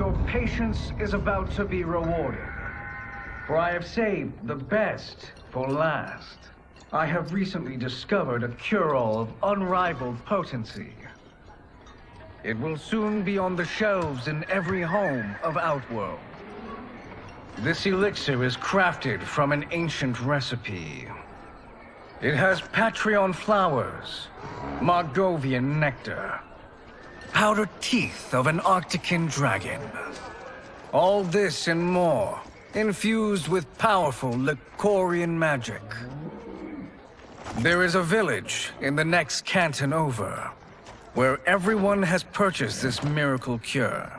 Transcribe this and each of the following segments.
your patience is about to be rewarded. For I have saved the best for last. I have recently discovered a cure-all of unrivaled potency. It will soon be on the shelves in every home of Outworld. This elixir is crafted from an ancient recipe. It has Patreon flowers, Margovian nectar, powdered teeth of an Arctican dragon. All this and more, infused with powerful Lycorian magic. There is a village in the next canton over, where everyone has purchased this miracle cure.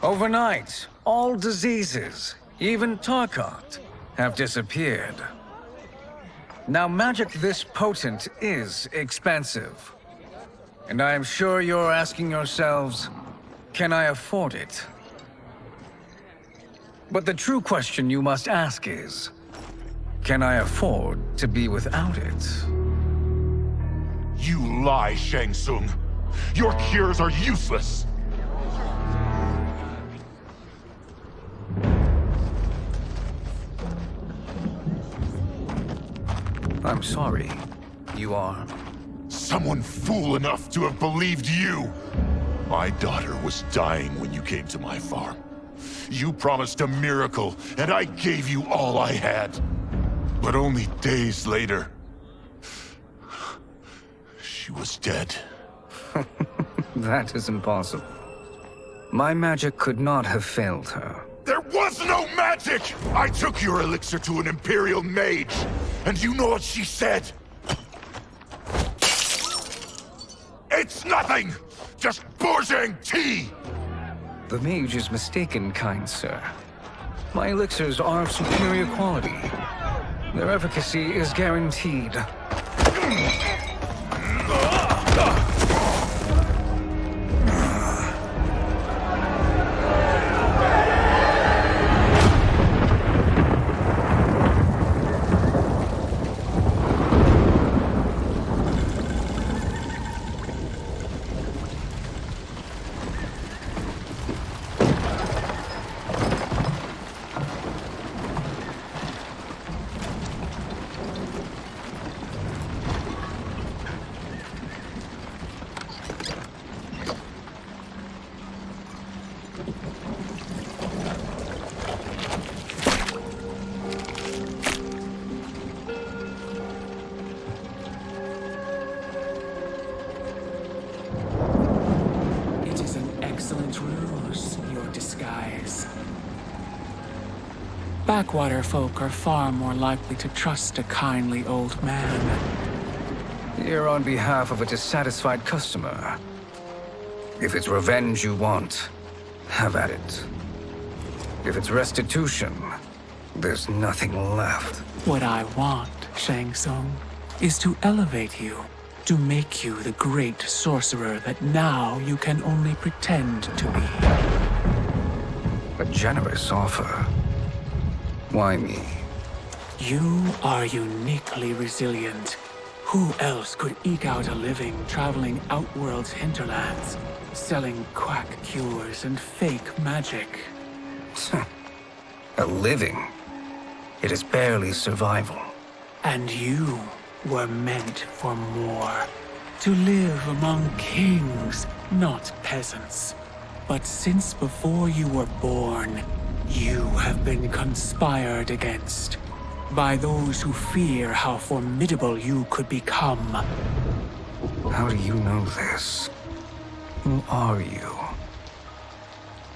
Overnight, all diseases, even Tarkat, have disappeared. Now, magic this potent is expensive. And I am sure you're asking yourselves, can I afford it? But the true question you must ask is, can I afford to be without it? You lie, Shang Tsung. Your cures are useless. I'm sorry. You are? Someone fool enough to have believed you. My daughter was dying when you came to my farm. You promised a miracle, and I gave you all I had. But only days later, she was dead. That is impossible. My magic could not have failed her. There was no magic! I took your elixir to an Imperial mage, and you know what she said? It's nothing! Just Bourgeois tea! The mage is mistaken, kind sir. My elixirs are of superior quality. Their efficacy is guaranteed. Backwater folk are far more likely to trust a kindly old man. Here on behalf of a dissatisfied customer. If it's revenge you want, have at it. If it's restitution, there's nothing left. What I want, Shang Tsung, is to elevate you, to make you the great sorcerer that now you can only pretend to be. A generous offer. Why me? You are uniquely resilient. Who else could eke out a living traveling Outworld's hinterlands, selling quack cures and fake magic? A living? It is barely survival. And you were meant for more. To live among kings, not peasants. But since before you were born, you have been conspired against by those who fear how formidable you could become. How do you know this? Who are you?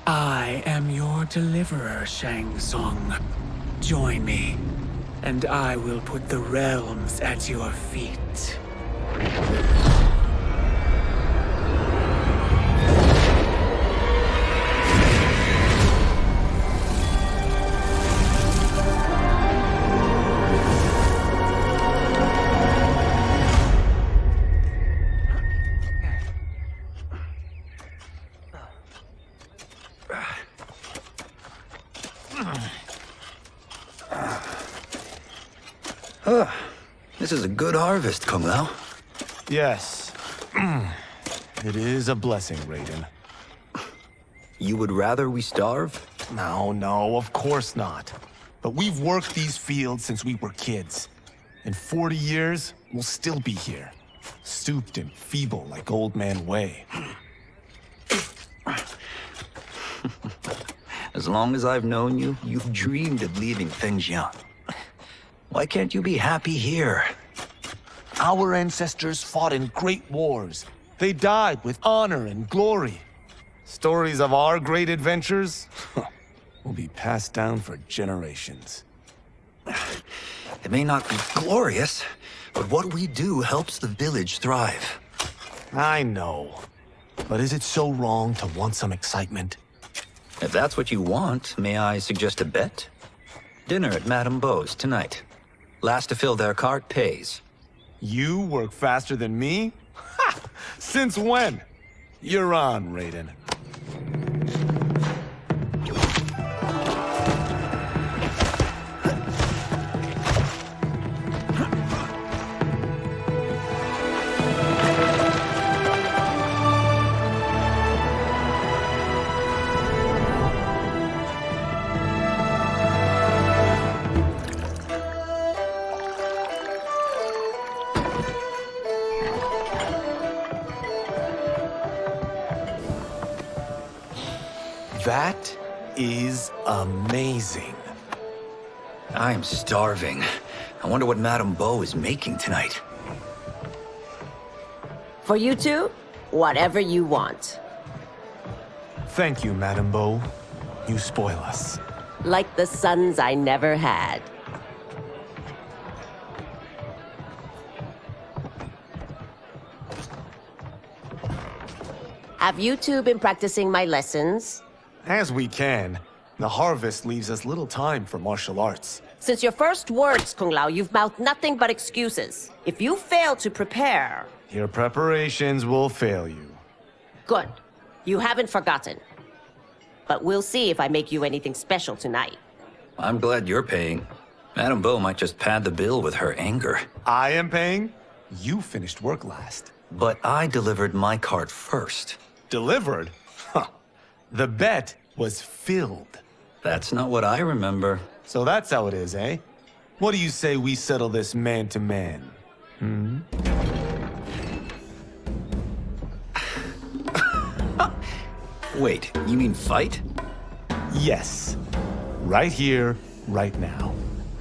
I am your deliverer, Shang Tsung. Join me, and I will put the realms at your feet. This is a good harvest, Kung Lao. Yes. It is a blessing, Raiden. You would rather we starve? No, of course not. But we've worked these fields since we were kids. In 40 years, we'll still be here. Stooped and feeble like Old Man Way. As long as I've known you, you've dreamed of leaving Fengjian. Why can't you be happy here? Our ancestors fought in great wars. They died with honor and glory. Stories of our great adventures will be passed down for generations. It may not be glorious, but what we do helps the village thrive. I know. But is it so wrong to want some excitement? If that's what you want, may I suggest a bet? Dinner at Madame Beau's tonight. Last to fill their cart pays. You work faster than me? Ha! Since when? You're on, Raiden. That is amazing. I'm starving. I wonder what Madame Beau is making tonight. For you two, whatever you want. Thank you, Madame Beau. You spoil us. Like the sons I never had. Have you two been practicing my lessons? As we can. The harvest leaves us little time for martial arts. Since your first words, Kung Lao, you've mouthed nothing but excuses. If you fail to prepare... Your preparations will fail you. Good. You haven't forgotten. But we'll see if I make you anything special tonight. I'm glad you're paying. Madame Beau might just pad the bill with her anger. I am paying? You finished work last. But I delivered my cart first. Delivered? Huh. The bet was filled. That's not what I remember. So that's how it is, eh? What do you say we settle this man to man? Wait, you mean fight? Yes. Right here, right now.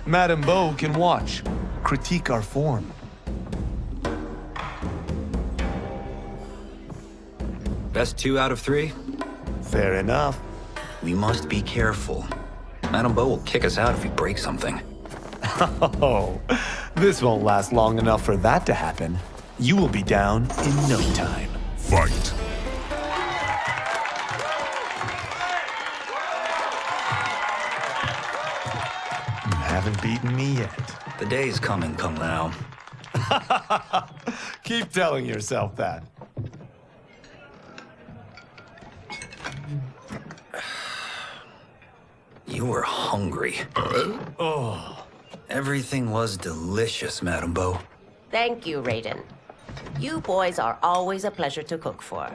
Madame Beau can watch, critique our form. Best 2 out of 3? Fair enough. We must be careful. Madame Beau will kick us out if we break something. Oh, this won't last long enough for that to happen. You will be down in no time. Fight. You haven't beaten me yet. The day's coming, Kung Lao. Keep telling yourself that. You were hungry. Oh. Everything was delicious, Madame Beau. Thank you, Raiden. You boys are always a pleasure to cook for.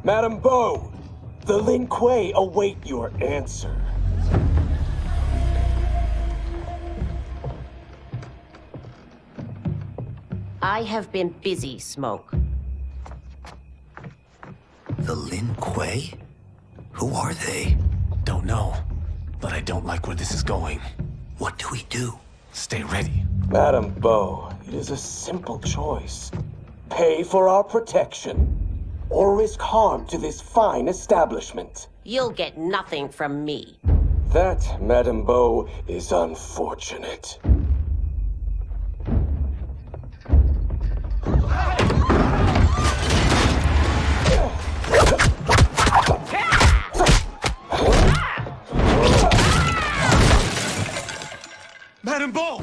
Madame Beau, the Lin Kuei await your answer. I have been busy, Smoke. The Lin Kuei? Who are they? Don't know, but I don't like where this is going. What do we do? Stay ready. Madame Beau, it is a simple choice. Pay for our protection, or risk harm to this fine establishment. You'll get nothing from me. That, Madame Beau, is unfortunate. Madame Beau!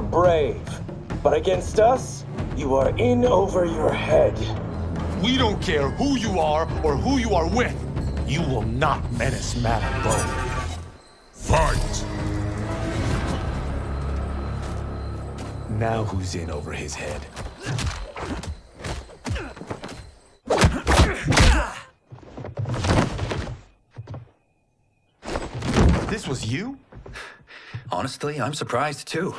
were brave. But against us, you are in over your head. We don't care who you are or who you are with. You will not menace Madame Bo. Fight! Now who's in over his head? This was you? Honestly, I'm surprised too.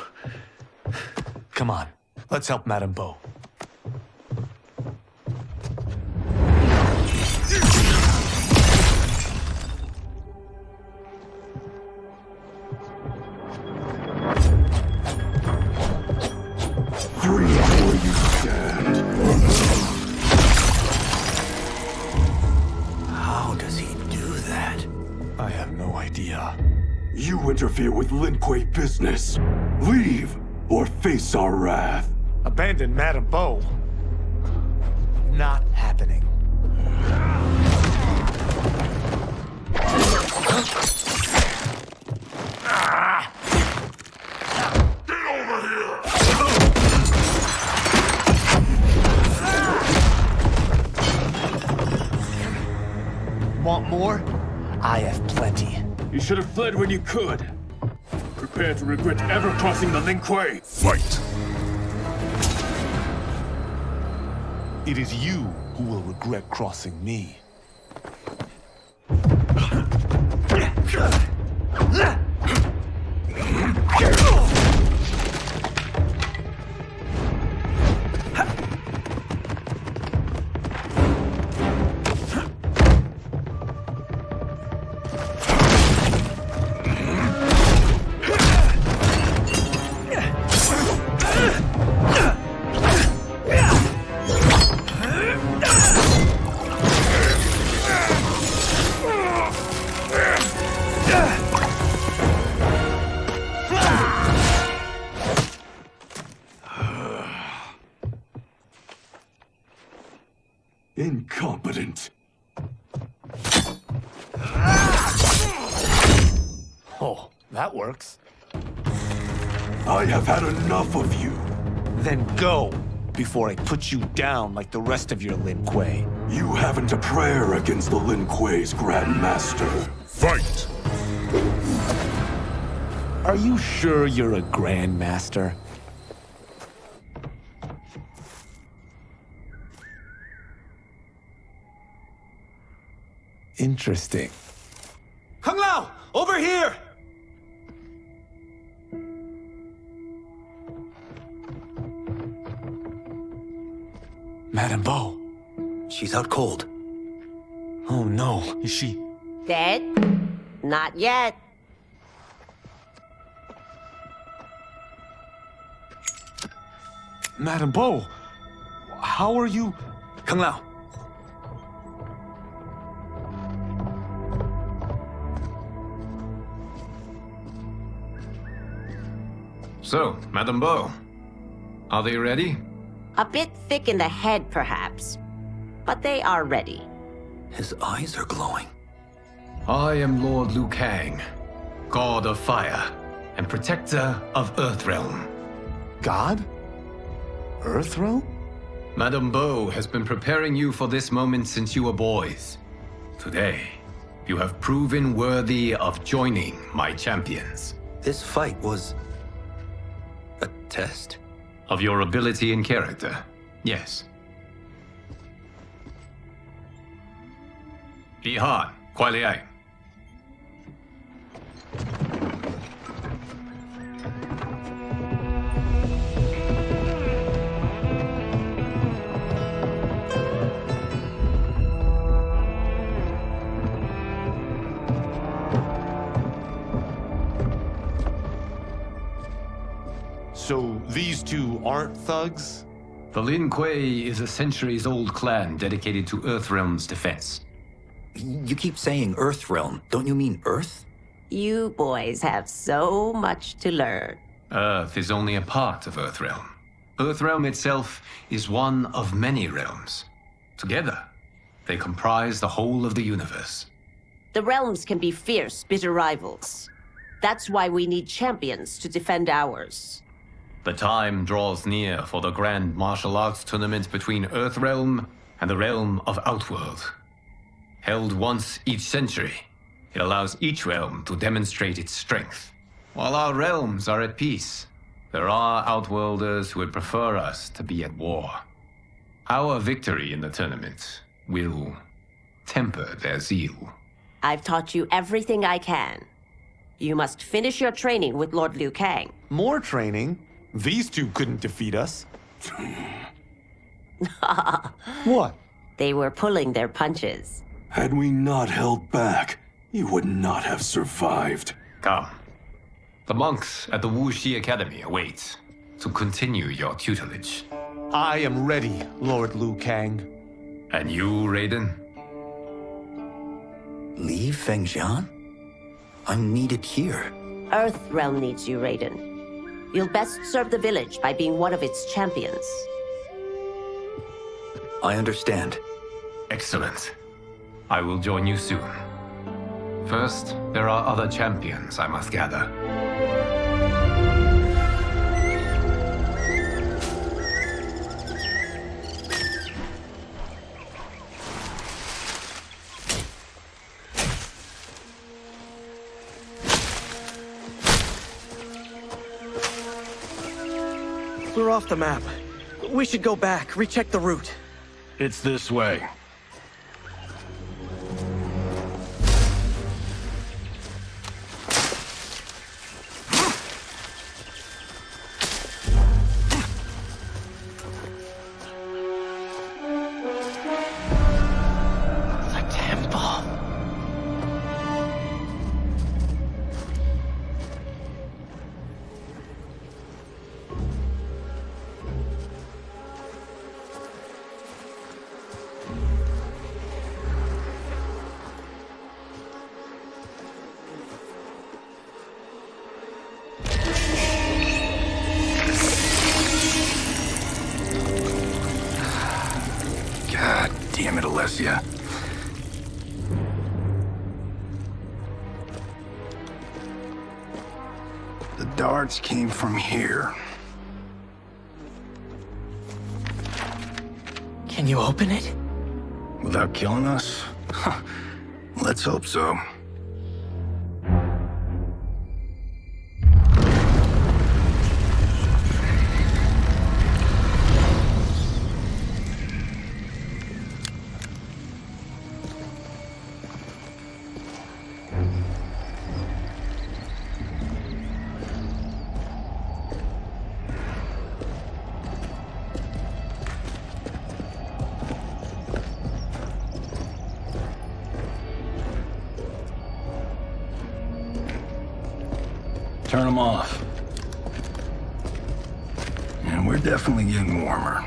Come on, let's help Madame Bo. Free where you stand. How does he do that? I have no idea. You interfere with Lin Kuei business. Leave, or face our wrath. Abandon Madame Bo? Not happening. Want more? I have plenty. You should have fled when you could. Prepare to regret ever crossing the Lin Kuei. Fight! It is you who will regret crossing me. Incompetent. Oh, that works. I have had enough of you. Then go, before I put you down like the rest of your Lin Kuei. You haven't a prayer against the Lin Kuei's Grand Master. Fight! Are you sure you're a Grand Master? Interesting. Kung Lao! Over here! Madame Bo. She's out cold. Oh no, is she... Dead? Not yet. Madame Bo, how are you... Kung Lao. So, Madame Bo, are they ready? A bit thick in the head, perhaps. But they are ready. His eyes are glowing. I am Lord Liu Kang, God of Fire and Protector of Earthrealm. God? Earthrealm? Madame Bo has been preparing you for this moment since you were boys. Today, you have proven worthy of joining my champions. This fight was... a test? Of your ability and character, yes. Ihan, Kuai Liang. So these two aren't thugs? The Lin Kuei is a centuries-old clan dedicated to Earthrealm's defense. You keep saying Earthrealm. Don't you mean Earth? You boys have so much to learn. Earth is only a part of Earthrealm. Earthrealm itself is one of many realms. Together, they comprise the whole of the universe. The realms can be fierce, bitter rivals. That's why we need champions to defend ours. The time draws near for the grand martial arts tournament between Earthrealm and the realm of Outworld. Held once each century, it allows each realm to demonstrate its strength. While our realms are at peace, there are Outworlders who would prefer us to be at war. Our victory in the tournament will temper their zeal. I've taught you everything I can. You must finish your training with Lord Liu Kang. More training? These two couldn't defeat us. What? They were pulling their punches. Had we not held back, you would not have survived. Come. The monks at the Wuxi Academy await to continue your tutelage. I am ready, Lord Liu Kang. And you, Raiden? Leave Fengjian? I'm needed here. Earthrealm needs you, Raiden. You'll best serve the village by being one of its champions. I understand. Excellent. I will join you soon. First, there are other champions I must gather. We're off the map. We should go back, recheck the route. It's this way. The temple. God damn it, Alessia. The darts came from here. Can you open it? Without killing us? Let's hope so. Turn them off. And we're definitely getting warmer.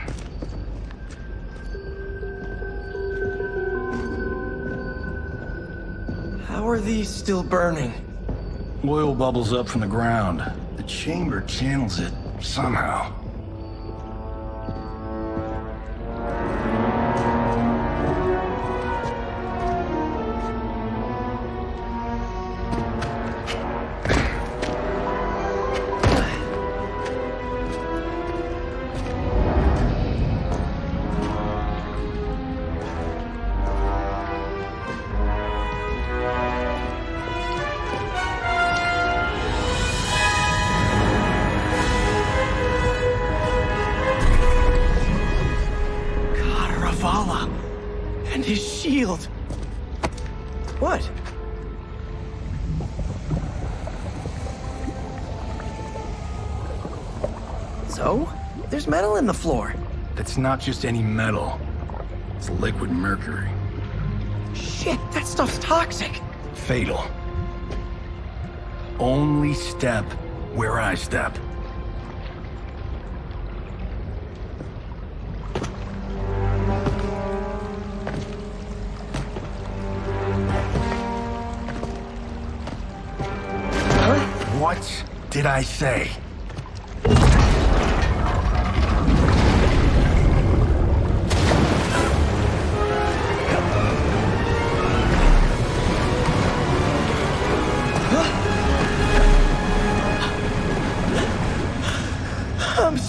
How are these still burning? Oil bubbles up from the ground. The chamber channels it somehow. And his shield. What? So? There's metal in the floor. It's not just any metal. It's liquid mercury. Shit, that stuff's toxic. Fatal. Only step where I step. What did I say?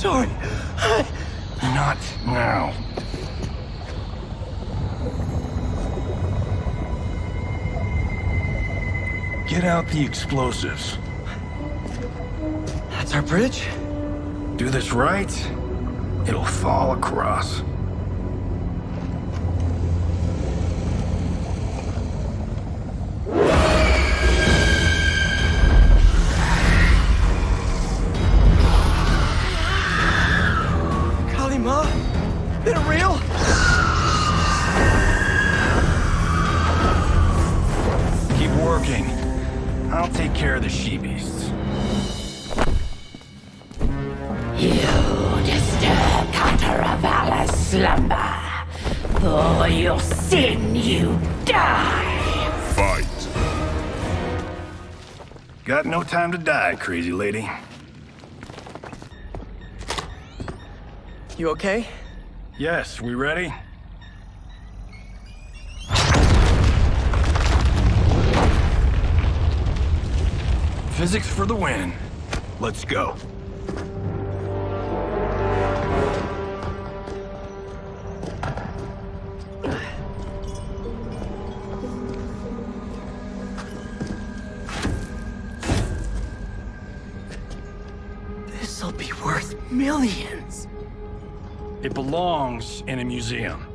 sorry. Not now. Get out the explosives. That's our bridge? Do this right, it'll fall across. Kalima? Been real? Keep working. I'll take care of the she-beasts. You disturb Cantaravala's slumber. For your sin, you die. Fight. Got no time to die, crazy lady. You okay? Yes, we ready? Physics for the win. Let's go. This'll be worth millions. It belongs in a museum.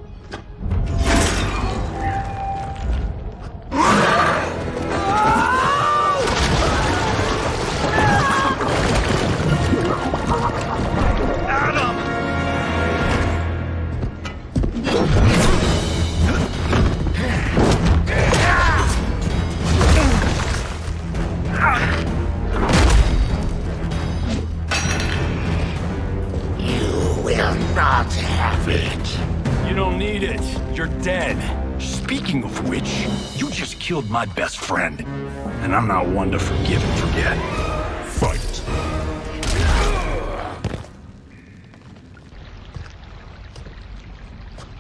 Not have it. You don't need it. You're dead. Speaking of which, you just killed my best friend. And I'm not one to forgive and forget. Fight.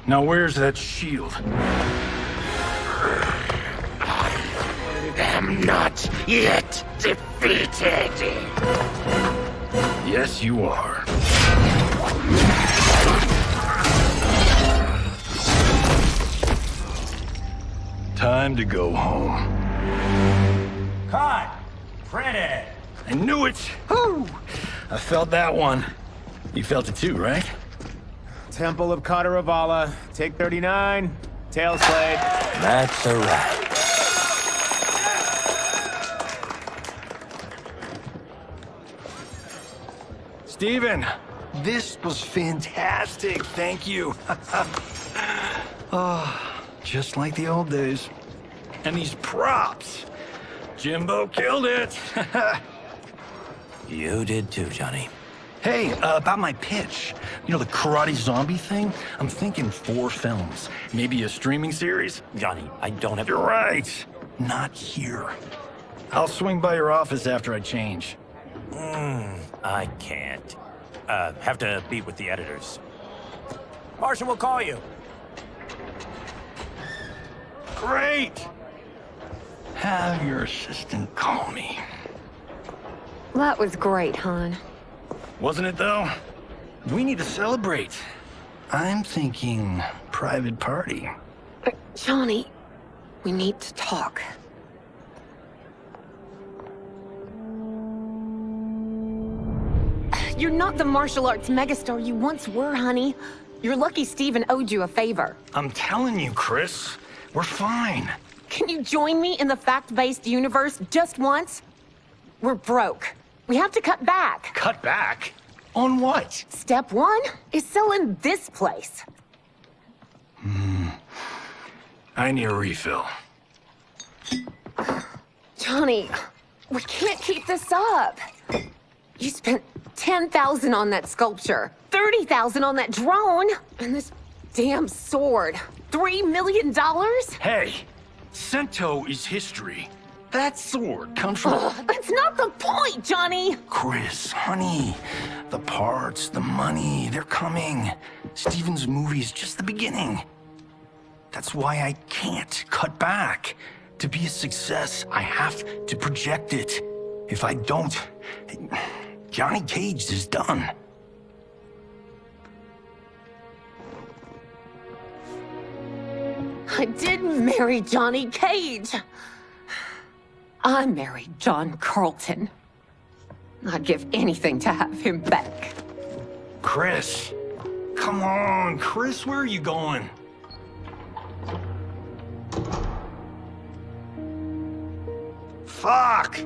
Now where's that shield? I am not yet defeated. Yes, you are. Time to go home. Cut! Print I knew it! Woo! I felt that one. You felt it too, right? Temple of Kataravala, take 39, tail slate. That's a wrap. Steven, this was fantastic. Thank you. Oh, just like the old days. And these props. Jimbo killed it. You did too, Johnny. Hey, about my pitch. You know, the karate zombie thing? I'm thinking 4 films. Maybe a streaming series? Johnny, I don't have... You're right. Not here. I'll swing by your office after I change. I can't. Have to meet with the editors. Marshall will call you. Great! Have your assistant call me. That was great, hon. Wasn't it, though? We need to celebrate. I'm thinking private party. Johnny, we need to talk. You're not the martial arts megastar you once were, honey. You're lucky Steven owed you a favor. I'm telling you, Chris, we're fine. Can you join me in the fact-based universe just once? We're broke. We have to cut back. Cut back? On what? Step 1 is selling this place. I need a refill. Johnny, we can't keep this up. You spent $10,000 on that sculpture, $30,000 on that drone, and this damn sword. $3 million? Hey, Sento is history. That sword comes from... That's not the point, Johnny! Chris, honey, the parts, the money, they're coming. Steven's movie is just the beginning. That's why I can't cut back. To be a success, I have to project it. If I don't, Johnny Cage is done. I didn't marry Johnny Cage. I married John Carlton. I'd give anything to have him back. Chris. Come on, Chris, where are you going? Fuck!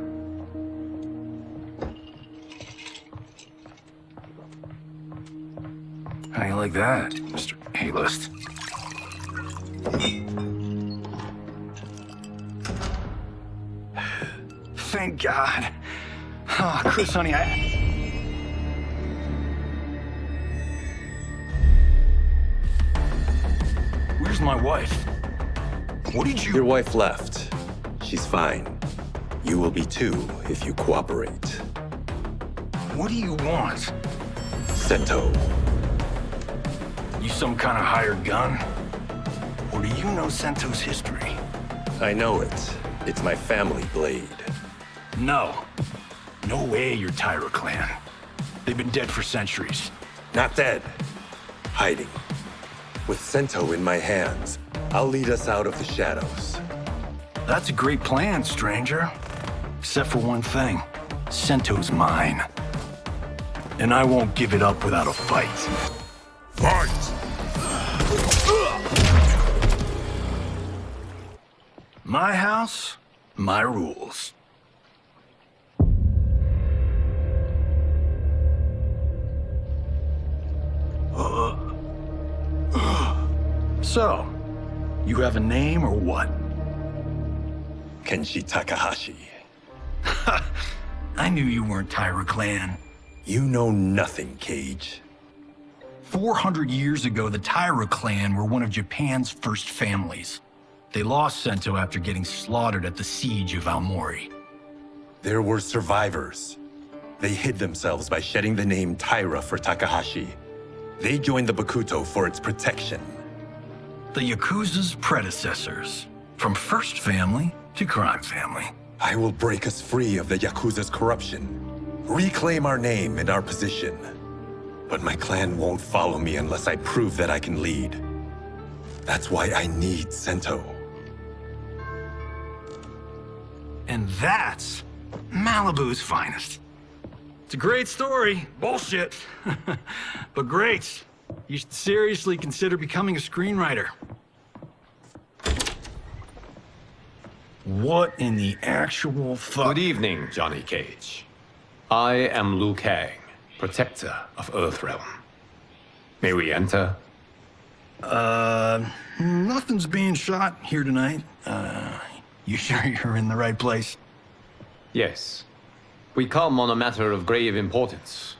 How you like that, Mr. A-list? Thank God. Oh, Chris, honey, Where's my wife? What did you... Your wife left. She's fine. You will be too if you cooperate. What do you want? Sento. You some kind of hired gun? Or do you know Sento's history? I know it. It's my family blade. No. No way you're Tyra clan. They've been dead for centuries. Not dead. Hiding. With Sento in my hands, I'll lead us out of the shadows. That's a great plan, stranger. Except for one thing. Sento's mine. And I won't give it up without a fight. Fight! My house, my rules. So, you have a name or what? Kenshi Takahashi. I knew you weren't Tyra clan. You know nothing, Cage. 400 years ago, the Tyra clan were one of Japan's first families. They lost Sento after getting slaughtered at the siege of Aomori. There were survivors. They hid themselves by shedding the name Tyra for Takahashi. They joined the Bakuto for its protection. The Yakuza's predecessors. From first family to crime family. I will break us free of the Yakuza's corruption. Reclaim our name and our position. But my clan won't follow me unless I prove that I can lead. That's why I need Sento. And that's Malibu's finest. It's a great story. Bullshit. But great. You should seriously consider becoming a screenwriter. What in the actual fuck? Good evening, Johnny Cage. I am Liu Kang, protector of Earthrealm. May we enter? Nothing's being shot here tonight. You sure you're in the right place? Yes. We come on a matter of grave importance.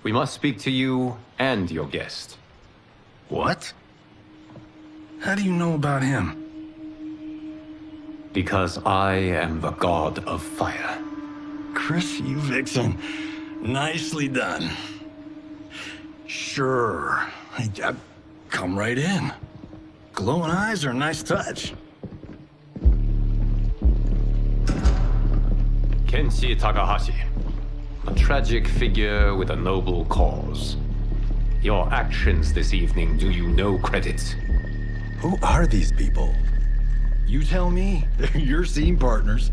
We must speak to you and your guest. What? How do you know about him? Because I am the god of fire. Chris, you vixen. Nicely done. Sure. Come right in. Glowing eyes are a nice touch. Kenshi Takahashi. A tragic figure with a noble cause. Your actions this evening do you no credit. Who are these people? You tell me. They're your scene partners.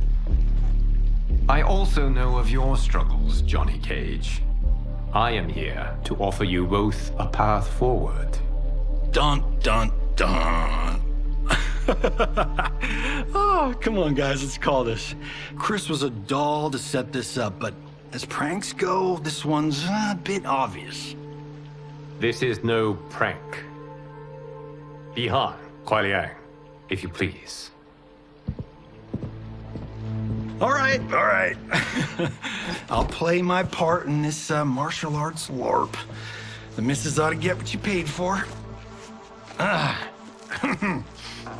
I also know of your struggles, Johnny Cage. I am here to offer you both a path forward. Dun, dun, dun. Oh, come on, guys, let's call this. Chris was a doll to set this up, but as pranks go, this one's a bit obvious. This is no prank. Bihan, Kuai Liang, if you please. All right. I'll play my part in this martial arts LARP. The missus ought to get what you paid for.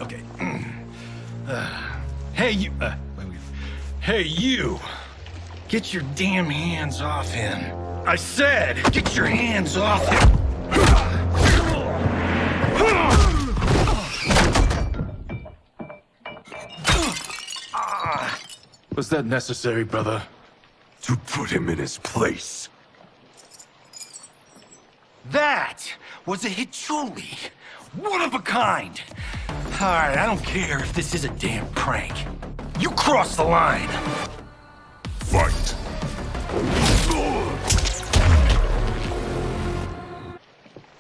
Okay. Hey, you... wait. Hey, you! Get your damn hands off him. I said, get your hands off him! Was that necessary, brother? To put him in his place. That was a Hichuli. One of a kind. Alright, I don't care if this is a damn prank. You crossed the line! Fight!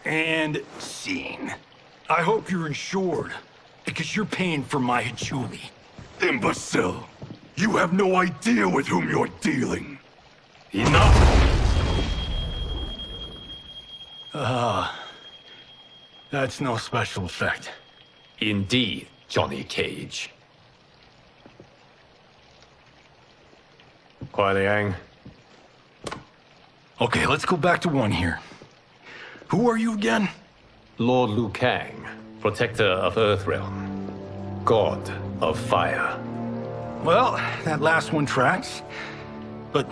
And scene. I hope you're insured, because you're paying for my Hachuli. Imbecile! You have no idea with whom you're dealing. Enough! That's no special effect. Indeed, Johnny Cage. Kuai Liang. Okay, let's go back to one here. Who are you again? Lord Liu Kang, protector of Earthrealm, god of fire. Well, that last one tracks. But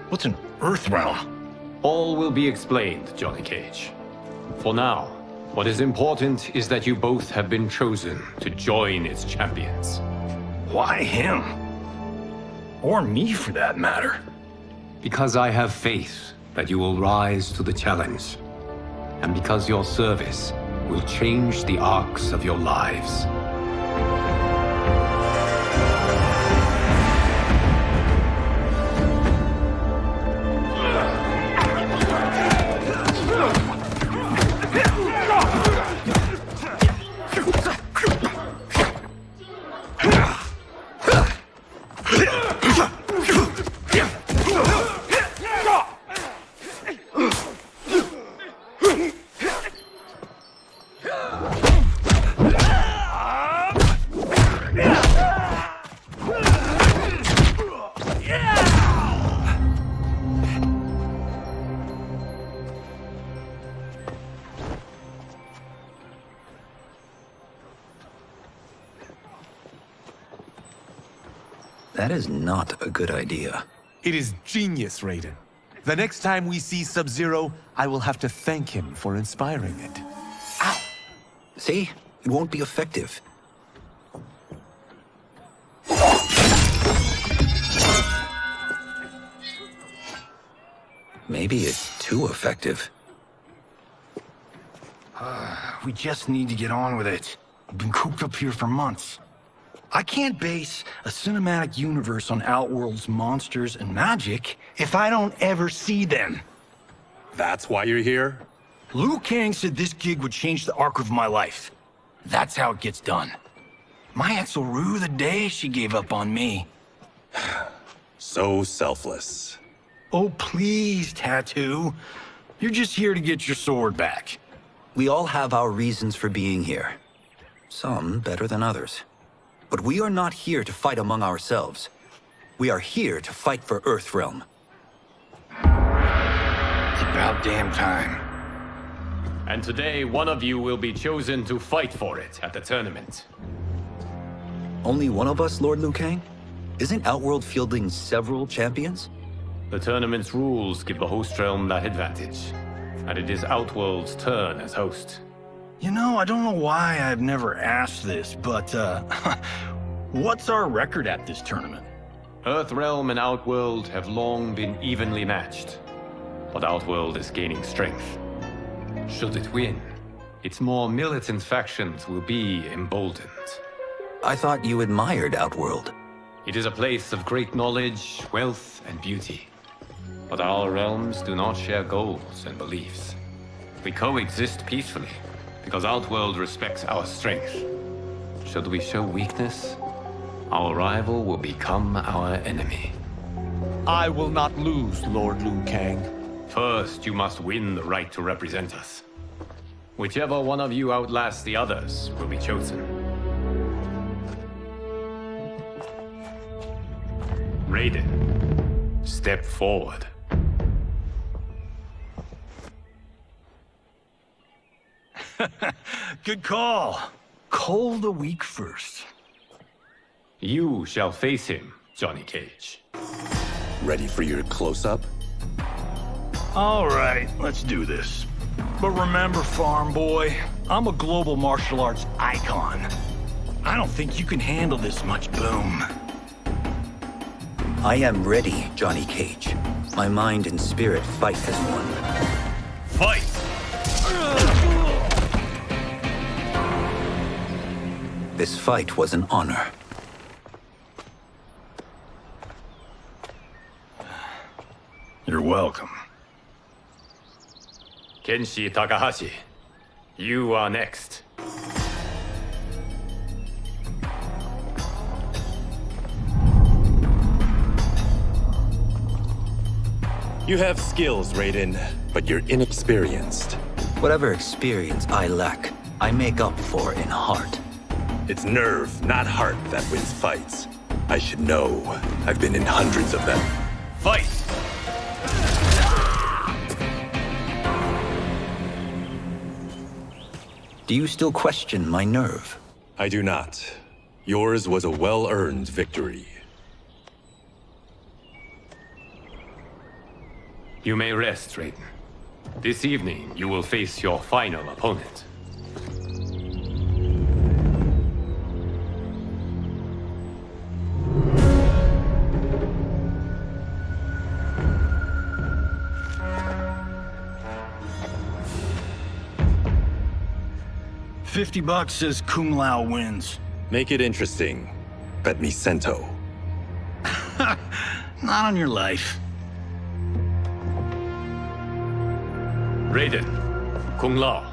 what's an Earthrealm? All will be explained, Johnny Cage. For now, what is important is that you both have been chosen to join its champions. Why him? Or me, for that matter. Because I have faith that you will rise to the challenge. And because your service will change the arcs of your lives. That is not a good idea. It is genius, Raiden. The next time we see Sub-Zero, I will have to thank him for inspiring it. Ow! See? It won't be effective. Maybe it's too effective. We just need to get on with it. I've been cooped up here for months. I can't base a cinematic universe on Outworld's monsters and magic if I don't ever see them. That's why you're here? Liu Kang said this gig would change the arc of my life. That's how it gets done. My ex will rue the day she gave up on me. So selfless. Oh, please, Tattoo. You're just here to get your sword back. We all have our reasons for being here. Some better than others. But we are not here to fight among ourselves. We are here to fight for Earthrealm. It's about damn time. And today, one of you will be chosen to fight for it at the tournament. Only one of us, Lord Liu Kang? Isn't Outworld fielding several champions? The tournament's rules give the host realm that advantage. And it is Outworld's turn as host. You know, I don't know why I've never asked this, but, what's our record at this tournament? Earthrealm and Outworld have long been evenly matched. But Outworld is gaining strength. Should it win, its more militant factions will be emboldened. I thought you admired Outworld. It is a place of great knowledge, wealth, and beauty. But our realms do not share goals and beliefs. We coexist peacefully, because Outworld respects our strength. Should we show weakness, our rival will become our enemy. I will not lose, Lord Liu Kang. First, you must win the right to represent us. Whichever one of you outlasts the others will be chosen. Raiden, step forward. Good call. Cole the weak first. You shall face him, Johnny Cage. Ready for your close-up? All right, let's do this. But remember, farm boy, I'm a global martial arts icon. I don't think you can handle this much boom. I am ready, Johnny Cage. My mind and spirit fight as one. Fight! This fight was an honor. You're welcome. Kenshi Takahashi, you are next. You have skills, Raiden, but you're inexperienced. Whatever experience I lack, I make up for in heart. It's nerve, not heart, that wins fights. I should know. I've been in hundreds of them. Fight! Do you still question my nerve? I do not. Yours was a well-earned victory. You may rest, Raiden. This evening, you will face your final opponent. $50 says Kung Lao wins. Make it interesting. Bet me Cento. Not on your life. Raiden, Kung Lao.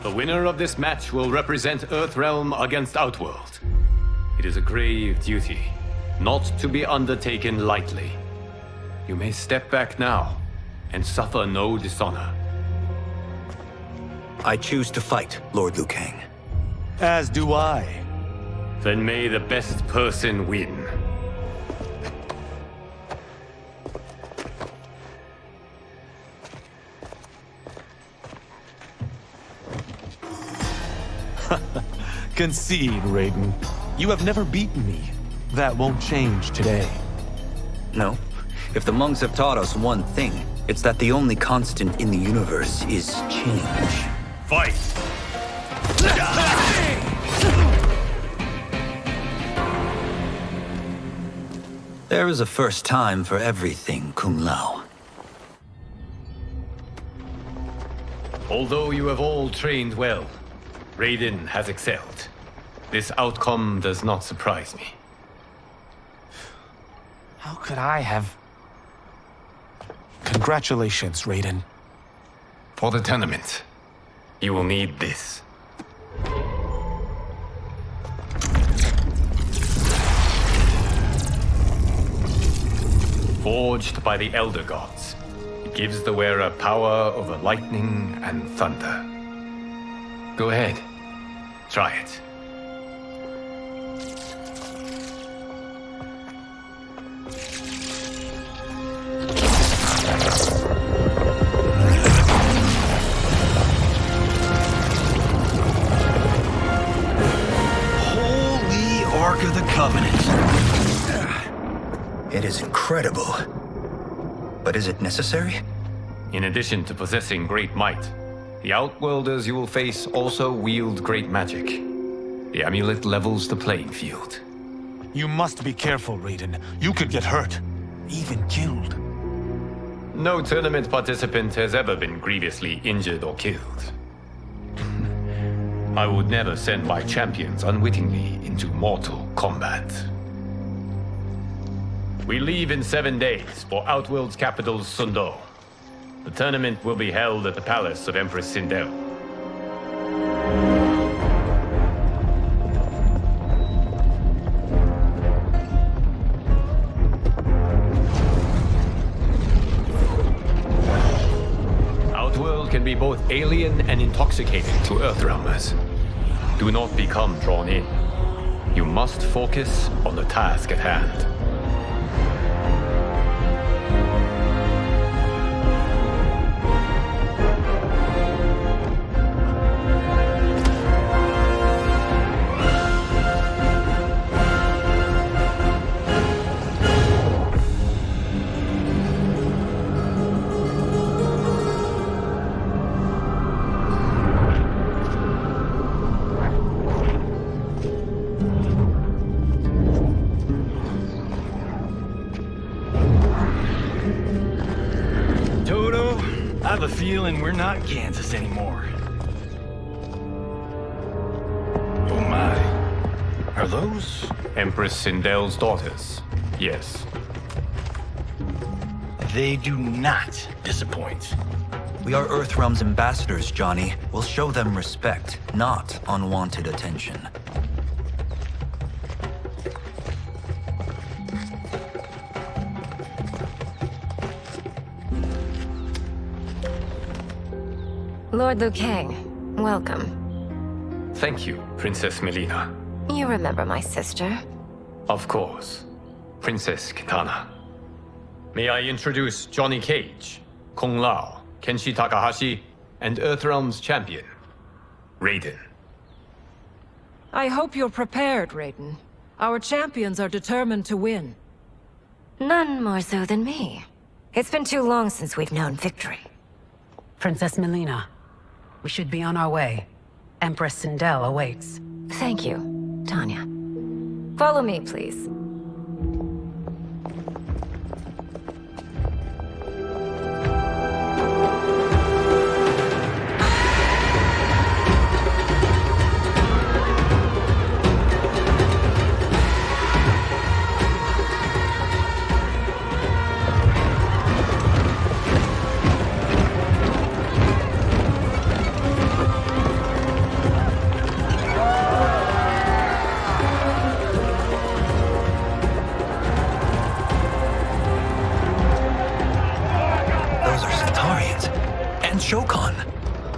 The winner of this match will represent Earthrealm against Outworld. It is a grave duty, not to be undertaken lightly. You may step back now and suffer no dishonor. I choose to fight, Lord Liu Kang. As do I. Then may the best person win. Concede, Raiden. You have never beaten me. That won't change today. No. If the monks have taught us one thing, it's that the only constant in the universe is change. Fight! There is a first time for everything, Kung Lao. Although you have all trained well, Raiden has excelled. This outcome does not surprise me. How could I have... Congratulations, Raiden. For the tournament, you will need this. Forged by the Elder Gods, it gives the wearer power over lightning and thunder. Go ahead, try it. Holy Ark of the Covenant. It is incredible. But is it necessary? In addition to possessing great might, the Outworlders you will face also wield great magic. The amulet levels the playing field. You must be careful, Raiden. You could get hurt. Even killed. No tournament participant has ever been grievously injured or killed. I would never send my champions unwittingly into mortal combat. We leave in 7 days for Outworld's capital, Sundo. The tournament will be held at the palace of Empress Sindel. Outworld can be both alien and intoxicating to Earthrealmers. Do not become drawn in. You must focus on the task at hand. I have a feeling we're not Kansas anymore. Oh my, Are those? Empress Sindel's daughters. Yes. They do not disappoint. We are Earthrealm's ambassadors, Johnny. We'll show them respect, not unwanted attention. Lord Liu Kang, welcome. Thank you, Princess Melina. You remember my sister? Of course. Princess Kitana. May I introduce Johnny Cage, Kung Lao, Kenshi Takahashi, and Earthrealm's champion, Raiden. I hope you're prepared, Raiden. Our champions are determined to win. None more so than me. It's been too long since we've known victory. Princess Melina, we should be on our way. Empress Sindel awaits. Thank you, Tanya. Follow me, please.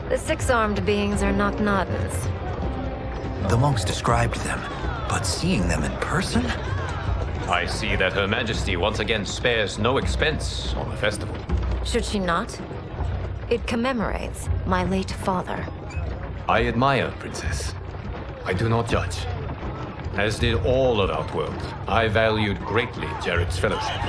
The six-armed beings are not Nadans. The monks described them, but seeing them in person? I see that Her Majesty once again spares no expense on the festival. Should she not? It commemorates my late father. I admire, Princess. I do not judge. As did all of Outworld, I valued greatly Jared's fellowship.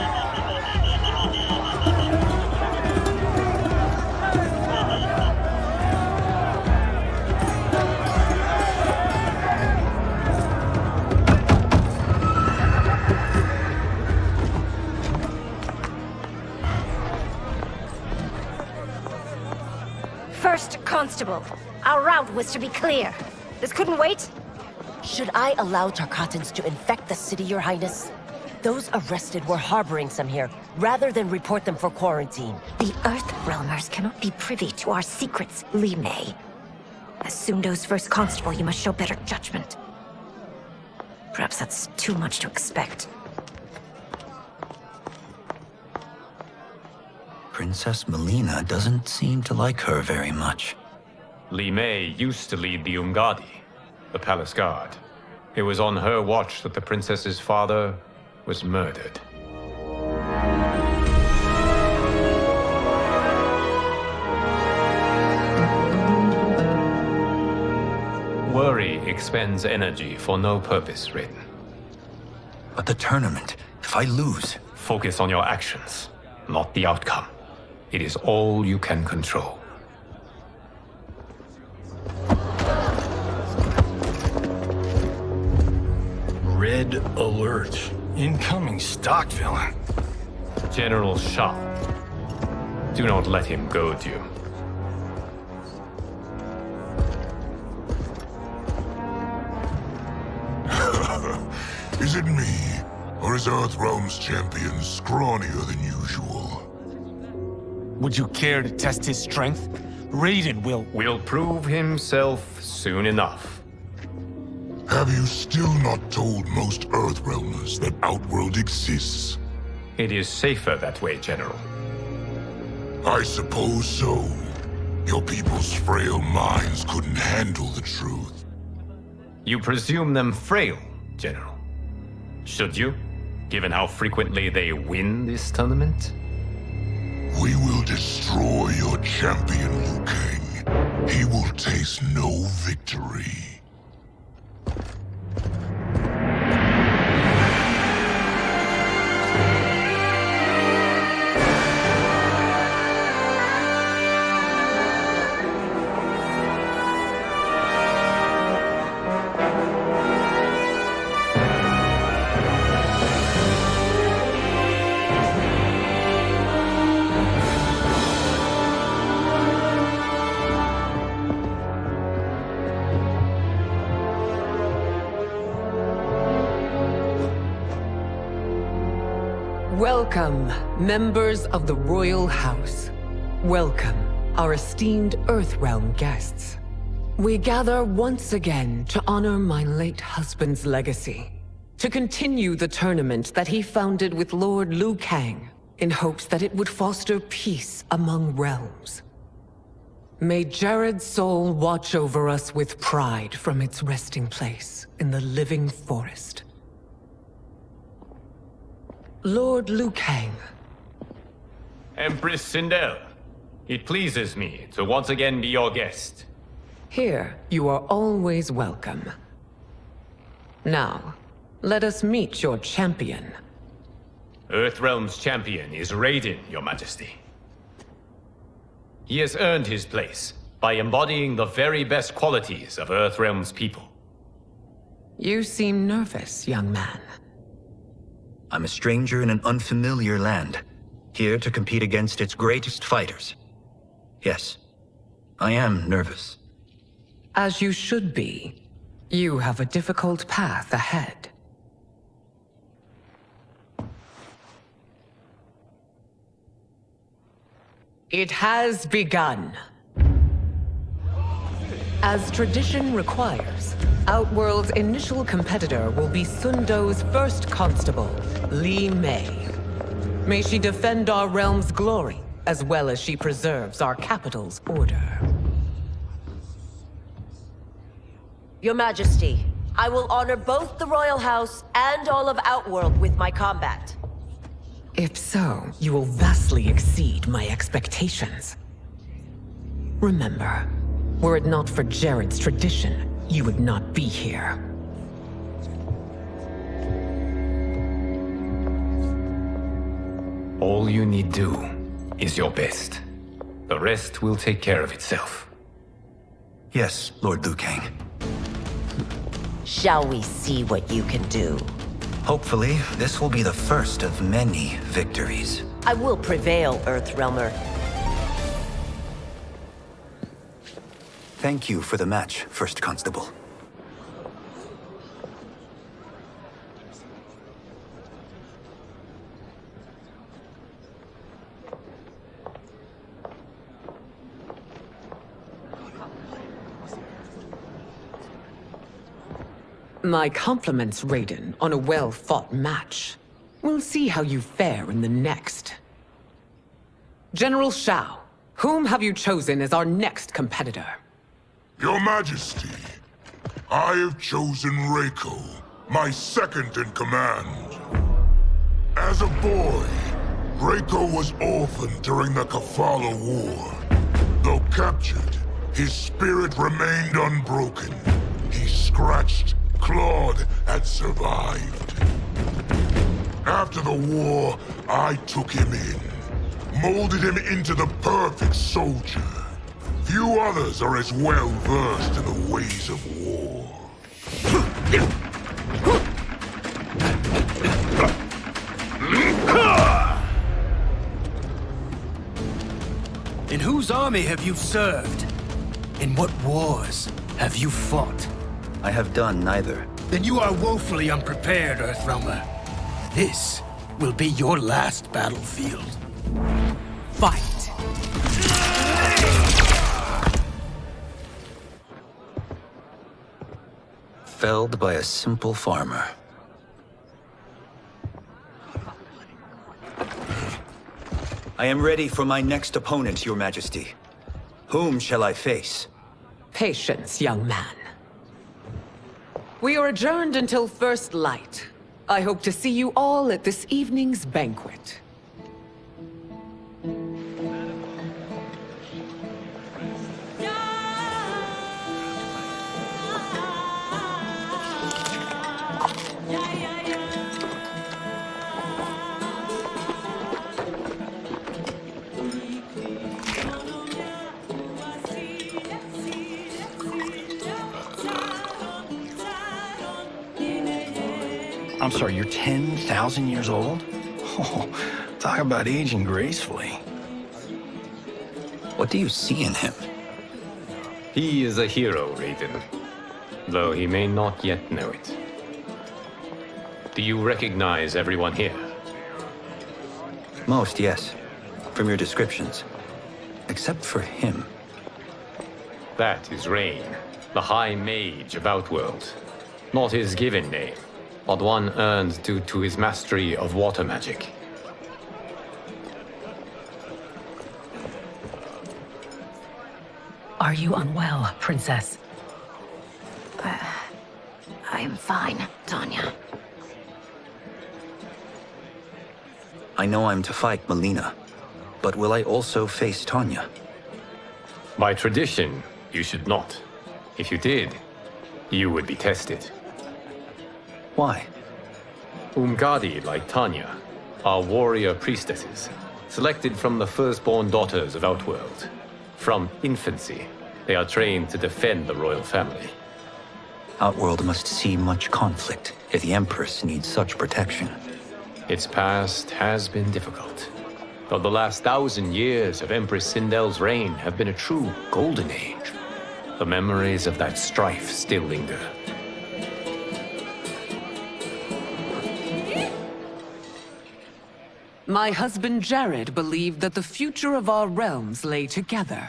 First Constable, our route was to be clear. This couldn't wait? Should I allow Tarkatans to infect the city, Your Highness? Those arrested were harboring some here, rather than report them for quarantine. The Earthrealmers cannot be privy to our secrets, Li Mei. As Sundo's first constable, you must show better judgment. Perhaps that's too much to expect. Princess Melina doesn't seem to like her very much. Li Mei used to lead the Umgadi, the palace guard. It was on her watch that the princess's father was murdered. Worry expends energy for no purpose, Raiden. But the tournament, if I lose... Focus on your actions, not the outcome. It is all you can control. Red alert. Incoming stock villain. General Shah. Do not let him goad you. Is it me? Or is Earthrealm's champion scrawnier than usual? Would you care to test his strength? Raiden will prove himself soon enough. Have you still not told most Earthrealmers that Outworld exists? It is safer that way, General. I suppose so. Your people's frail minds couldn't handle the truth. You presume them frail, General. Should you, given how frequently they win this tournament? We will destroy your champion, Liu Kang. He will taste no victory. Welcome, members of the Royal House. Welcome, our esteemed Earthrealm guests. We gather once again to honor my late husband's legacy, to continue the tournament that he founded with Lord Liu Kang, in hopes that it would foster peace among realms. May Jared's soul watch over us with pride from its resting place in the living forest. Lord Liu Kang. Empress Sindel, it pleases me to once again be your guest. Here, you are always welcome. Now, let us meet your champion. Earthrealm's champion is Raiden, Your Majesty. He has earned his place by embodying the very best qualities of Earthrealm's people. You seem nervous, young man. I'm a stranger in an unfamiliar land, here to compete against its greatest fighters. Yes, I am nervous. As you should be. You have a difficult path ahead. It has begun. As tradition requires, Outworld's initial competitor will be Sundo's first constable, Li Mei. May she defend our realm's glory, as well as she preserves our capital's order. Your Majesty, I will honor both the Royal House and all of Outworld with my combat. If so, you will vastly exceed my expectations. Remember, were it not for Jared's tradition, you would not be here. All you need do is your best. The rest will take care of itself. Yes, Lord Liu Kang. Shall we see what you can do? Hopefully, this will be the first of many victories. I will prevail, Earthrealmer. Thank you for the match, First Constable. My compliments, Raiden, on a well-fought match. We'll see how you fare in the next. General Shao, whom have you chosen as our next competitor? Your Majesty, I have chosen Reiko, my second in command. As a boy, Reiko was orphaned during the Kafala War. Though captured, his spirit remained unbroken. He scratched, clawed, and survived. After the war, I took him in, molded him into the perfect soldier. Few others are as well versed in the ways of war. In whose army have you served? In what wars have you fought? I have done neither. Then you are woefully unprepared, Earthrealmer. This will be your last battlefield. Fight! Felled by a simple farmer. I am ready for my next opponent, Your Majesty. Whom shall I face? Patience, young man. We are adjourned until first light. I hope to see you all at this evening's banquet. I'm sorry, you're 10,000 years old? Oh, talk about aging gracefully. What do you see in him? He is a hero, Raiden, though he may not yet know it. Do you recognize everyone here? Most, yes. From your descriptions. Except for him. That is Rain, the High Mage of Outworld. Not his given name, but one earned due to his mastery of water magic. Are you unwell, Princess? I am fine, Tanya. I know I'm to fight Melina, but will I also face Tanya? By tradition, you should not. If you did, you would be tested. Why? Umgadi, like Tanya, are warrior priestesses, selected from the firstborn daughters of Outworld. From infancy, they are trained to defend the royal family. Outworld must see much conflict if the Empress needs such protection. Its past has been difficult, though the last 1,000 years of Empress Sindel's reign have been a true golden age. The memories of that strife still linger. My husband Jared believed that the future of our realms lay together.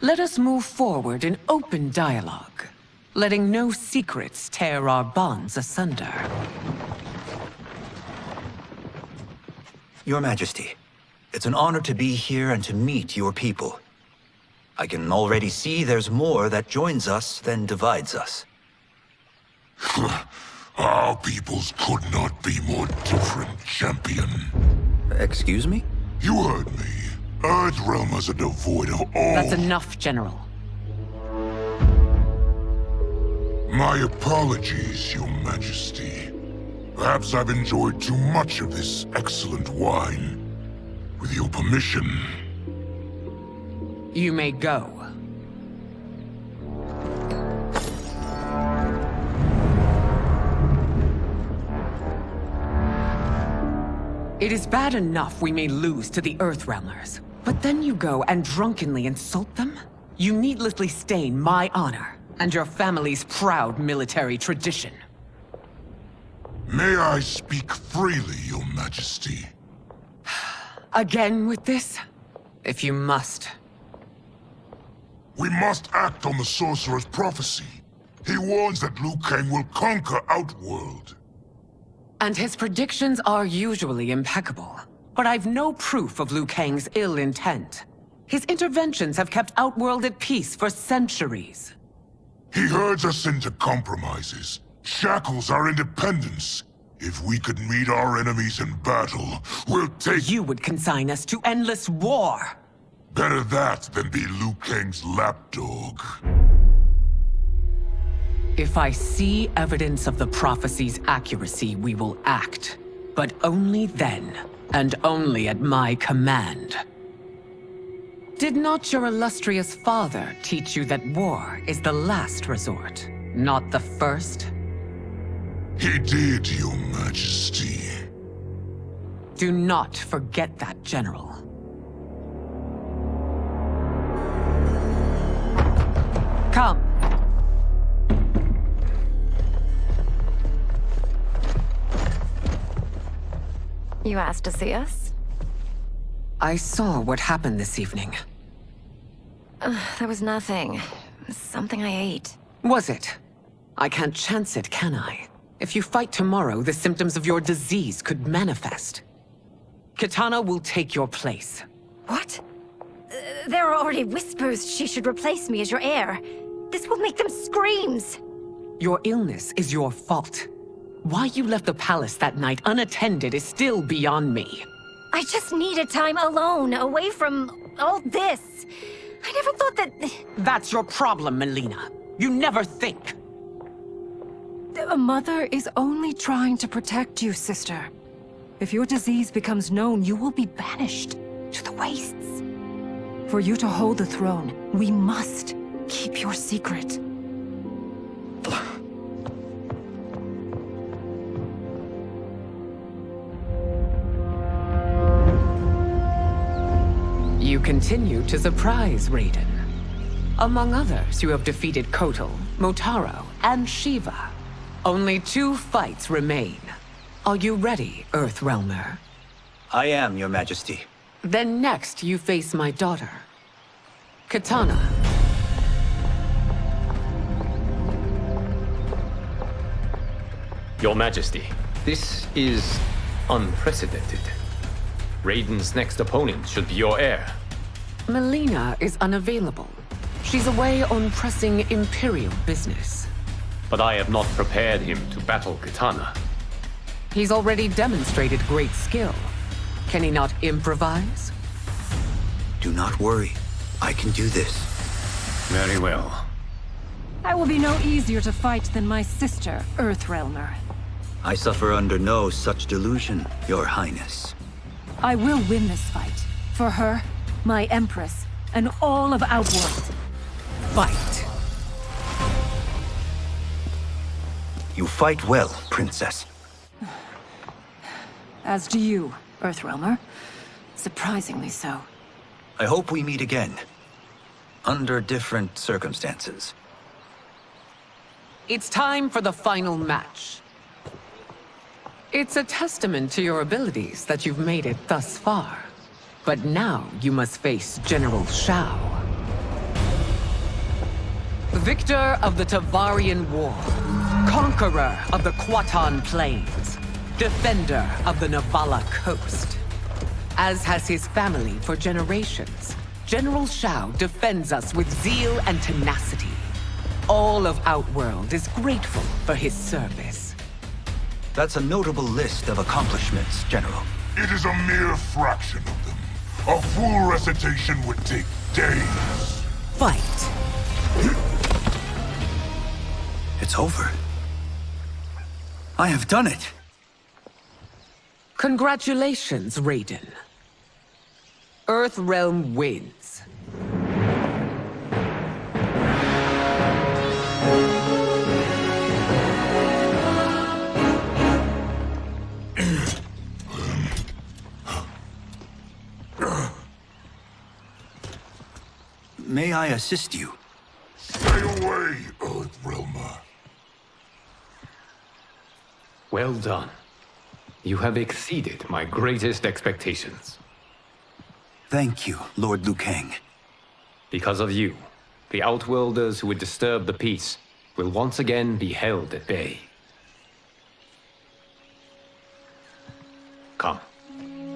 Let us move forward in open dialogue, letting no secrets tear our bonds asunder. Your Majesty, it's an honor to be here and to meet your people. I can already see there's more that joins us than divides us. Our peoples could not be more different, champion. Excuse me? You heard me. Earthrealmers are devoid of all... That's enough, General. My apologies, Your Majesty. Perhaps I've enjoyed too much of this excellent wine. With your permission... You may go. It is bad enough we may lose to the Earthrealmers, but then you go and drunkenly insult them? You needlessly stain my honor and your family's proud military tradition. May I speak freely, Your Majesty? Again with this? If you must. We must act on the Sorcerer's prophecy. He warns that Liu Kang will conquer Outworld. And his predictions are usually impeccable. But I've no proof of Liu Kang's ill intent. His interventions have kept Outworld at peace for centuries. He herds us into compromises, shackles our independence. If we could meet our enemies in battle, we'll take... You would consign us to endless war! Better that than be Liu Kang's lapdog. If I see evidence of the prophecy's accuracy, we will act. But only then, and only at my command. Did not your illustrious father teach you that war is the last resort, not the first? He did, Your Majesty. Do not forget that, General. Come. You asked to see us? I saw what happened this evening. There was nothing. Something I ate. Was it? I can't chance it, can I? If you fight tomorrow, the symptoms of your disease could manifest. Kitana will take your place. What? There are already whispers she should replace me as your heir. This will make them screams! Your illness is your fault. Why you left the palace that night unattended is still beyond me. I just needed time alone, away from all this. I never thought that... That's your problem, Melina. You never think. A mother is only trying to protect you, sister. If your disease becomes known, you will be banished to the wastes. For you to hold the throne, we must keep your secret. You continue to surprise Raiden. Among others, you have defeated Kotal, Motaro, and Shiva. Only 2 fights remain. Are you ready, Earthrealmer? I am, Your Majesty. Then next you face my daughter, Katana. Your Majesty, this is unprecedented. Raiden's next opponent should be your heir. Melina is unavailable. She's away on pressing Imperial business. But I have not prepared him to battle Katana. He's already demonstrated great skill. Can he not improvise? Do not worry. I can do this. Very well. I will be no easier to fight than my sister, Earthrealmer. I suffer under no such delusion, Your Highness. I will win this fight. For her, my Empress, and all of Outworld. Fight. You fight well, Princess. As do you, Earthrealmer. Surprisingly so. I hope we meet again. Under different circumstances. It's time for the final match. It's a testament to your abilities that you've made it thus far. But now you must face General Shao. Victor of the Tavarian War. Conqueror of the Kwatan Plains. Defender of the Navala Coast. As has his family for generations, General Shao defends us with zeal and tenacity. All of Outworld is grateful for his service. That's a notable list of accomplishments, General. It is a mere fraction of them. A full recitation would take days. Fight. It's over. I have done it. Congratulations, Raiden. Earthrealm wins. May I assist you? Stay away, Earthrealmer. Well done. You have exceeded my greatest expectations. Thank you, Lord Liu Kang. Because of you, the Outworlders who would disturb the peace will once again be held at bay. Come,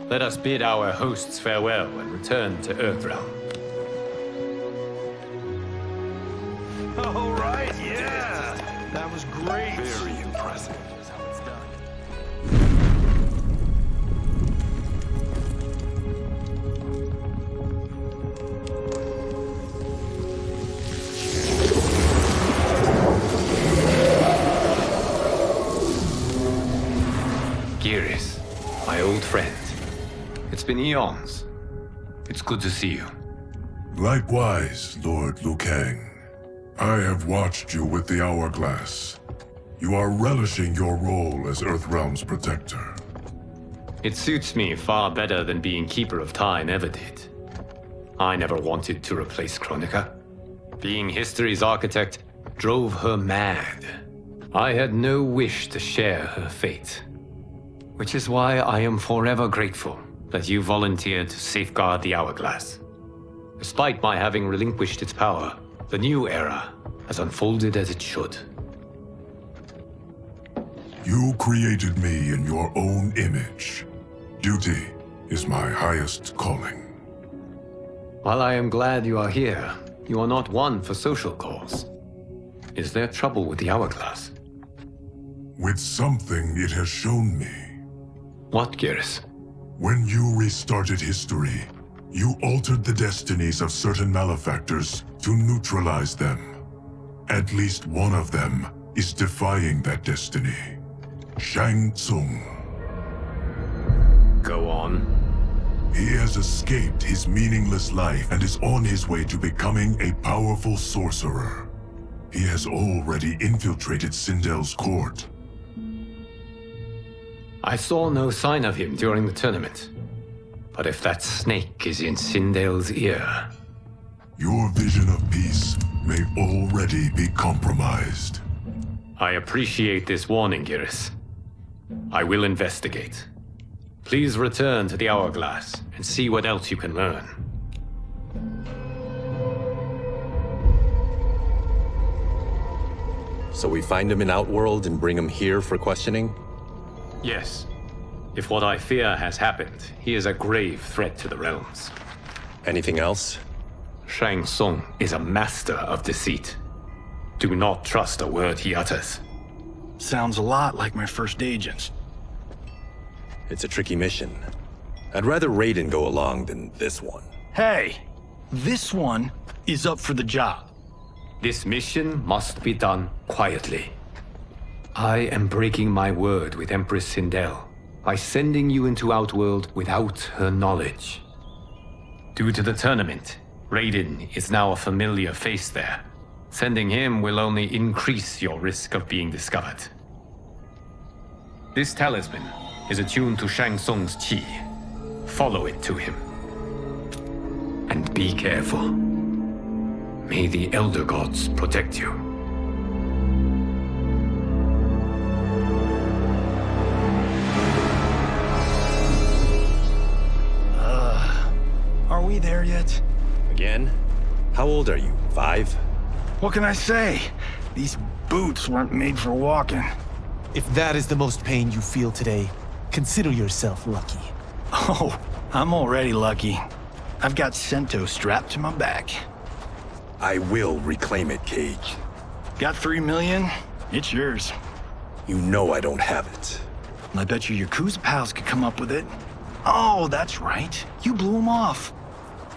let us bid our hosts farewell and return to Earthrealm. All right, yeah. That was great. Very impressive. Here's how it's done. Geras, my old friend. It's been eons. It's good to see you. Likewise, Lord Liu Kang. I have watched you with the Hourglass. You are relishing your role as Earthrealm's protector. It suits me far better than being Keeper of Time ever did. I never wanted to replace Kronika. Being history's architect drove her mad. I had no wish to share her fate. Which is why I am forever grateful that you volunteered to safeguard the Hourglass. Despite my having relinquished its power, the new era has unfolded as it should. You created me in your own image. Duty is my highest calling. While I am glad you are here, you are not one for social calls. Is there trouble with the Hourglass? With something it has shown me. What, Geras? When you restarted history, you altered the destinies of certain malefactors to neutralize them. At least one of them is defying that destiny. Shang Tsung. Go on. He has escaped his meaningless life and is on his way to becoming a powerful sorcerer. He has already infiltrated Sindel's court. I saw no sign of him during the tournament. But if that snake is in Sindel's ear... Your vision of peace may already be compromised. I appreciate this warning, Geras. I will investigate. Please return to the Hourglass and see what else you can learn. So we find him in Outworld and bring him here for questioning? Yes. If what I fear has happened, he is a grave threat to the realms. Anything else? Shang Tsung is a master of deceit. Do not trust a word he utters. Sounds a lot like my first agents. It's a tricky mission. I'd rather Raiden go along than this one. Hey! This one is up for the job. This mission must be done quietly. I am breaking my word with Empress Sindel by sending you into Outworld without her knowledge. Due to the tournament, Raiden is now a familiar face there. Sending him will only increase your risk of being discovered. This talisman is attuned to Shang Tsung's chi. Follow it to him. And be careful. May the Elder Gods protect you. Are we there yet? Again? How old are you? 5? What can I say? These boots weren't made for walking. If that is the most pain you feel today, consider yourself lucky. Oh, I'm already lucky. I've got Sento strapped to my back. I will reclaim it, Cage. Got 3 million? It's yours. You know I don't have it. I bet your Yakuza pals could come up with it. Oh, that's right. You blew them off.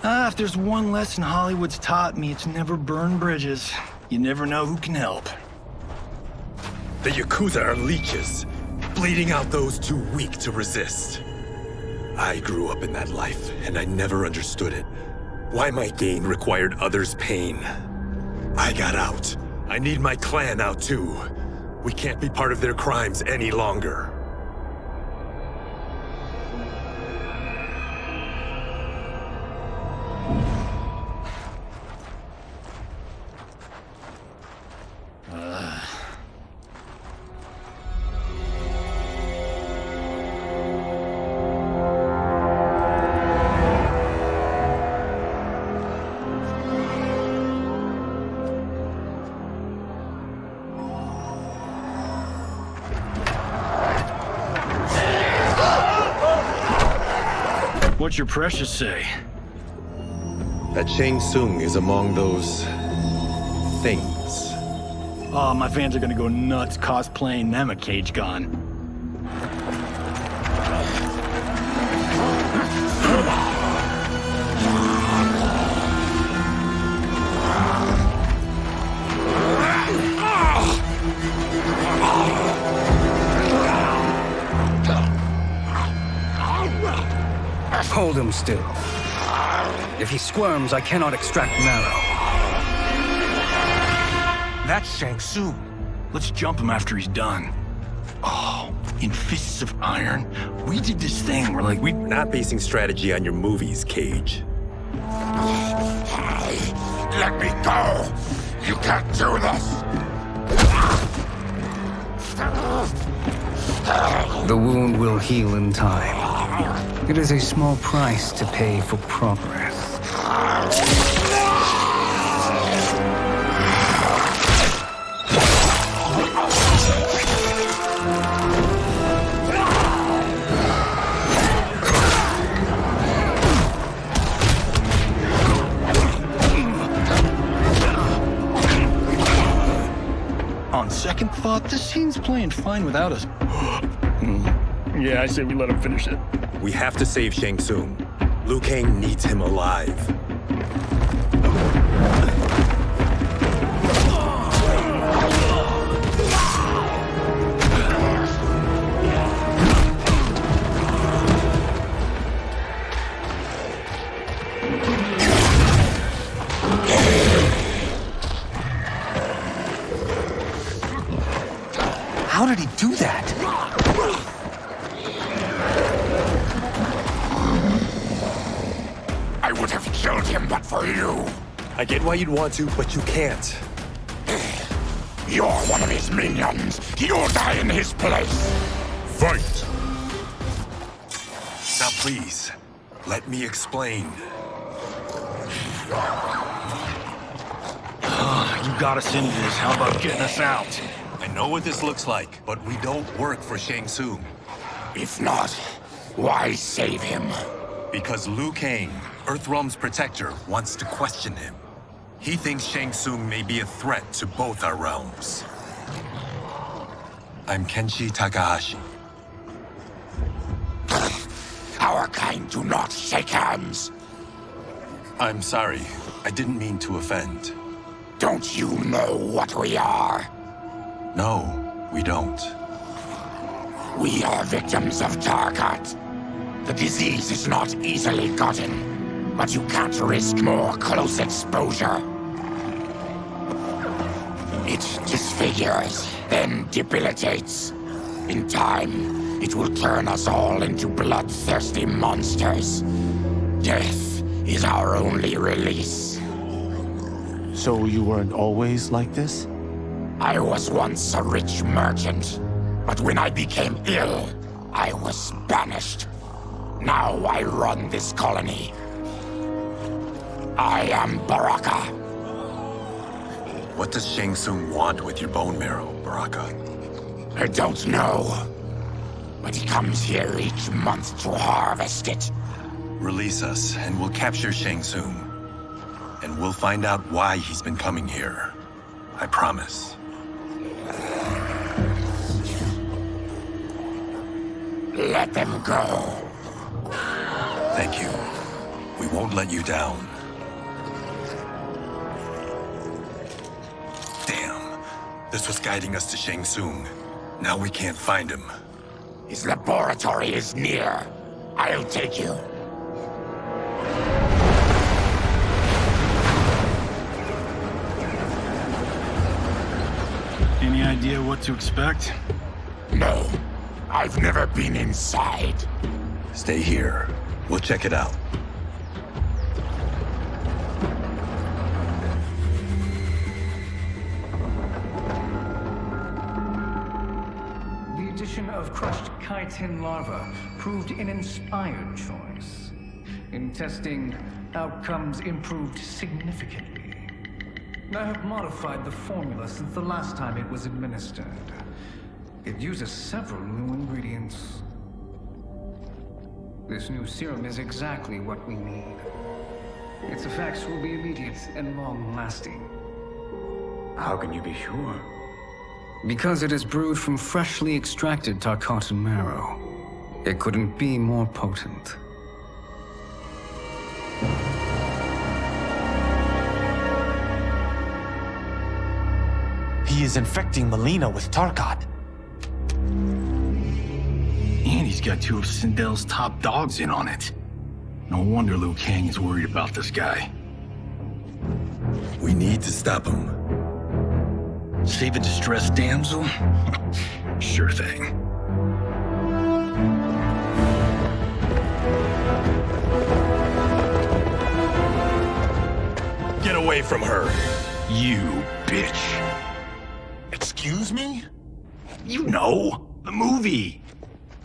If there's one lesson Hollywood's taught me, it's never burn bridges. You never know who can help. The Yakuza are leeches, bleeding out those too weak to resist. I grew up in that life, and I never understood it. Why my gain required others' pain. I got out. I need my clan out too. We can't be part of their crimes any longer. What's your precious say? That Shang Tsung is among those... things. Oh, my fans are gonna go nuts cosplaying them a Cage Gon. Hold him still. If he squirms, I cannot extract marrow. That's Shang Tsung. Let's jump him after he's done. Oh, in Fists of Iron, we did this thing where we're not basing strategy on your movies, Cage. Let me go! You can't do this! The wound will heal in time. It is a small price to pay for progress. On second thought, this scene's playing fine without us. Yeah, I say we let him finish it. We have to save Shang Tsung. Liu Kang needs him alive. How did he do that? I would have killed him but for you. I get why you'd want to, but you can't. You're one of his minions. You'll die in his place. Fight! Now please, let me explain. You got us into this. How about getting us out? I know what this looks like, but we don't work for Shang Tsung. If not, why save him? Because Liu Kang, Earthrealm's protector, wants to question him. He thinks Shang Tsung may be a threat to both our realms. I'm Kenshi Takahashi. Our kind do not shake hands. I'm sorry. I didn't mean to offend. Don't you know what we are? No, we don't. We are victims of Tarkat. The disease is not easily gotten, but you can't risk more close exposure. It disfigures, then debilitates. In time, it will turn us all into bloodthirsty monsters. Death is our only release. So you weren't always like this? I was once a rich merchant, but when I became ill, I was banished. Now I run this colony. I am Baraka. What does Shang Tsung want with your bone marrow, Baraka? I don't know, but he comes here each month to harvest it. Release us, and we'll capture Shang Tsung. And we'll find out why he's been coming here. I promise. Let them go. Thank you. We won't let you down. Damn. This was guiding us to Shang Tsung. Now we can't find him. His laboratory is near. I'll take you. Any idea what to expect? No. I've never been inside. Stay here. We'll check it out. The addition of crushed chitin larva proved an inspired choice. In testing, outcomes improved significantly. I have modified the formula since the last time it was administered. It uses several new ingredients. This new serum is exactly what we need. Its effects will be immediate and long-lasting. How can you be sure? Because it is brewed from freshly extracted Tarkatan marrow. It couldn't be more potent. He is infecting Melina with Tarkat. And he's got two of Sindel's top dogs in on it. No wonder Liu Kang is worried about this guy. We need to stop him. Save a distressed damsel? Sure thing. Get away from her! You bitch. Excuse me? You know, the movie.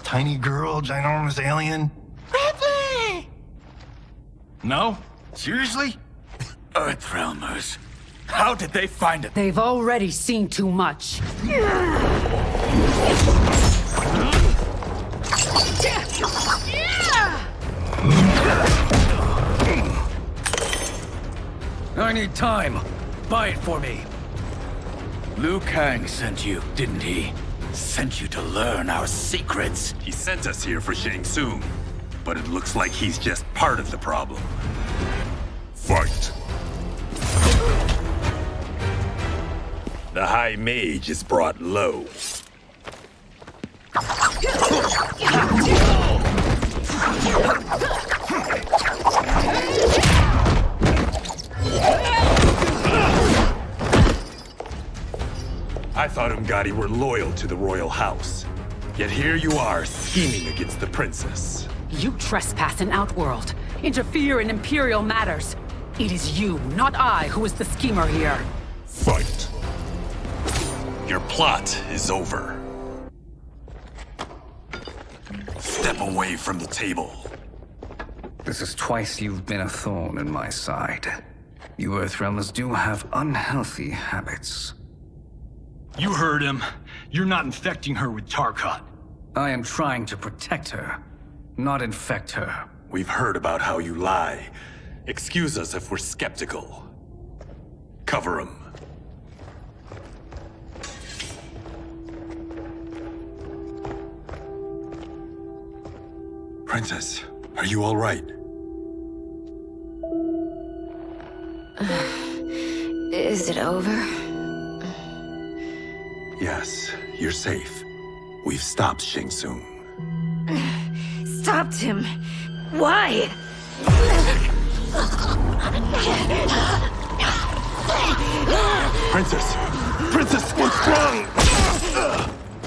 Tiny girl, ginormous alien. Ripley! No? Seriously? Earthrealmers. How did they find it? They've already seen too much. I need time. Buy it for me. Liu Kang sent you, didn't he? Sent you to learn our secrets. He sent us here for Shang Tsung, but it looks like he's just part of the problem. Fight. The High Mage is brought low. I thought Umgadi were loyal to the royal house. Yet here you are, scheming against the princess. You trespass in Outworld, interfere in Imperial matters. It is you, not I, who is the schemer here. Fight. Your plot is over. Step away from the table. This is twice you've been a thorn in my side. You Earthrealmers do have unhealthy habits. You heard him. You're not infecting her with Tarkat. I am trying to protect her, not infect her. We've heard about how you lie. Excuse us if we're skeptical. Cover him. Princess, are you all right? Is it over? Yes, you're safe. We've stopped Shang Tsung. Stopped him? Why? Princess! Princess, what's wrong?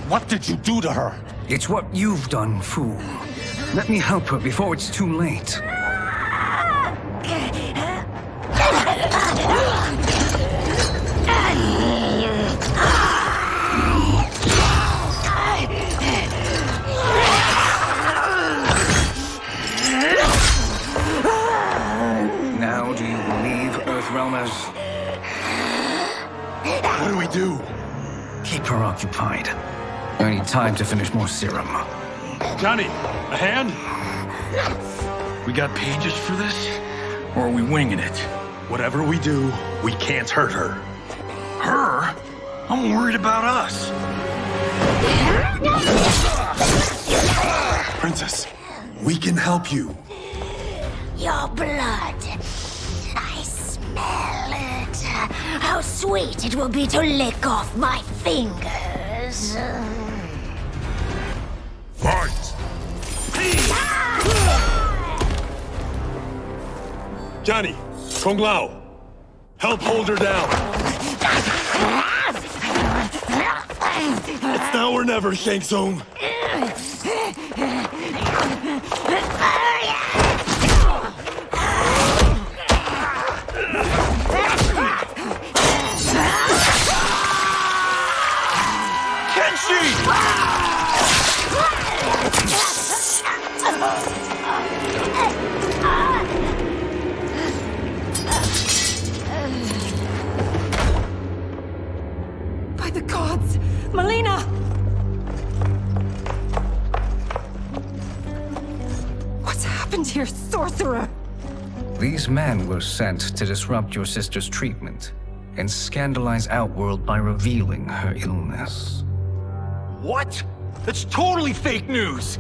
What did you do to her? It's what you've done, fool. Let me help her before it's too late. Now do you believe, Earthrealmers? What do we do? Keep her occupied. I need time to finish more serum. Johnny, a hand? We got pages for this? Or are we winging it? Whatever we do, we can't hurt her. Her? I'm worried about us. Princess, we can help you. Your blood. I smell it. How sweet it will be to lick off my fingers. Fight! Johnny, Kung Lao, help hold her down. It's now or never, Shang Tsung. By the gods! Melina! What's happened here, sorcerer? These men were sent to disrupt your sister's treatment and scandalize Outworld by revealing her illness. What? That's totally fake news!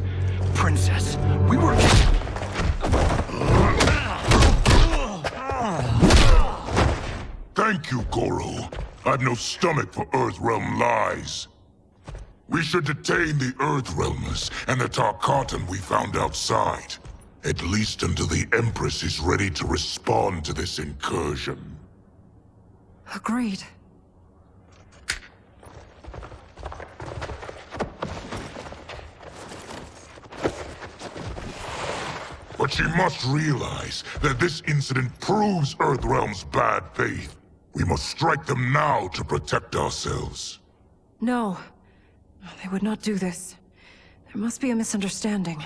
Princess, we were... Thank you, Goro. I've no stomach for Earthrealm lies. We should detain the Earthrealmers and the Tarkatan we found outside. At least until the Empress is ready to respond to this incursion. Agreed. But she must realize that this incident proves Earthrealm's bad faith. We must strike them now to protect ourselves. No. They would not do this. There must be a misunderstanding.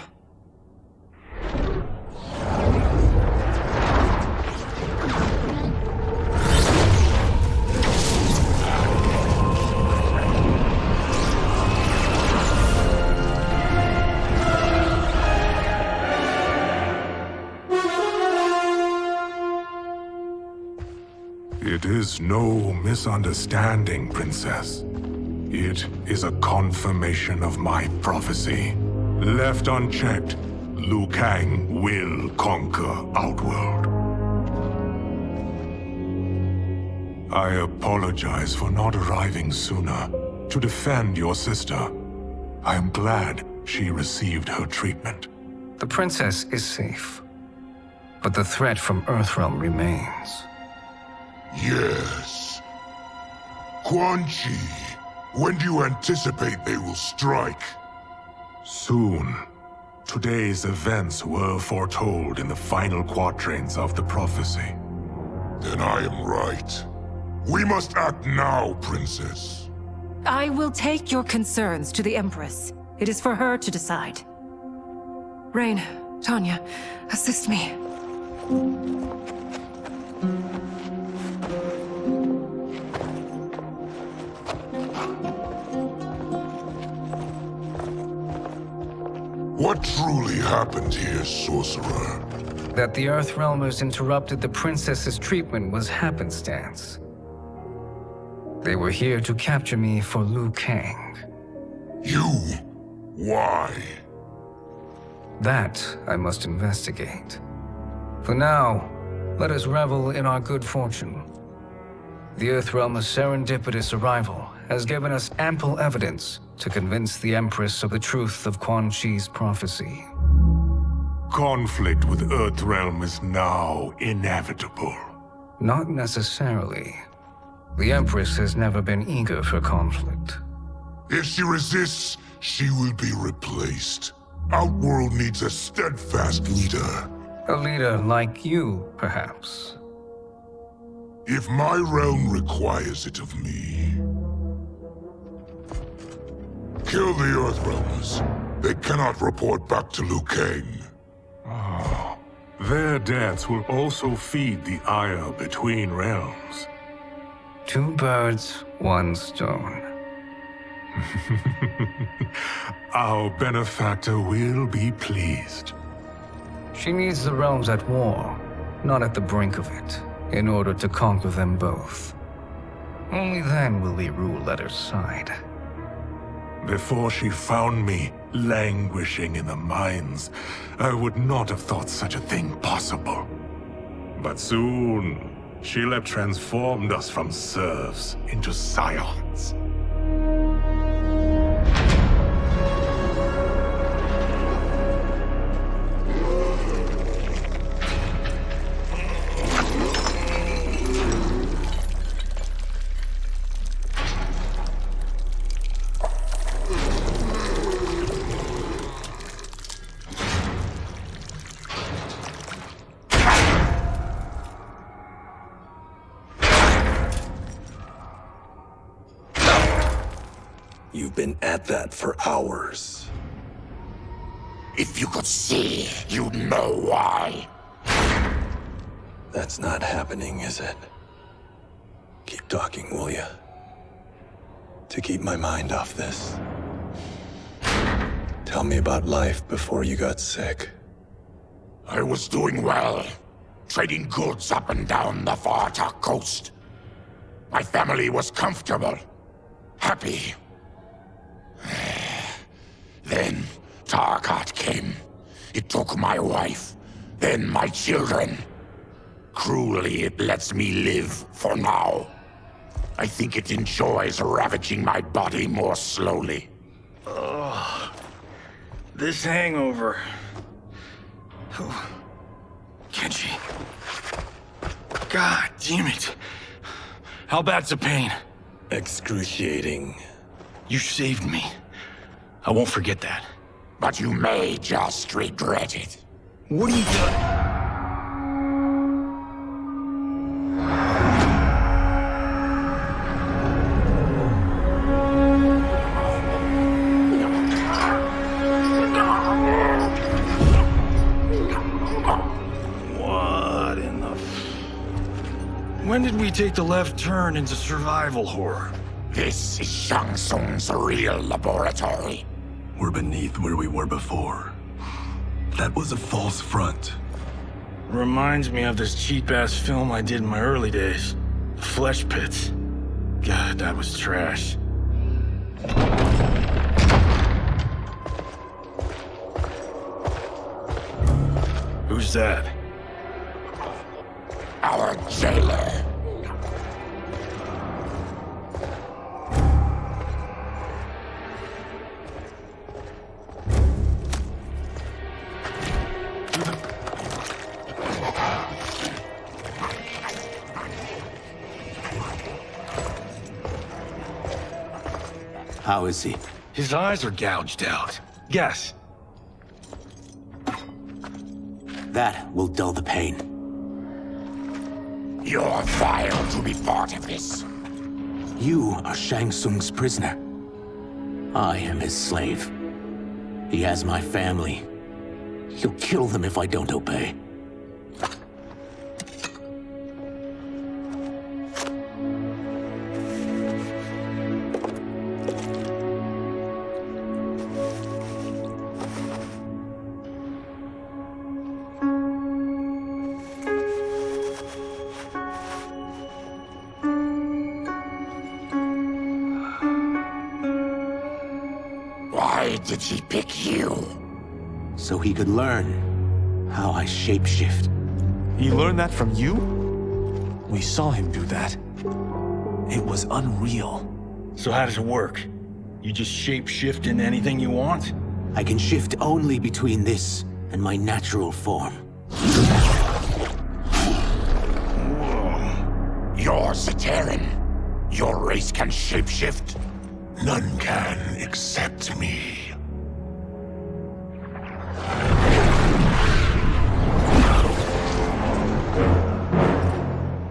It is no misunderstanding, Princess. It is a confirmation of my prophecy. Left unchecked, Liu Kang will conquer Outworld. I apologize for not arriving sooner to defend your sister. I am glad she received her treatment. The princess is safe, but the threat from Earthrealm remains. Yes. Quan Chi, when do you anticipate they will strike? Soon. Today's events were foretold in the final quatrains of the prophecy. Then I am right. We must act now, Princess. I will take your concerns to the Empress. It is for her to decide. Rain, Tanya, assist me. What truly happened here, sorcerer? That the Earthrealmers interrupted the princess's treatment was happenstance. They were here to capture me for Liu Kang. You? Why? That I must investigate. For now, let us revel in our good fortune. The Earthrealm's serendipitous arrival has given us ample evidence to convince the Empress of the truth of Quan Chi's prophecy. Conflict with Earthrealm is now inevitable. Not necessarily. The Empress has never been eager for conflict. If she resists, she will be replaced. Outworld needs a steadfast leader. A leader like you, perhaps. If my realm requires it of me. Kill the Earthrealmers. They cannot report back to Liu Kang. Their deaths will also feed the ire between realms. 2 birds, 1 stone. Our benefactor will be pleased. She needs the realms at war, not at the brink of it, in order to conquer them both. Only then will we rule at her side. Before she found me languishing in the mines, I would not have thought such a thing possible. But soon, she'll have transformed us from serfs into scions. You've been at that for hours. If you could see, you'd know why. That's not happening, is it? Keep talking, will ya? To keep my mind off this. Tell me about life before you got sick. I was doing well, trading goods up and down the Varta coast. My family was comfortable, happy. Then Tarkat came. It took my wife, then my children. Cruelly, it lets me live for now. I think it enjoys ravaging my body more slowly. Ugh. This hangover. Oh. Kenji. God damn it. How bad's the pain? Excruciating. You saved me. I won't forget that. But you may just regret it. What are you doing? What in the... When did we take the left turn into survival horror? This is Shang Tsung's real laboratory. We're beneath where we were before. That was a false front. Reminds me of this cheap-ass film I did in my early days. The Flesh Pits. God, that was trash. Who's that? Our jailer. How is he? His eyes are gouged out. Guess. That will dull the pain. You're vile to be part of this. You are Shang Tsung's prisoner. I am his slave. He has my family. He'll kill them if I don't obey. Why did he pick you? So he could learn how I shapeshift. He learned that from you? We saw him do that. It was unreal. So how does it work? You just shape-shift into anything you want? I can shift only between this and my natural form. You're Zaterran. Your race can shapeshift. None can except me.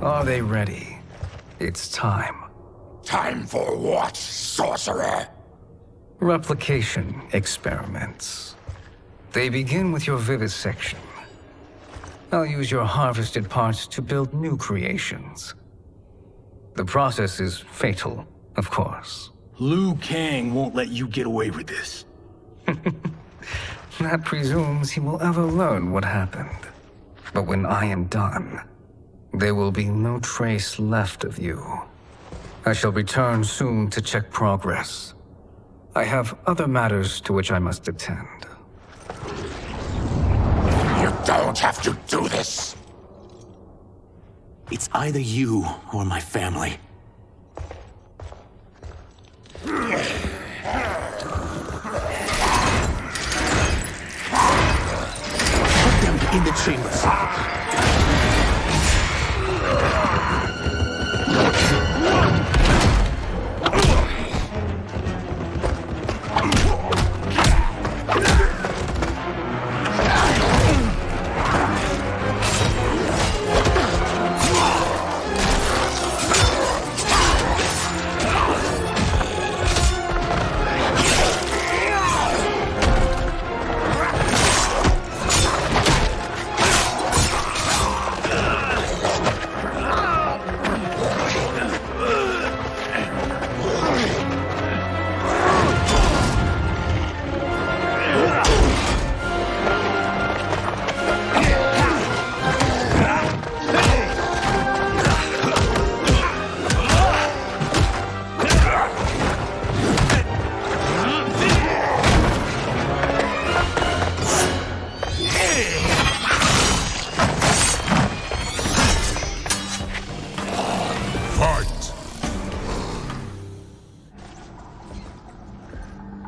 Are they ready? It's time. Time for what, sorcerer? Replication experiments. They begin with your vivisection. I'll use your harvested parts to build new creations. The process is fatal, of course. Liu Kang won't let you get away with this. That presumes he will ever learn what happened. But when I am done, there will be no trace left of you. I shall return soon to check progress. I have other matters to which I must attend. You don't have to do this. It's either you or my family. Put them in the chambers.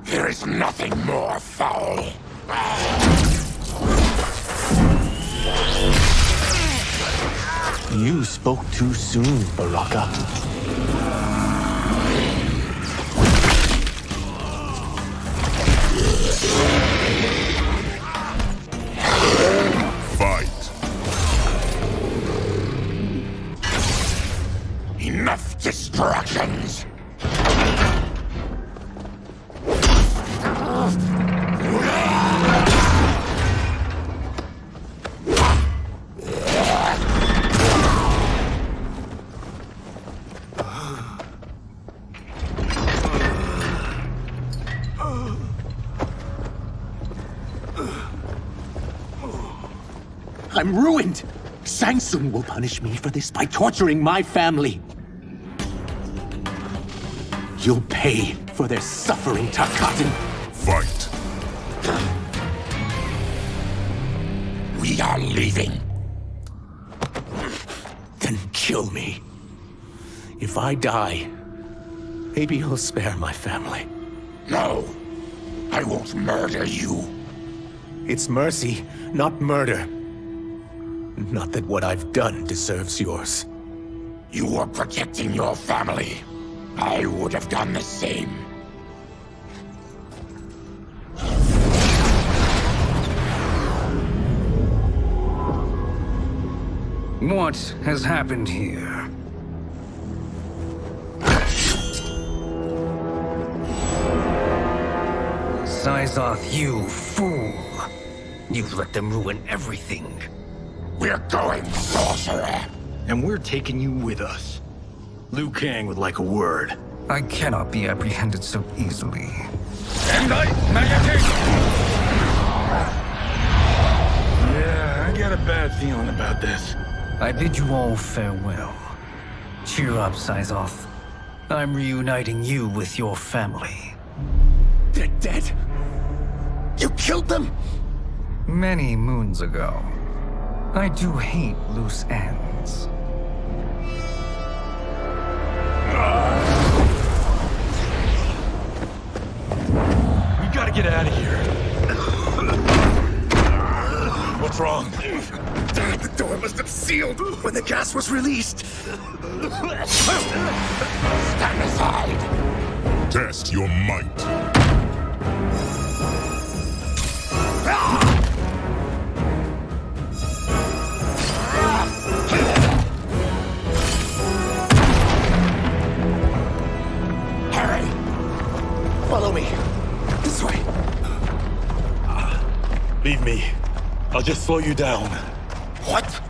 There is nothing more foul. You spoke too soon, Baraka. Fight. Enough distractions. I'm ruined! Shang Tsung will punish me for this by torturing my family. You'll pay for their suffering, Tarkatan. Fight. We are leaving. Then kill me. If I die, maybe you'll spare my family. No, I won't murder you. It's mercy, not murder. Not that what I've done deserves yours. You were protecting your family. I would have done the same. What has happened here? Sizoth, you fool! You let them ruin everything. We're going, sorcerer. And we're taking you with us. Liu Kang would like a word. I cannot be apprehended so easily. Yeah, I got a bad feeling about this. I bid you all farewell. Cheer up, Sizoth. I'm reuniting you with your family. They're dead? You killed them? Many moons ago. I do hate loose ends. We gotta get out of here. What's wrong? The door must have sealed when the gas was released. Stand aside. Test your might. Harry! Follow me. This way. Leave me. I'll just slow you down. What?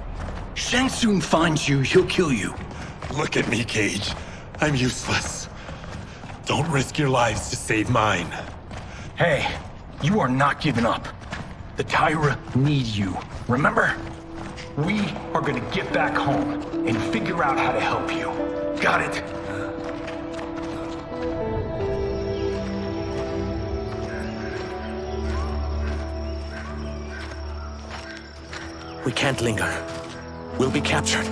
Shang Tsung finds you, he'll kill you. Look at me, Cage. I'm useless. Don't risk your lives to save mine. Hey, you are not giving up. The Tyra need you, remember? We are gonna get back home and figure out how to help you. Got it? We can't linger. We'll be captured.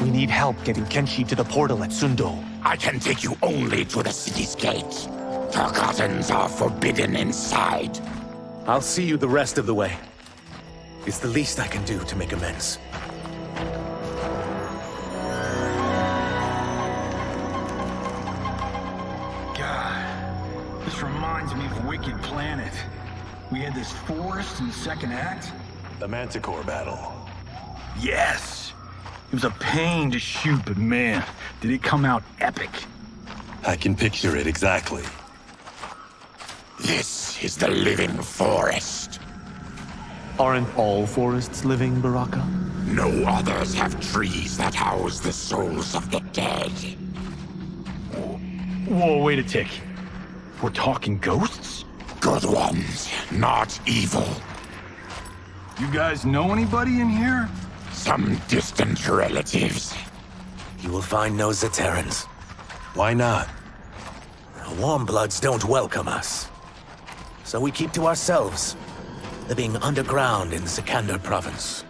We need help getting Kenshi to the portal at Sundo. I can take you only to the city's gate. Tarkatans are forbidden inside. I'll see you the rest of the way. It's the least I can do to make amends. God, this reminds me of Wicked Planet. We had this forest in the second act. The Manticore battle. Yes! It was a pain to shoot, but man, did it come out epic. I can picture it exactly. This is the living forest. Aren't all forests living, Baraka? No others have trees that house the souls of the dead. Whoa, wait a tick. We're talking ghosts? Good ones, not evil. You guys know anybody in here? Some distant relatives. You will find no Zaterrans. Why not? The Warmbloods don't welcome us. So we keep to ourselves, living underground in Sikander province.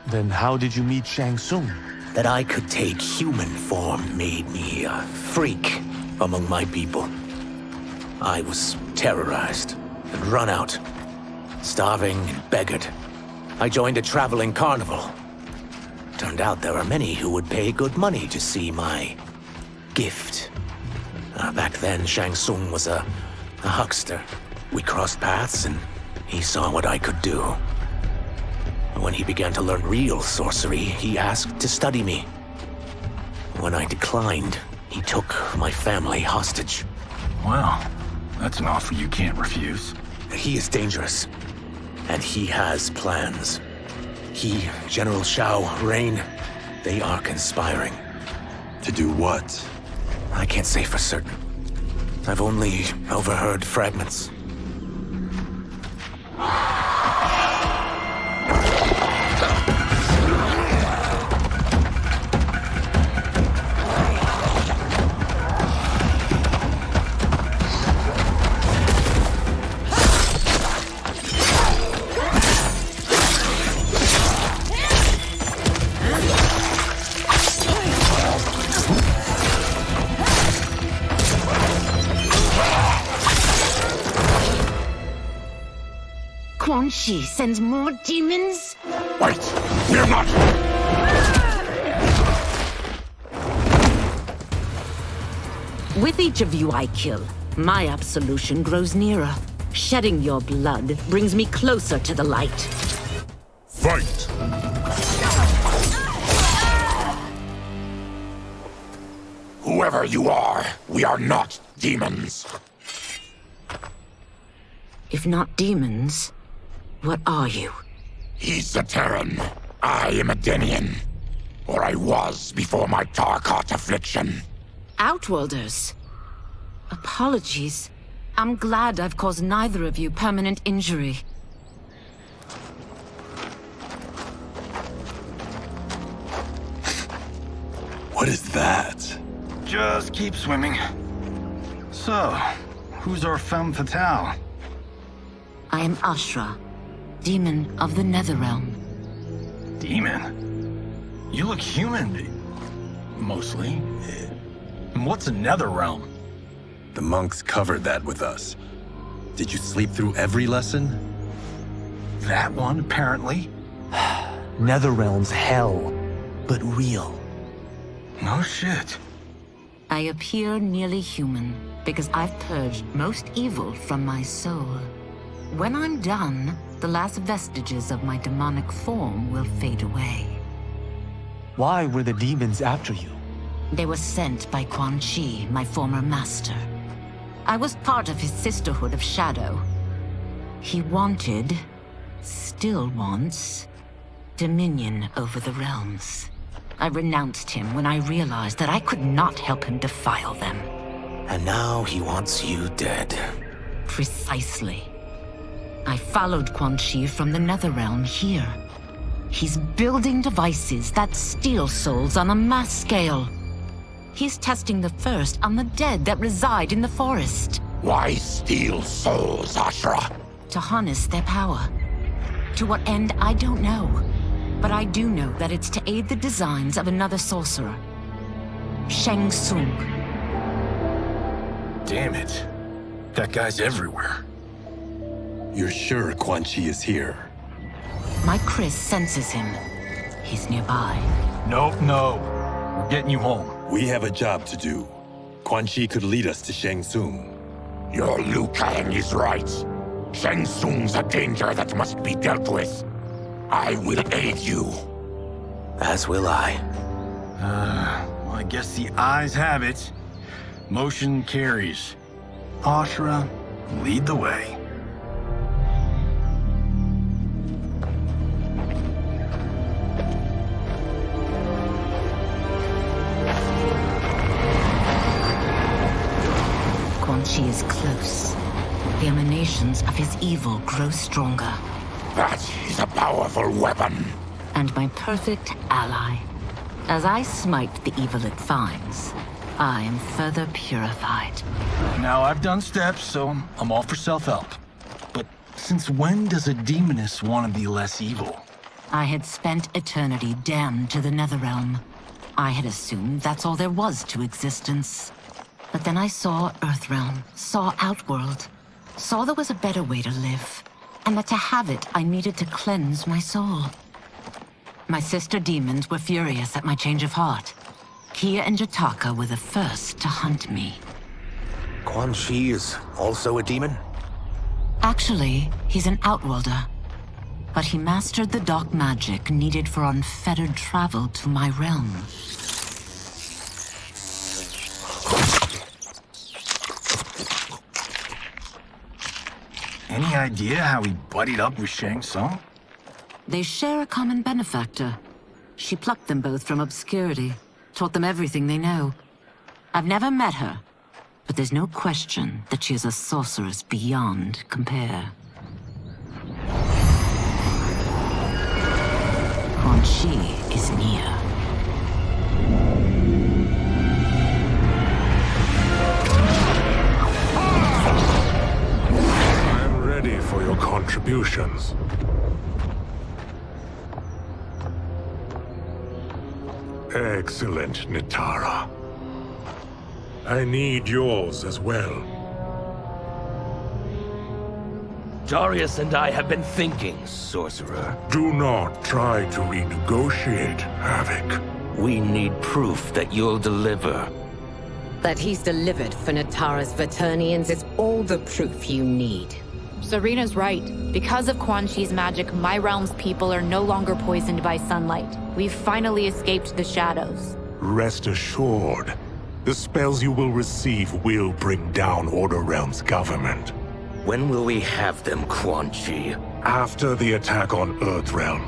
Then how did you meet Shang Tsung? That I could take human form made me a freak among my people. I was terrorized and run out, starving and beggared. I joined a traveling carnival. Turned out there are many who would pay good money to see my gift. Back then, Shang Tsung was a huckster. We crossed paths and he saw what I could do. When he began to learn real sorcery, he asked to study me. When I declined, he took my family hostage. Wow, that's an offer you can't refuse. He is dangerous, and he has plans. He, General Shao, Rain, they are conspiring. To do what? I can't say for certain. I've only overheard fragments. Quan Chi sends more demons? Wait, we're not... With each of you I kill, my absolution grows nearer. Shedding your blood brings me closer to the light. Fight! Whoever you are, we are not demons. If not demons, What are you? He's a Terran. I am a Denian. Or I was before my Tarkat affliction. Outworlders. Apologies. I'm glad I've caused neither of you permanent injury. What is that? Just keep swimming. So, who's our femme fatale? I am Ashra, demon of the Netherrealm. Demon? You look human. Mostly. And what's a Netherrealm? The monks covered that with us. Did you sleep through every lesson? That one, apparently. Netherrealm's hell, but real. No shit. I appear nearly human because I've purged most evil from my soul. When I'm done, the last vestiges of my demonic form will fade away. Why were the demons after you? They were sent by Quan Chi, my former master. I was part of his Sisterhood of Shadow. He wanted, still wants, dominion over the realms. I renounced him when I realized that I could not help him defile them. And now he wants you dead. Precisely. I followed Quan Chi from the Netherrealm here. He's building devices that steal souls on a mass scale. He's testing the first on the dead that reside in the forest. Why steal souls, Ashra? To harness their power. To what end, I don't know. But I do know that it's to aid the designs of another sorcerer. Shang Tsung. Damn it. That guy's everywhere. You're sure Quan Chi is here? My Chris senses him. He's nearby. No. We're getting you home. We have a job to do. Quan Chi could lead us to Shang Tsung. Your Liu Kang is right. Shang Tsung's a danger that must be dealt with. I will aid you. As will I. Well, I guess the eyes have it. Motion carries. Ashra, lead the way. Quan Chi is close. The emanations of his evil grow stronger. That is a powerful weapon. And my perfect ally. As I smite the evil it finds, I am further purified. Now, I've done steps, so I'm all for self-help. But since when does a demoness want to be less evil? I had spent eternity damned to the Netherrealm. I had assumed that's all there was to existence. But then I saw Earthrealm, saw Outworld, saw there was a better way to live. And that to have it, I needed to cleanse my soul. My sister demons were furious at my change of heart. Kia and Jataka were the first to hunt me. Quan Chi is also a demon? Actually, he's an Outworlder. But he mastered the dark magic needed for unfettered travel to my realm. Any idea how he buddied up with Shang Tsung? They share a common benefactor. She plucked them both from obscurity, taught them everything they know. I've never met her, but there's no question that she is a sorceress beyond compare. Quan Chi is near. I'm ready for your contributions. Excellent, Nitara. I need yours as well. Darius and I have been thinking, Sorcerer. Do not try to renegotiate, Havoc. We need proof that you'll deliver. That he's delivered for Natara's Vaternians is all the proof you need. Serena's right. Because of Quan Chi's magic, my realm's people are no longer poisoned by sunlight. We've finally escaped the shadows. Rest assured, the spells you will receive will bring down Order Realm's government. When will we have them, Quan Chi? after the attack on Earthrealm,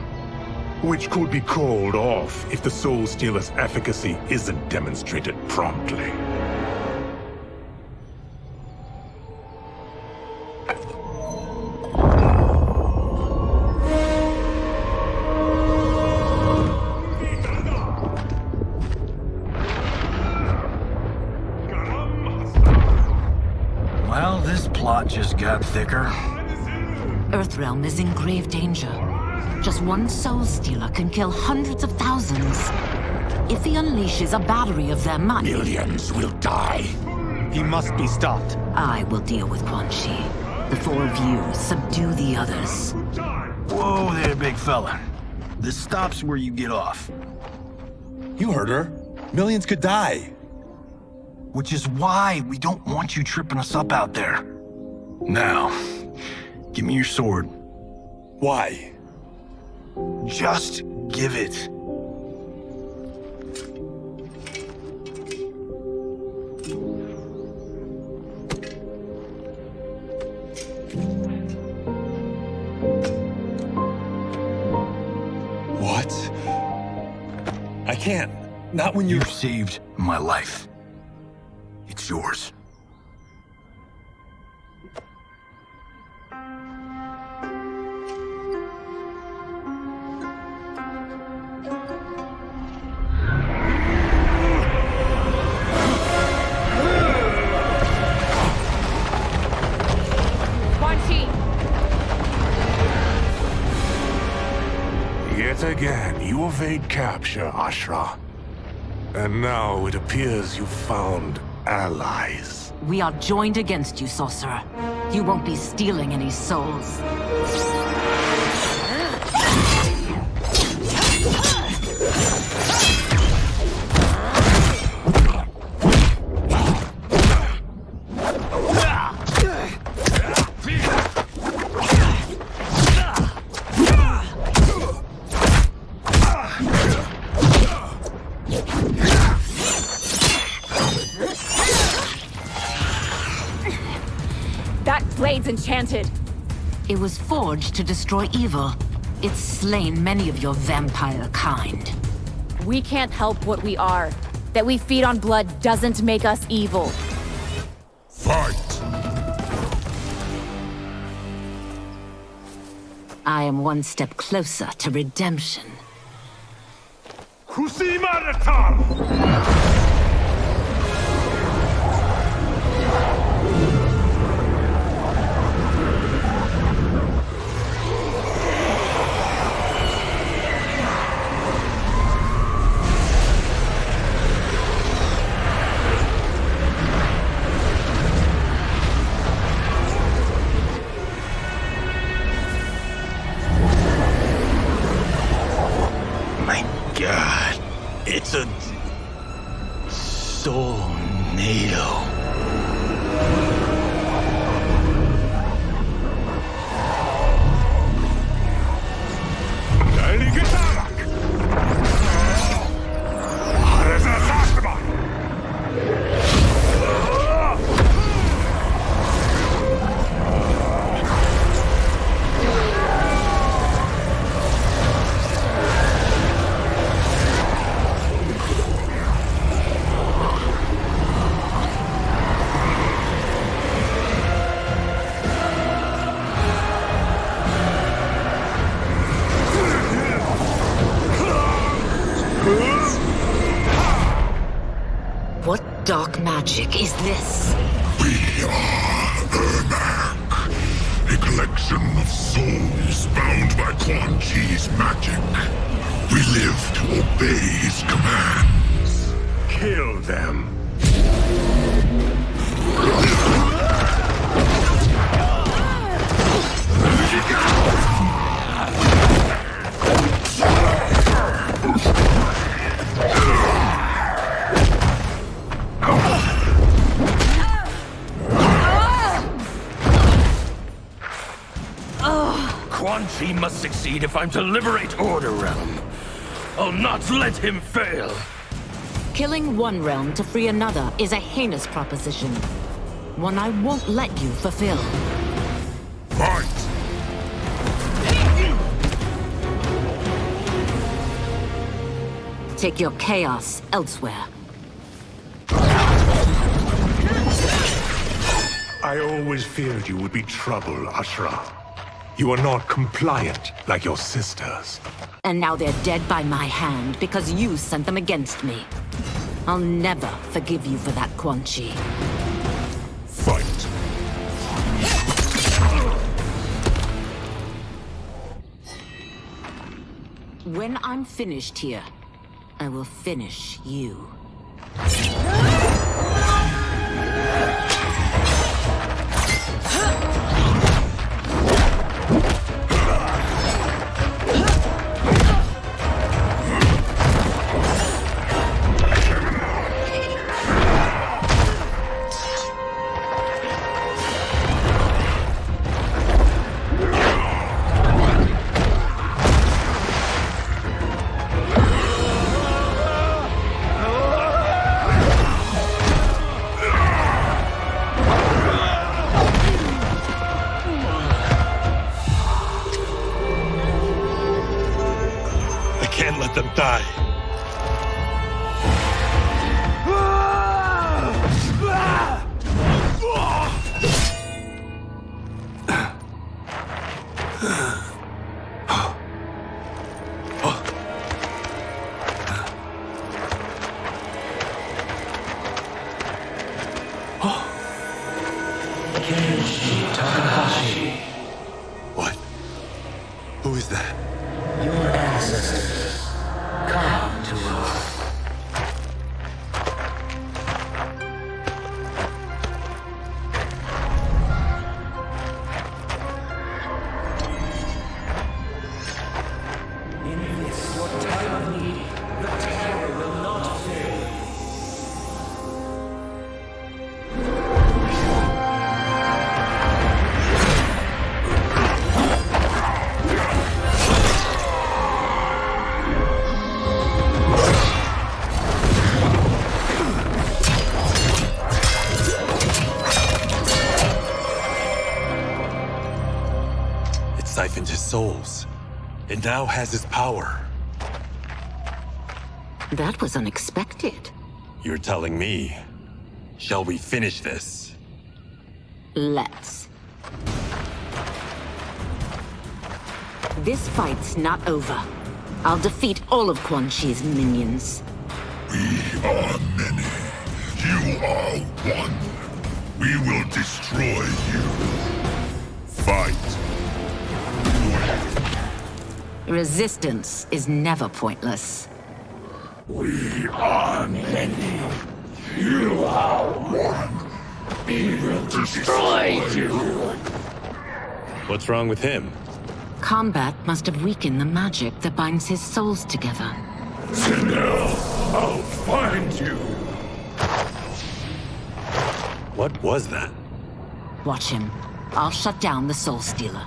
which could be called off if the Soul Stealer's efficacy isn't demonstrated promptly. Well, this plot just got thicker. Earthrealm is in grave danger. Just one Soul Stealer can kill hundreds of thousands. If he unleashes a battery of them, Millions will die. He must be stopped. I will deal with Quan Chi. The four of you subdue the others. Whoa there, big fella. This stops where you get off. You heard her. Millions could die. Which is why we don't want you tripping us up out there. Now, give me your sword. Why? Just give it. What? I can't. Not when You've saved my life. It's yours. Yet again, you evade capture, Ashra. And now it appears you've found allies. We are joined against you, Sorcerer. You won't be stealing any souls. Blade's enchanted. It was forged to destroy evil. It's slain many of your vampire kind. We can't help what we are. That we feed on blood doesn't make us evil. Fight! I am one step closer to redemption. It's a soul-nado. What dark magic is this? We are Ermac, a collection of souls bound by Quan Chi's magic. We live to obey his commands. Kill them. Quan Chi must succeed if I'm to liberate Order Realm. I'll not let him fail. Killing one realm to free another is a heinous proposition. One I won't let you fulfill. Fight! Take your chaos elsewhere. I always feared you would be trouble, Ashra. You are not compliant like your sisters. And now they're dead by my hand because you sent them against me. I'll never forgive you for that, Quan Chi. Fight. When I'm finished here, I will finish you. Can't let them die. What? Who is that? Your ancestors. Come to us. In this, your time of need, the terror will not fail. Siphoned his souls. It now has his power. That was unexpected. You're telling me. Shall we finish this? Let's. This fight's not over. I'll defeat all of Quan Chi's minions. We are many. You are one. We will destroy you. Fight. Resistance is never pointless. We are many. You are one. We will destroy you. What's wrong with him? Combat must have weakened the magic that binds his souls together. Sinel, I'll find you. What was that? Watch him. I'll shut down the Soul Stealer.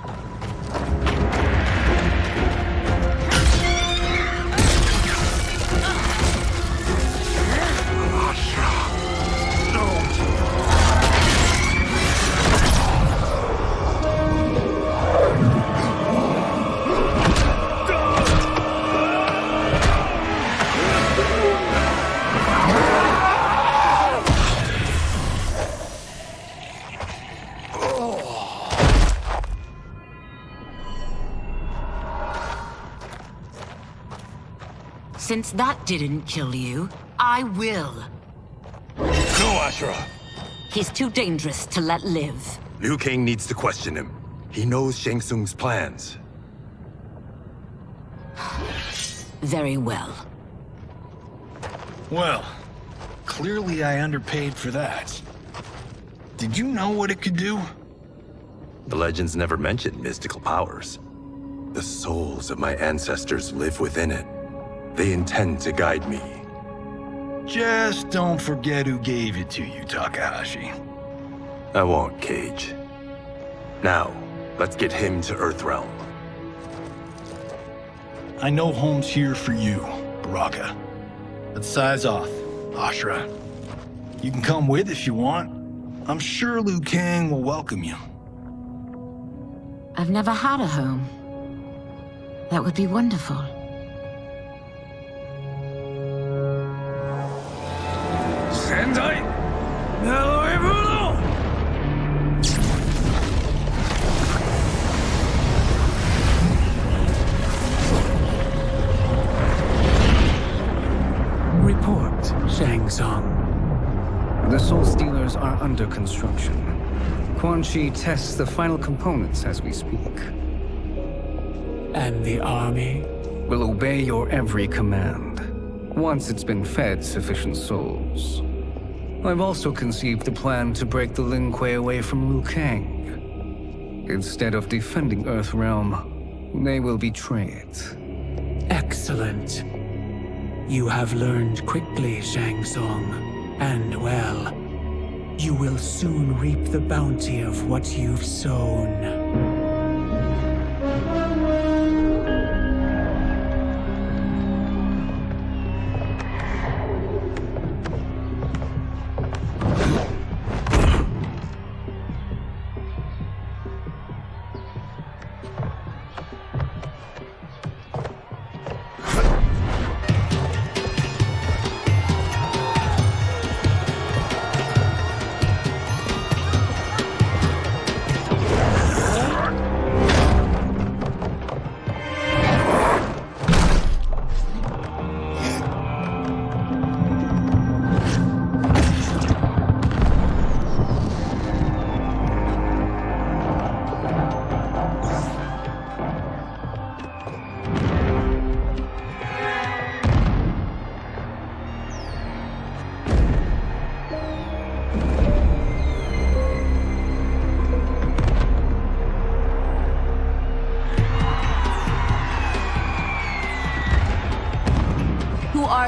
Since that didn't kill you, I will. No, Ashra! He's too dangerous to let live. Liu Kang needs to question him. He knows Shang Tsung's plans. Very well. Well, clearly I underpaid for that. Did you know what it could do? The legends never mentioned mystical powers. The souls of my ancestors live within it. They intend to guide me. Just don't forget who gave it to you, Takahashi. I won't, Cage. Now, let's get him to Earthrealm. I know home's here for you, Baraka. Let's size off, Ashra. You can come with if you want. I'm sure Liu Kang will welcome you. I've never had a home. That would be wonderful. Report, Shang Tsung. The Soul Stealers are under construction. Quan Chi tests the final components as we speak. And the army? Will obey your every command, once it's been fed sufficient souls. I've also conceived a plan to break the Lin Kuei away from Liu Kang. Instead of defending Earthrealm, they will betray it. Excellent. You have learned quickly, Shang Tsung. And well, you will soon reap the bounty of what you've sown.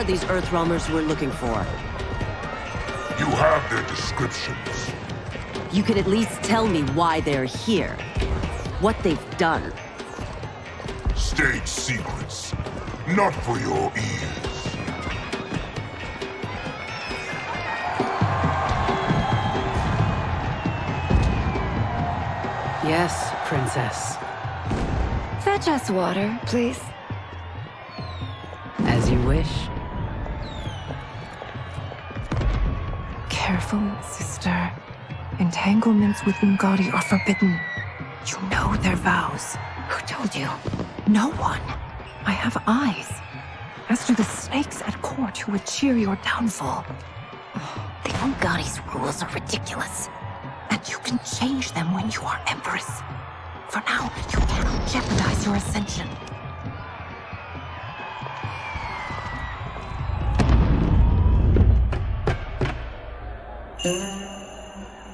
These Earthrealmers we're looking for. You have their descriptions. You could at least tell me why they're here. What they've done. State secrets. Not for your ears. Yes, Princess. Fetch us water, please. As you wish. Careful, sister. Entanglements with Ungadi are forbidden. You know their vows. Who told you? No one. I have eyes. As do the snakes at court who would cheer your downfall. The Ungadi's rules are ridiculous. And you can change them when you are Empress. For now, you cannot jeopardize your ascension.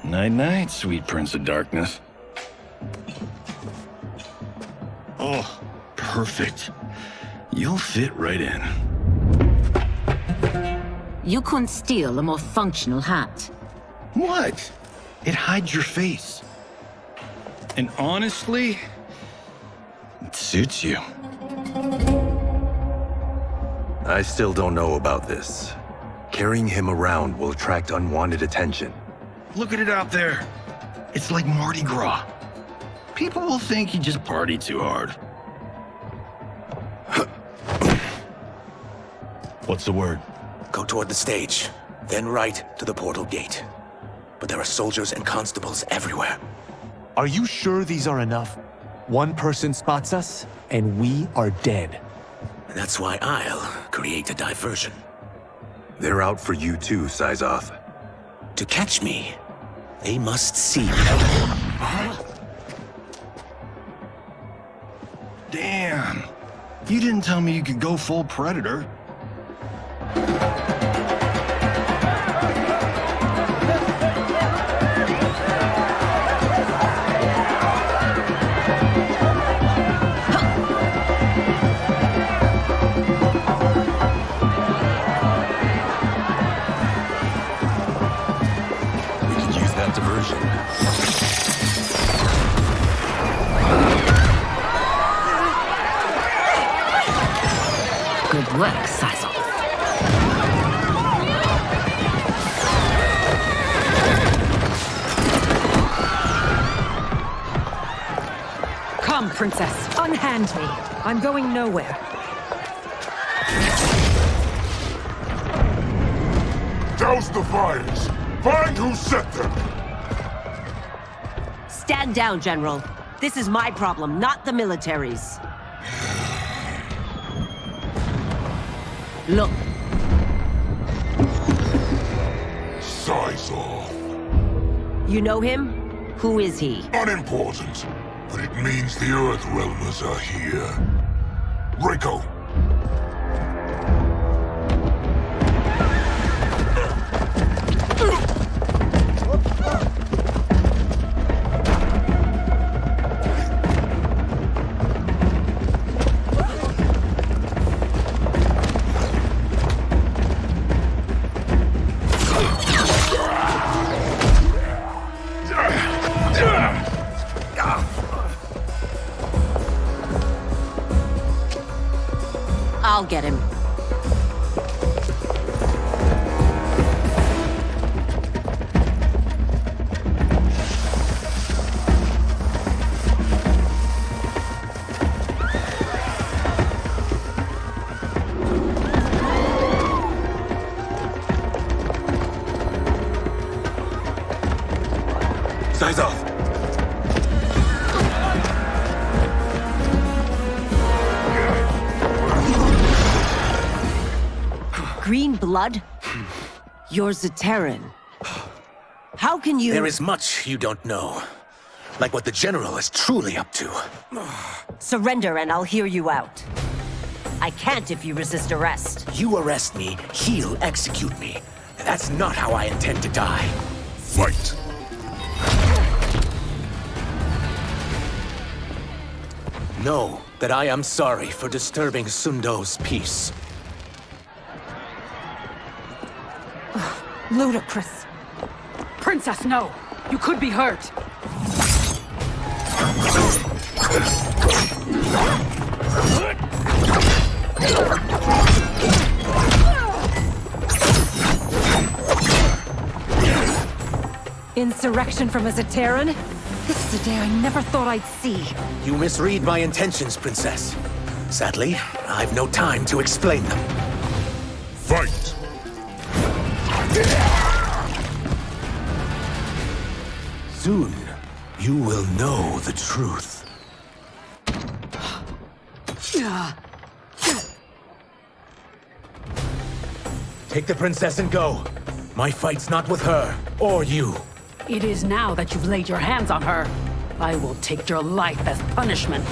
Night-night, sweet Prince of Darkness. Oh, perfect. You'll fit right in. You couldn't steal a more functional hat. What? It hides your face. And honestly, it suits you. I still don't know about this. Carrying him around will attract unwanted attention. Look at it out there. It's like Mardi Gras. People will think you just party too hard. What's the word? Go toward the stage, then right to the portal gate. But there are soldiers and constables everywhere. Are you sure these are enough? One person spots us, and we are dead. And that's why I'll create a diversion. They're out for you too, Syzoth. To catch me, they must see me. Damn. You didn't tell me you could go full Predator. Good work, Syzoth. Come, Princess. Unhand me. I'm going nowhere. Douse the fires! Find who set them! Stand down, General. This is my problem, not the military's. Look. Size off. You know him? Who is he? Unimportant, but it means the Earthrealmers are here. Reiko! I'll get him. Size off. Green blood? You're Zaterran. How can you— There is much you don't know. Like what the General is truly up to. Surrender and I'll hear you out. I can't if you resist arrest. You arrest me, he'll execute me. And that's not how I intend to die. Fight! Know that I am sorry for disturbing Sundo's peace. Ludicrous. Princess, no! You could be hurt! Insurrection from a Zaterran? This is a day I never thought I'd see. You misread my intentions, Princess. Sadly, I've no time to explain them. Fight! Soon, you will know the truth. Take the princess and go. My fight's not with her, or you. It is now that you've laid your hands on her. I will take your life as punishment.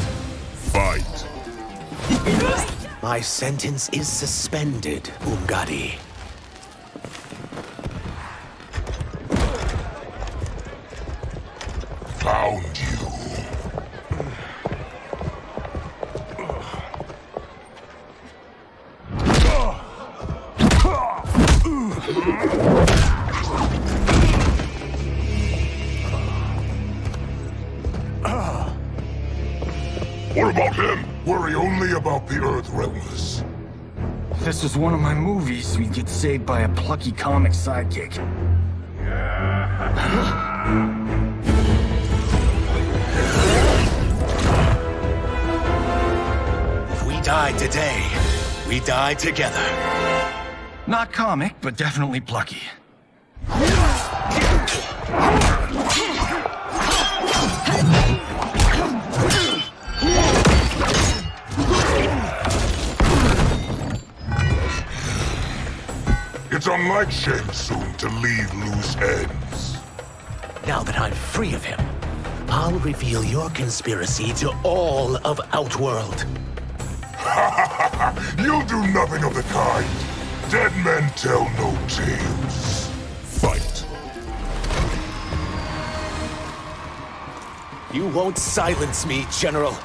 Fight! My sentence is suspended, Umgadi. Found you. What about him? Worry only about the Earthrealmers. This was one of my movies. We'd get saved by a plucky comic sidekick. If we die today, we die together. Not comic, but definitely plucky. It's unlike Shang Tsung to leave loose ends. Now that I'm free of him, I'll reveal your conspiracy to all of Outworld. You'll do nothing of the kind. Dead men tell no tales. Fight. You won't silence me, General.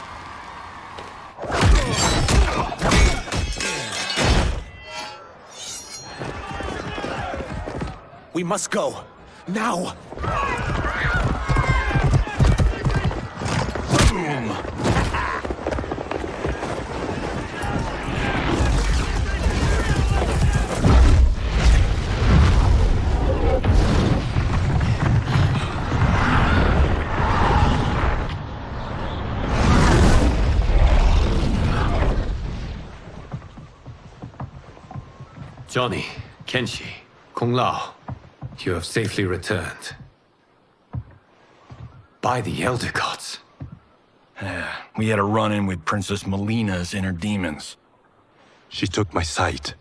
We must go. Now! Johnny, Kenshi, Kung Lao. You have safely returned. By the Elder Gods. We had a run-in with Princess Melina's inner demons. She took my sight,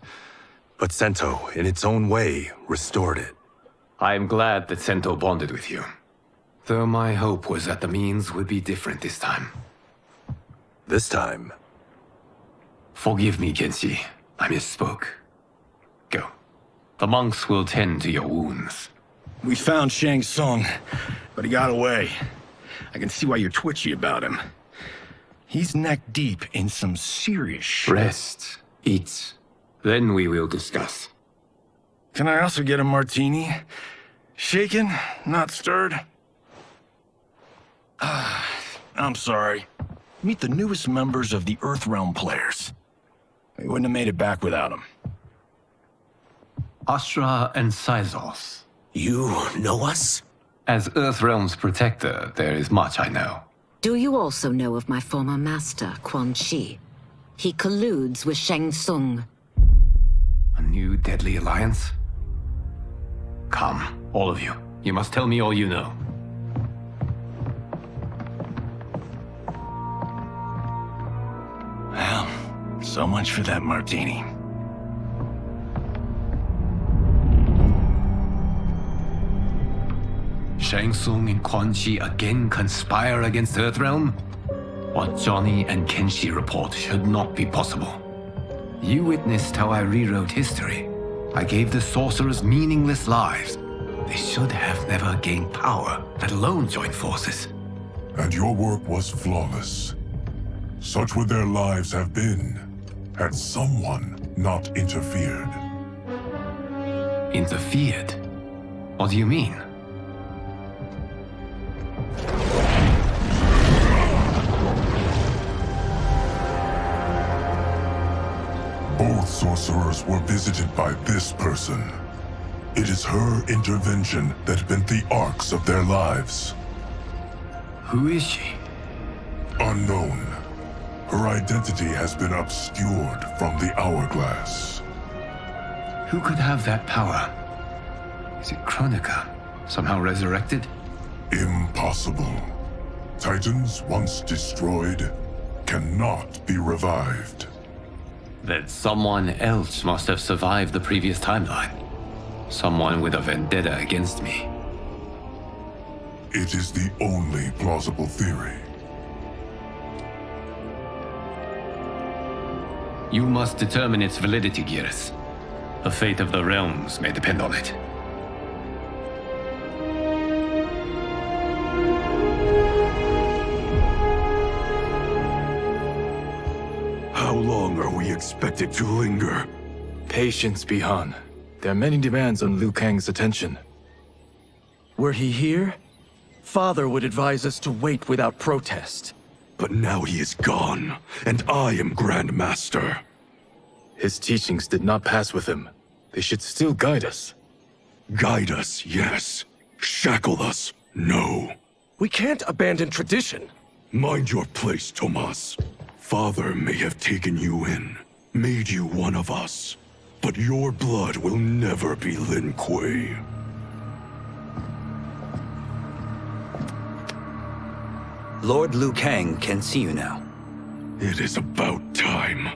but Sento, in its own way, restored it. I am glad that Sento bonded with you. Though my hope was that the means would be different this time. This time? Forgive me, Kenshi. I misspoke. Go. The monks will tend to your wounds. We found Shang Tsung, but he got away. I can see why you're twitchy about him. He's neck deep in some serious shit. Rest. Eat. Then we will discuss. Can I also get a martini? Shaken, not stirred? I'm sorry. Meet the newest members of the Earthrealm players. We wouldn't have made it back without them. Astra and Syzos. You know us? As Earthrealm's protector, there is much I know. Do you also know of my former master, Quan Chi? He colludes with Shang Tsung. A new deadly alliance? Come, all of you. You must tell me all you know. Well, so much for that martini. Shang Tsung and Quan Chi again conspire against Earthrealm? What Johnny and Kenshi report should not be possible. You witnessed how I rewrote history. I gave the sorcerers meaningless lives. They should have never gained power, let alone joined forces. And your work was flawless. Such would their lives have been, had someone not interfered. Interfered? What do you mean? Both sorcerers were visited by this person. It is her intervention that bent the arcs of their lives. Who is she? Unknown. Her identity has been obscured from the hourglass. Who could have that power? Is it Kronika? Somehow resurrected? Impossible. Titans once destroyed cannot be revived. Then someone else must have survived the previous timeline. Someone with a vendetta against me. It is the only plausible theory. You must determine its validity, Geras. The fate of the realms may depend on it. How long are we expected to linger? Patience, Bihan. There are many demands on Liu Kang's attention. Were he here, Father would advise us to wait without protest. But now he is gone, and I am Grand Master. His teachings did not pass with him. They should still guide us. Guide us, yes. Shackle us, no. We can't abandon tradition. Mind your place, Tomas. Father may have taken you in, made you one of us. But your blood will never be Lin Kuei. Lord Liu Kang can see you now. It is about time.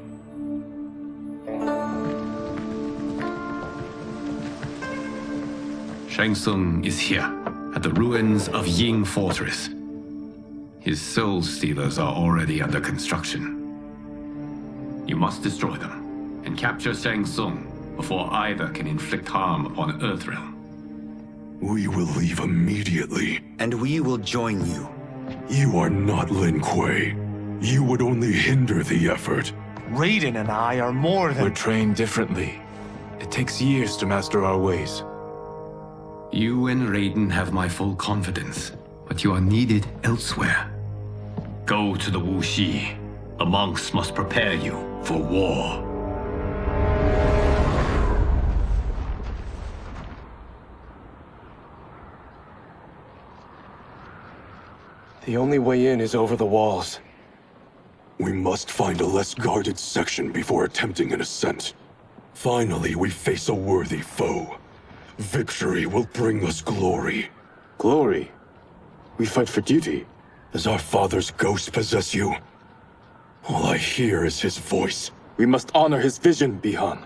Shang Tsung is here, at the ruins of Ying Fortress. His soul stealers are already under construction. You must destroy them, and capture Shang Tsung before either can inflict harm upon Earthrealm. We will leave immediately. And we will join you. You are not Lin Kuei. You would only hinder the effort. Raiden and I are more than— We're trained differently. It takes years to master our ways. You and Raiden have my full confidence, but you are needed elsewhere. Go to the Wuxi. The monks must prepare you for war. The only way in is over the walls. We must find a less guarded section before attempting an ascent. Finally, we face a worthy foe. Victory will bring us glory. Glory? We fight for duty. Does our father's ghost possess you? All I hear is his voice. We must honor his vision, Bihan.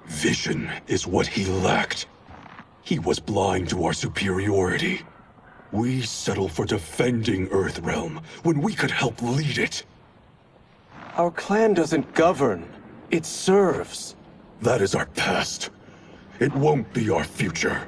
Vision is what he lacked. He was blind to our superiority. We settle for defending Earthrealm when we could help lead it. Our clan doesn't govern. It serves. That is our past. It won't be our future.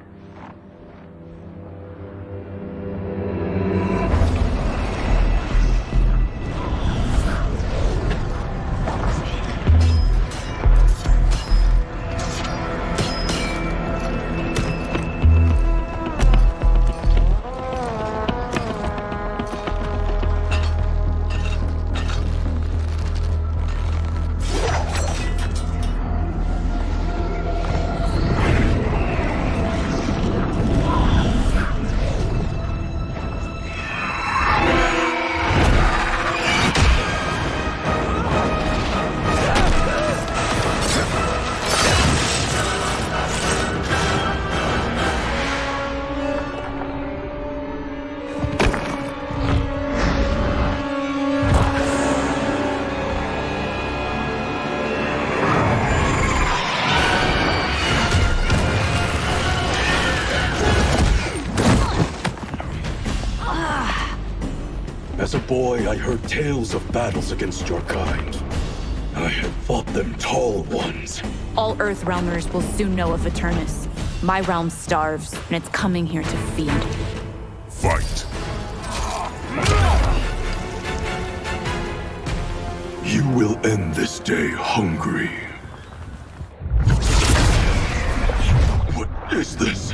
As a boy, I heard tales of battles against your kind. I had fought them tall ones. All Earthrealmers will soon know of Eternus. My realm starves, and it's coming here to feed. Fight! You will end this day hungry. What is this?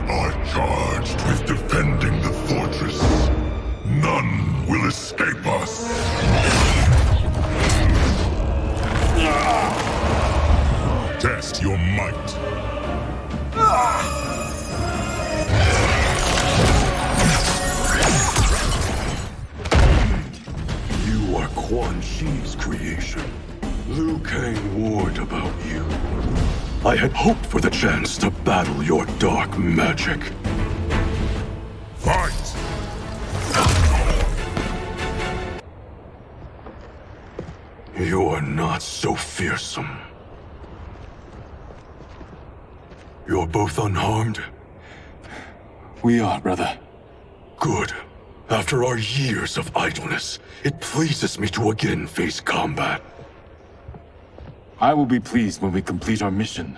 Are charged with defending the fortress. None will escape us. Test your might. You are Quan Chi's creation. Liu Kang warned about you. I had hoped for the chance to battle your dark magic. Fight! You are not so fearsome. You're both unharmed? We are, brother. Good. After our years of idleness, it pleases me to again face combat. I will be pleased when we complete our mission.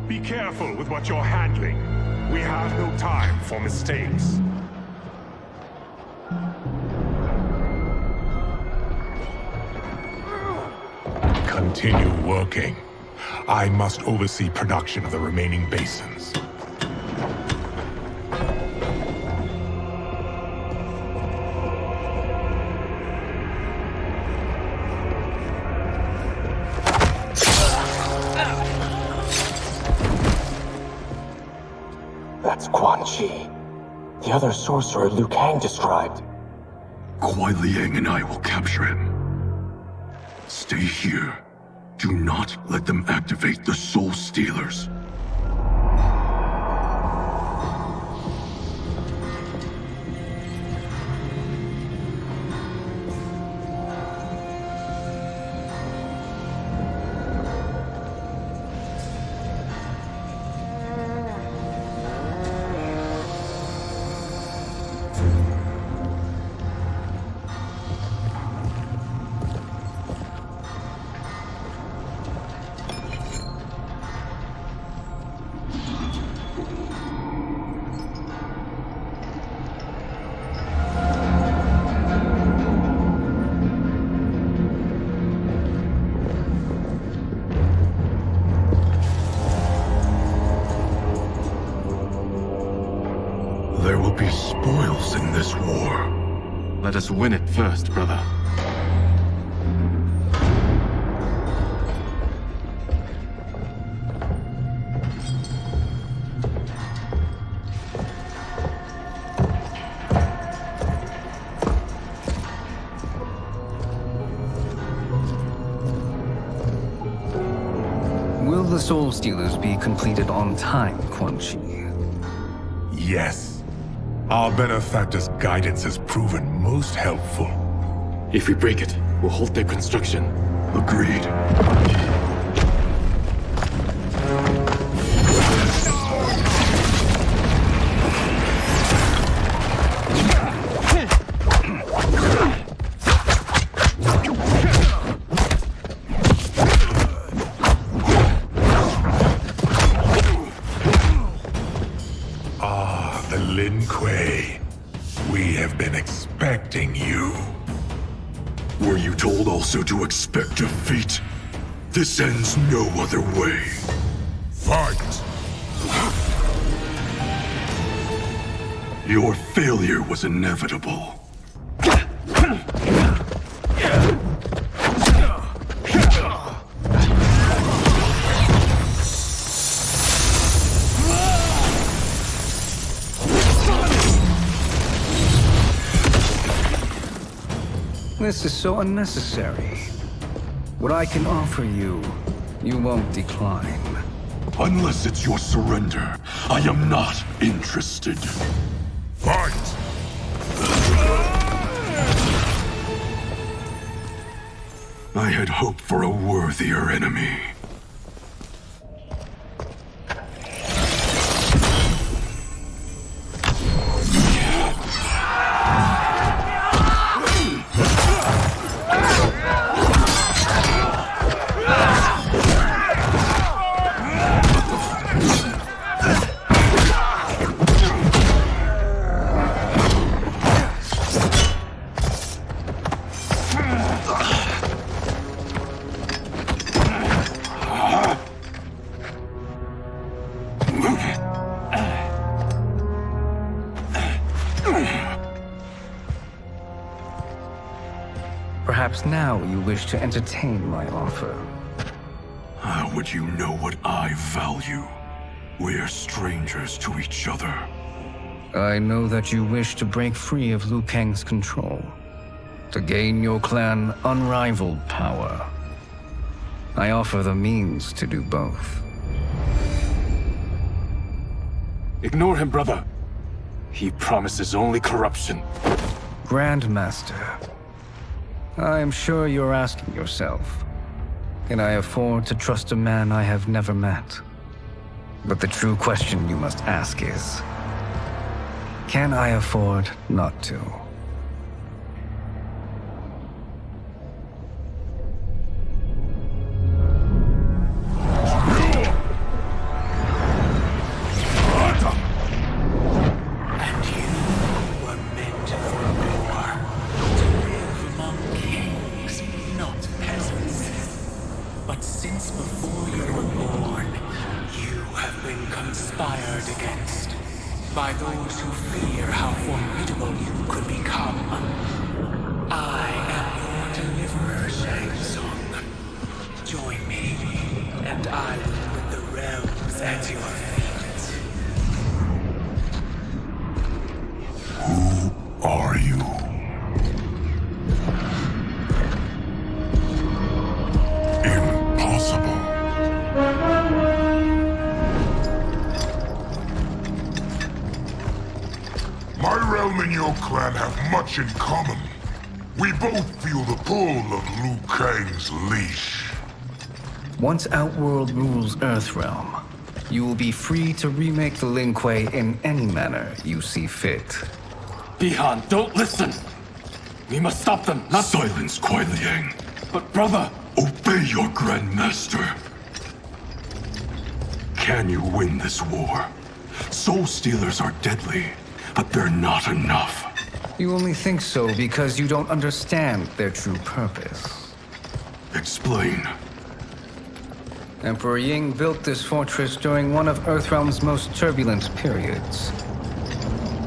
Be careful with what you're handling. We have no time for mistakes. Continue working. I must oversee production of the remaining basins. That's Quan Chi. The other sorcerer Liu Kang described. Kuai Liang and I will capture him. Stay here. Do not let them activate the Soul Stealers. us win it first, brother. Will the Soul Stealers be completed on time, Quan Chi? Yes. Our benefactor's guidance has proven most helpful. If we break it, we'll halt their construction. Agreed. Lin Kuei, we have been expecting you. Were you told also to expect defeat? This ends no other way. Fight! Your failure was inevitable. This is so unnecessary. What I can offer you, you won't decline. Unless it's your surrender, I am not interested. Fight! I had hoped for a worthier enemy. Perhaps now you wish to entertain my offer. How would you know what I value? We're strangers to each other. I know that you wish to break free of Liu Kang's control, to gain your clan unrivaled power. I offer the means to do both. Ignore him, brother. He promises only corruption. Grandmaster, I am sure you're asking yourself, can I afford to trust a man I have never met? But the true question you must ask is, can I afford not to? By those who fear how formidable you could become. I am your deliverer, Shang Tsung. Join me, and I will put the realms at your feet. Who are you? Impossible. My realm and your clan have much in common. We both feel the pull of Liu Kang's leash. Once Outworld rules Earthrealm, you will be free to remake the Lin Kuei in any manner you see fit. Bihan, don't listen! We must stop them, not— Silence, Kuai Liang. But brother— Obey your Grandmaster. Can you win this war? Soul Stealers are deadly, but they're not enough. You only think so because you don't understand their true purpose. Explain. Emperor Ying built this fortress during one of Earthrealm's most turbulent periods.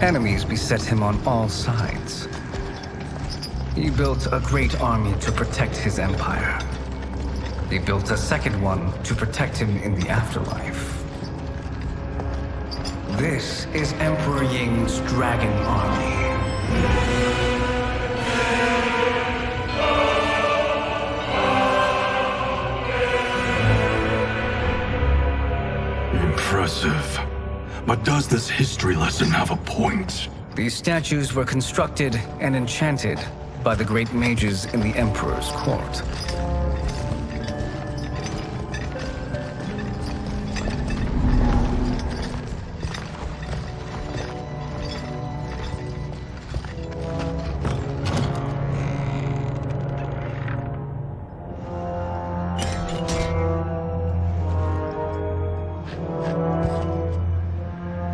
Enemies beset him on all sides. He built a great army to protect his empire. He built a second one to protect him in the afterlife. This is Emperor Ying's Dragon Army. Impressive. But does this history lesson have a point? These statues were constructed and enchanted by the great mages in the Emperor's court.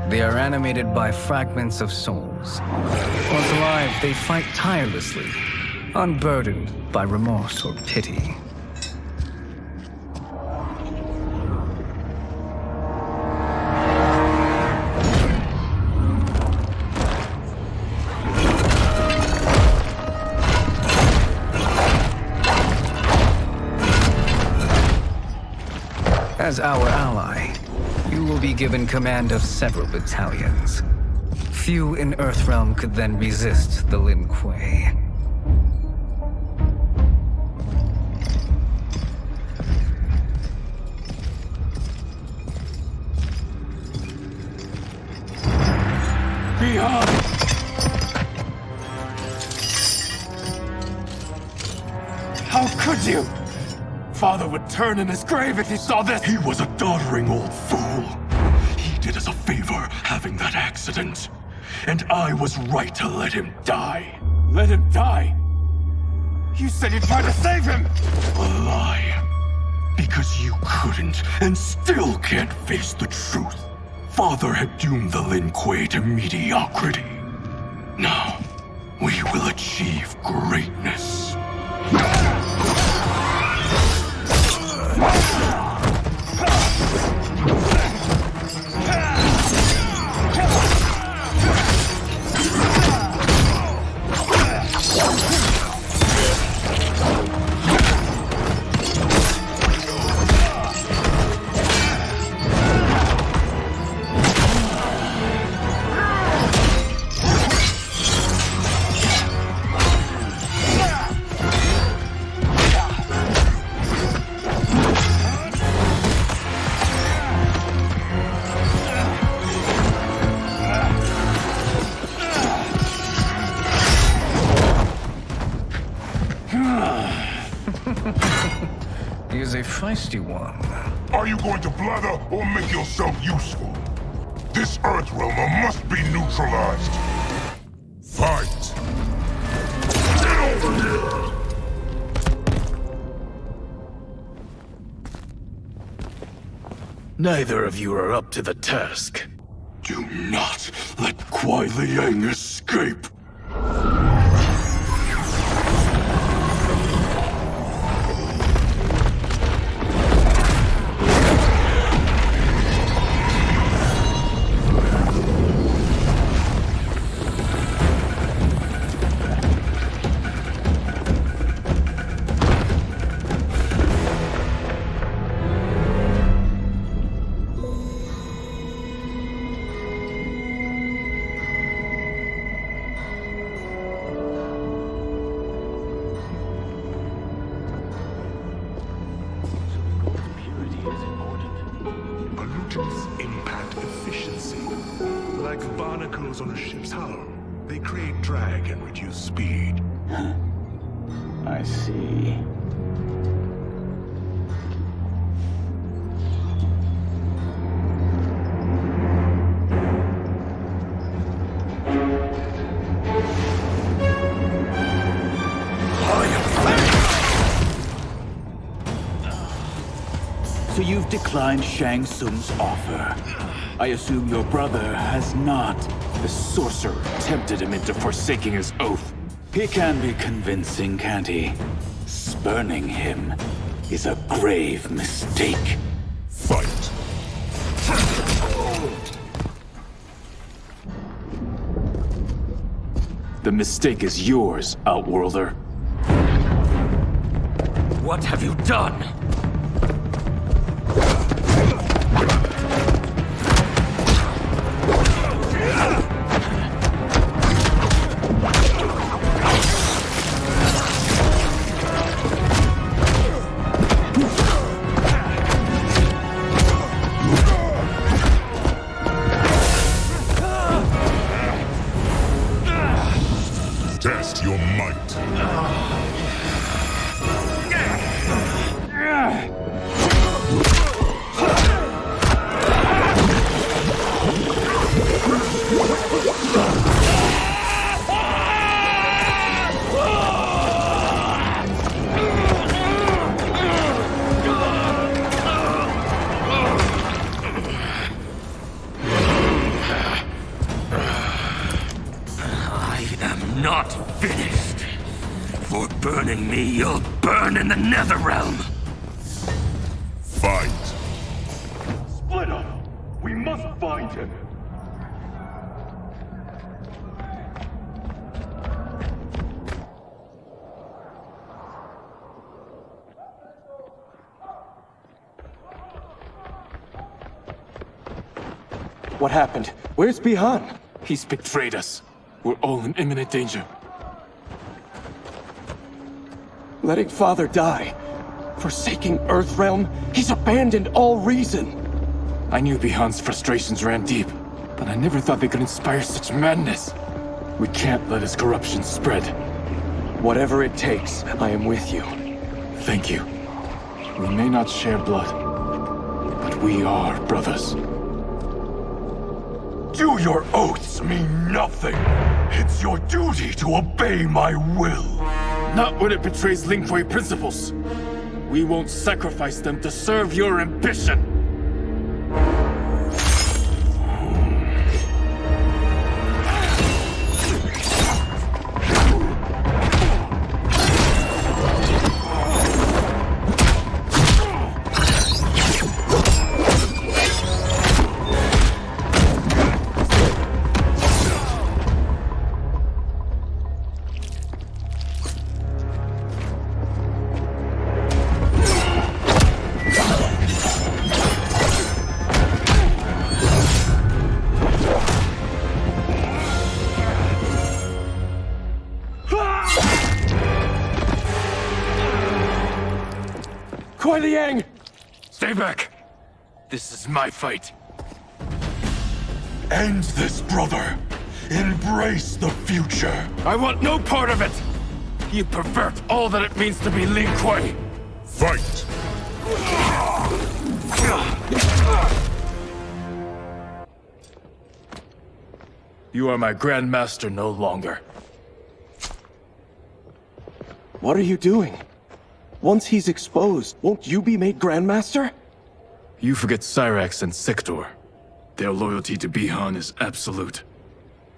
They are animated by fragments of souls. Once alive, they fight tirelessly, unburdened by remorse or pity. As our ally, you will be given command of several battalions. Few in Earthrealm could then resist the Lin Kuei. Behind! How could you? Father would turn in his grave if he saw this! He was a doddering old fool. He did us a favor having that accident. And I was right to let him die. Let him die? You said you'd try to save him! A lie. Because you couldn't and still can't face the truth. Father had doomed the Lin Kuei to mediocrity. Now, we will achieve greatness. He is a feisty one. Are you going to blather or make yourself useful? This Earthrealmer must be neutralized. Fight! Get over here! Neither of you are up to the task. Do not let Kuai Liang escape. Pollutants impact efficiency. Like barnacles on a ship's hull. They create drag and reduce speed. I see. So you've declined Shang Tsung's offer. I assume your brother has not. The sorcerer tempted him into forsaking his oath. He can be convincing, can't he? Spurning him is a grave mistake. Fight! The mistake is yours, Outworlder. What have you done? Test your might. Not finished. For burning me, you'll burn in the Netherrealm. Fight. Split up! We must find him! What happened? Where's Bihan? He's betrayed us. We're all in imminent danger. Letting Father die, forsaking Earthrealm, he's abandoned all reason. I knew Bihan's frustrations ran deep, but I never thought they could inspire such madness. We can't let his corruption spread. Whatever it takes, I am with you. Thank you. We may not share blood, but we are brothers. Do your oaths mean nothing? It's your duty to obey my will. Not when it betrays Lin Kuei principles. We won't sacrifice them to serve your ambition. Stay back! This is my fight. End this, brother! Embrace the future! I want no part of it! You pervert all that it means to be Lin Kuei! Fight! You are my Grandmaster no longer. What are you doing? Once he's exposed, won't you be made Grandmaster? You forget Cyrax and Sector. Their loyalty to Bihan is absolute.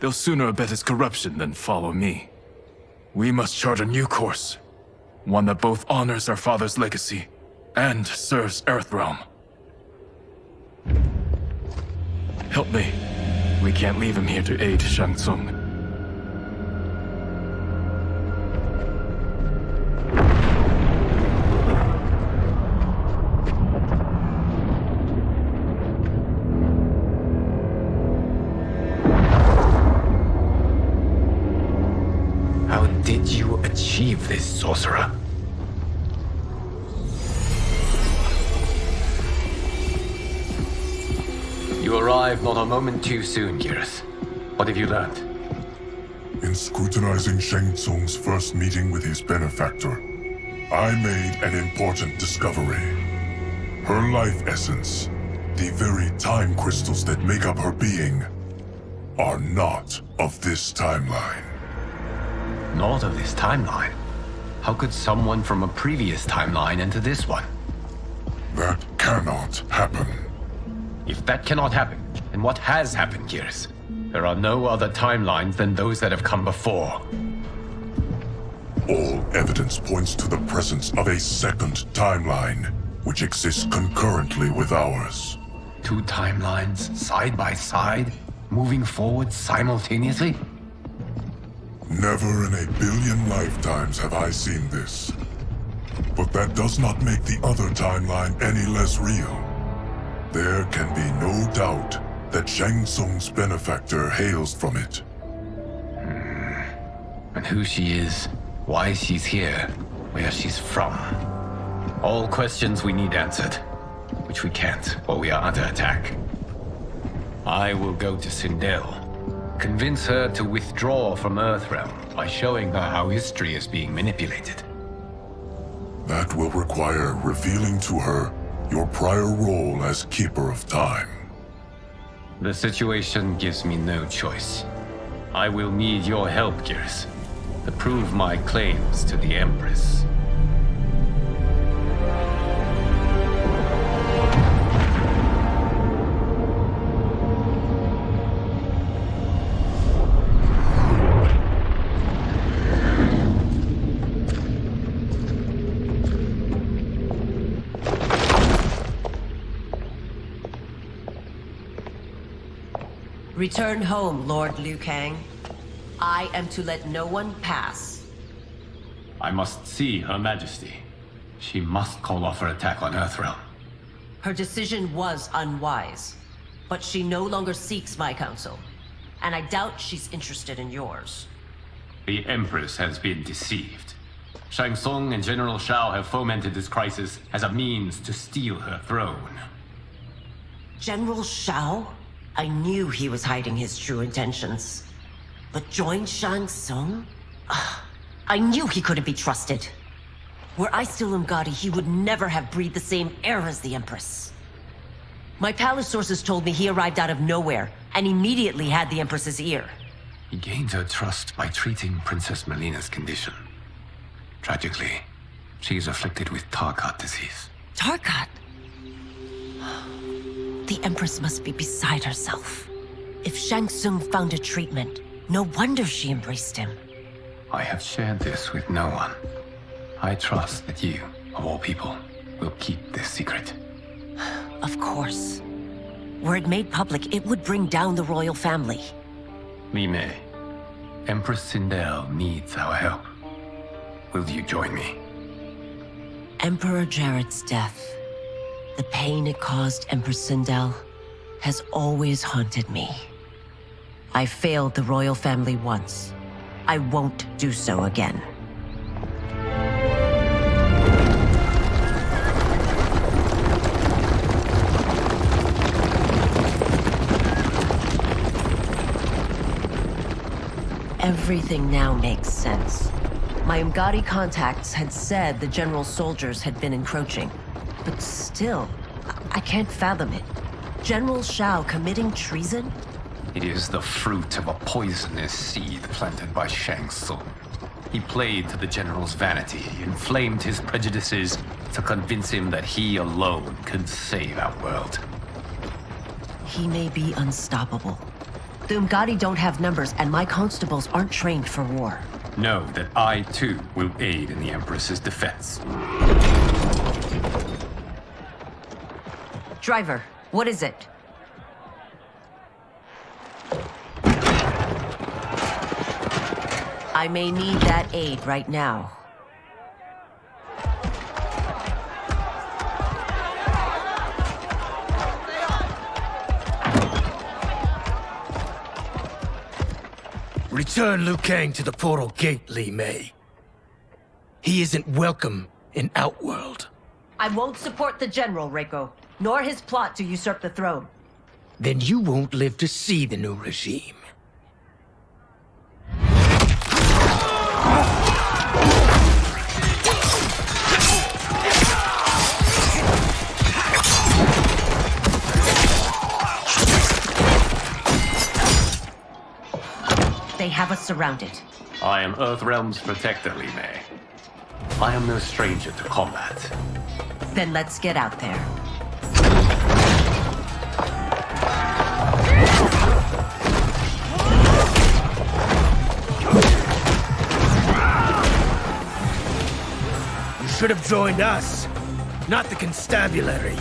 They'll sooner abet his corruption than follow me. We must chart a new course. One that both honors our father's legacy and serves Earthrealm. Help me. We can't leave him here to aid Shang Tsung. How did you achieve this, sorcerer? You arrived not a moment too soon, Kirith. What have you learned? In scrutinizing Shang Tsung's first meeting with his benefactor, I made an important discovery. Her life essence, the very time crystals that make up her being, are not of this timeline. Not of this timeline? How could someone from a previous timeline enter this one? That cannot happen. If that cannot happen, then what has happened, Kirith? There are no other timelines than those that have come before. All evidence points to the presence of a second timeline, which exists concurrently with ours. Two timelines, side by side, moving forward simultaneously? Never in a billion lifetimes have I seen this. But that does not make the other timeline any less real. There can be no doubt that Shang Tsung's benefactor hails from it. And who she is, why she's here, where she's from. All questions we need answered, which we can't while we are under attack. I will go to Sindel, convince her to withdraw from Earthrealm by showing her how history is being manipulated. That will require revealing to her your prior role as Keeper of Time. The situation gives me no choice. I will need your help, Gears, to prove my claims to the Empress. Return home, Lord Liu Kang. I am to let no one pass. I must see Her Majesty. She must call off her attack on Earthrealm. Her decision was unwise, but she no longer seeks my counsel, and I doubt she's interested in yours. The Empress has been deceived. Shang Tsung and General Shao have fomented this crisis as a means to steal her throne. General Shao? I knew he was hiding his true intentions. But join Shang Tsung? I knew he couldn't be trusted. Were I still Umgadi, he would never have breathed the same air as the Empress. My palace sources told me he arrived out of nowhere, and immediately had the Empress's ear. He gained her trust by treating Princess Melina's condition. Tragically, she is afflicted with Tarkat disease. Tarkat? The Empress must be beside herself. If Shang Tsung found a treatment, no wonder she embraced him. I have shared this with no one. I trust that you, of all people, will keep this secret. Of course. Were it made public, it would bring down the royal family. Li Mei, Empress Sindel needs our help. Will you join me? Emperor Jarrett's death, the pain it caused Empress Sindel, has always haunted me. I failed the royal family once. I won't do so again. Everything now makes sense. My Umgadi contacts had said the general's soldiers had been encroaching. But still, I can't fathom it. General Shao committing treason? It is the fruit of a poisonous seed planted by Shang Tsung. He played to the general's vanity, inflamed his prejudices to convince him that he alone could save our world. He may be unstoppable. The Umgadi don't have numbers, and my constables aren't trained for war. Know that I, too, will aid in the Empress's defense. Driver, what is it? I may need that aid right now. Return Liu Kang to the portal gate, Li Mei. He isn't welcome in Outworld. I won't support the General, Reiko, nor his plot to usurp the throne. Then you won't live to see the new regime. They have us surrounded. I am Earthrealm's protector, Li Mei. I am no stranger to combat. Then let's get out there. You should have joined us, not the constabulary.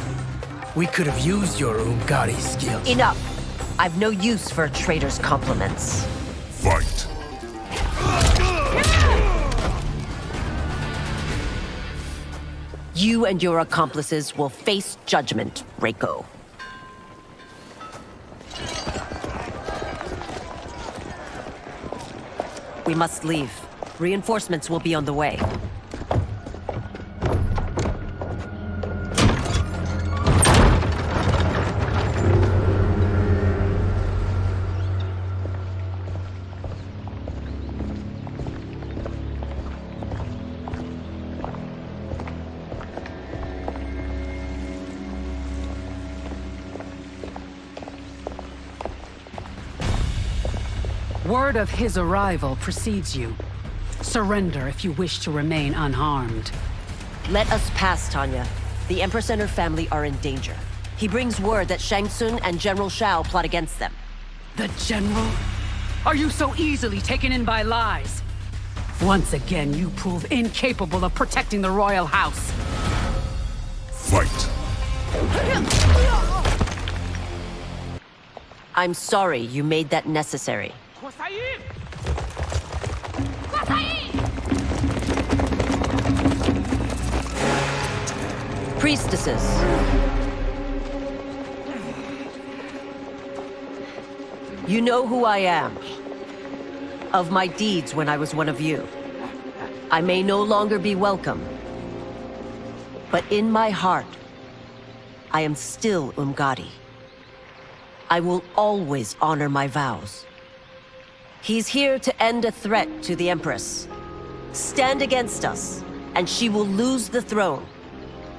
We could have used your Umgadi skills. Enough! I've no use for a traitor's compliments. Fight! You and your accomplices will face judgment, Reiko. We must leave. Reinforcements will be on the way. Word of his arrival precedes you. Surrender if you wish to remain unharmed. Let us pass, Tanya. The Empress and her family are in danger. He brings word that Shang Tsung and General Shao plot against them. The General? Are you so easily taken in by lies? Once again, you prove incapable of protecting the royal house. Fight. I'm sorry you made that necessary. Priestesses. You know who I am. Of my deeds when I was one of you. I may no longer be welcome. But in my heart, I am still Umgadi. I will always honor my vows. He's here to end a threat to the Empress. Stand against us, and she will lose the throne.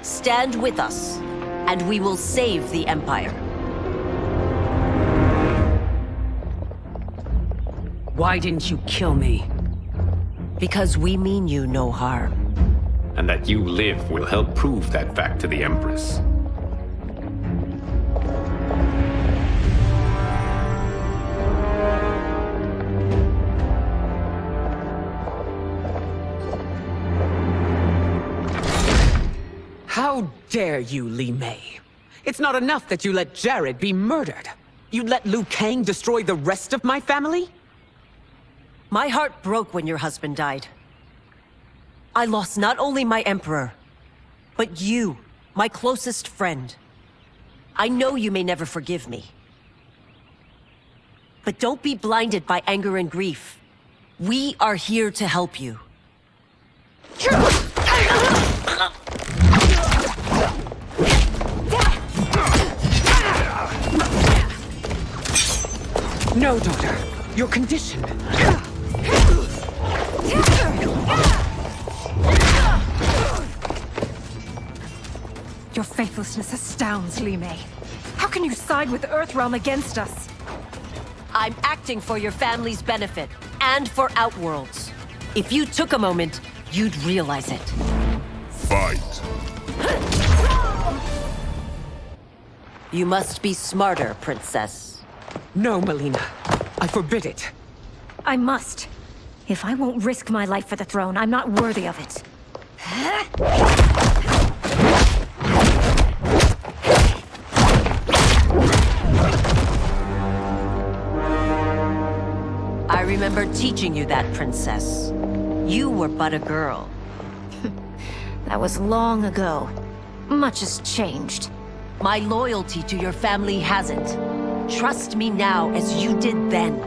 Stand with us, and we will save the Empire. Why didn't you kill me? Because we mean you no harm. And that you live will help prove that fact to the Empress. How dare you, Li Mei? It's not enough that you let Jared be murdered. You'd let Liu Kang destroy the rest of my family? My heart broke when your husband died. I lost not only my emperor, but you, my closest friend. I know you may never forgive me. But don't be blinded by anger and grief. We are here to help you. No, daughter. Your condition. Your faithlessness astounds, Li Mei. How can you side with Earthrealm against us? I'm acting for your family's benefit, and for Outworld's. If you took a moment, you'd realize it. Fight. You must be smarter, Princess. No, Melina. I forbid it. I must. If I won't risk my life for the throne, I'm not worthy of it. I remember teaching you that, Princess. You were but a girl. That was long ago. Much has changed. My loyalty to your family hasn't. Trust me now as you did then.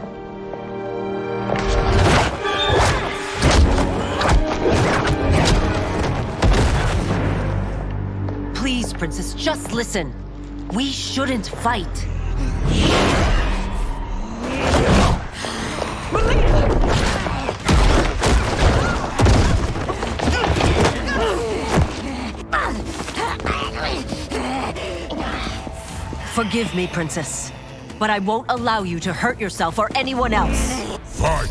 Please, Princess, just listen. We shouldn't fight. Forgive me, Princess, but I won't allow you to hurt yourself or anyone else. Fight!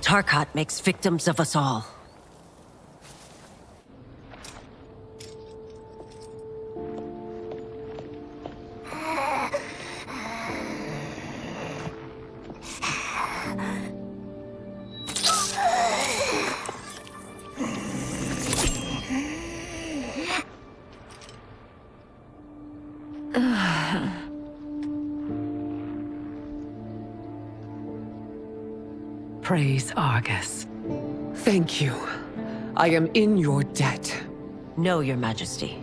Tarkat makes victims of us all. Praise Argus. Thank you. I am in your debt. No, Your Majesty.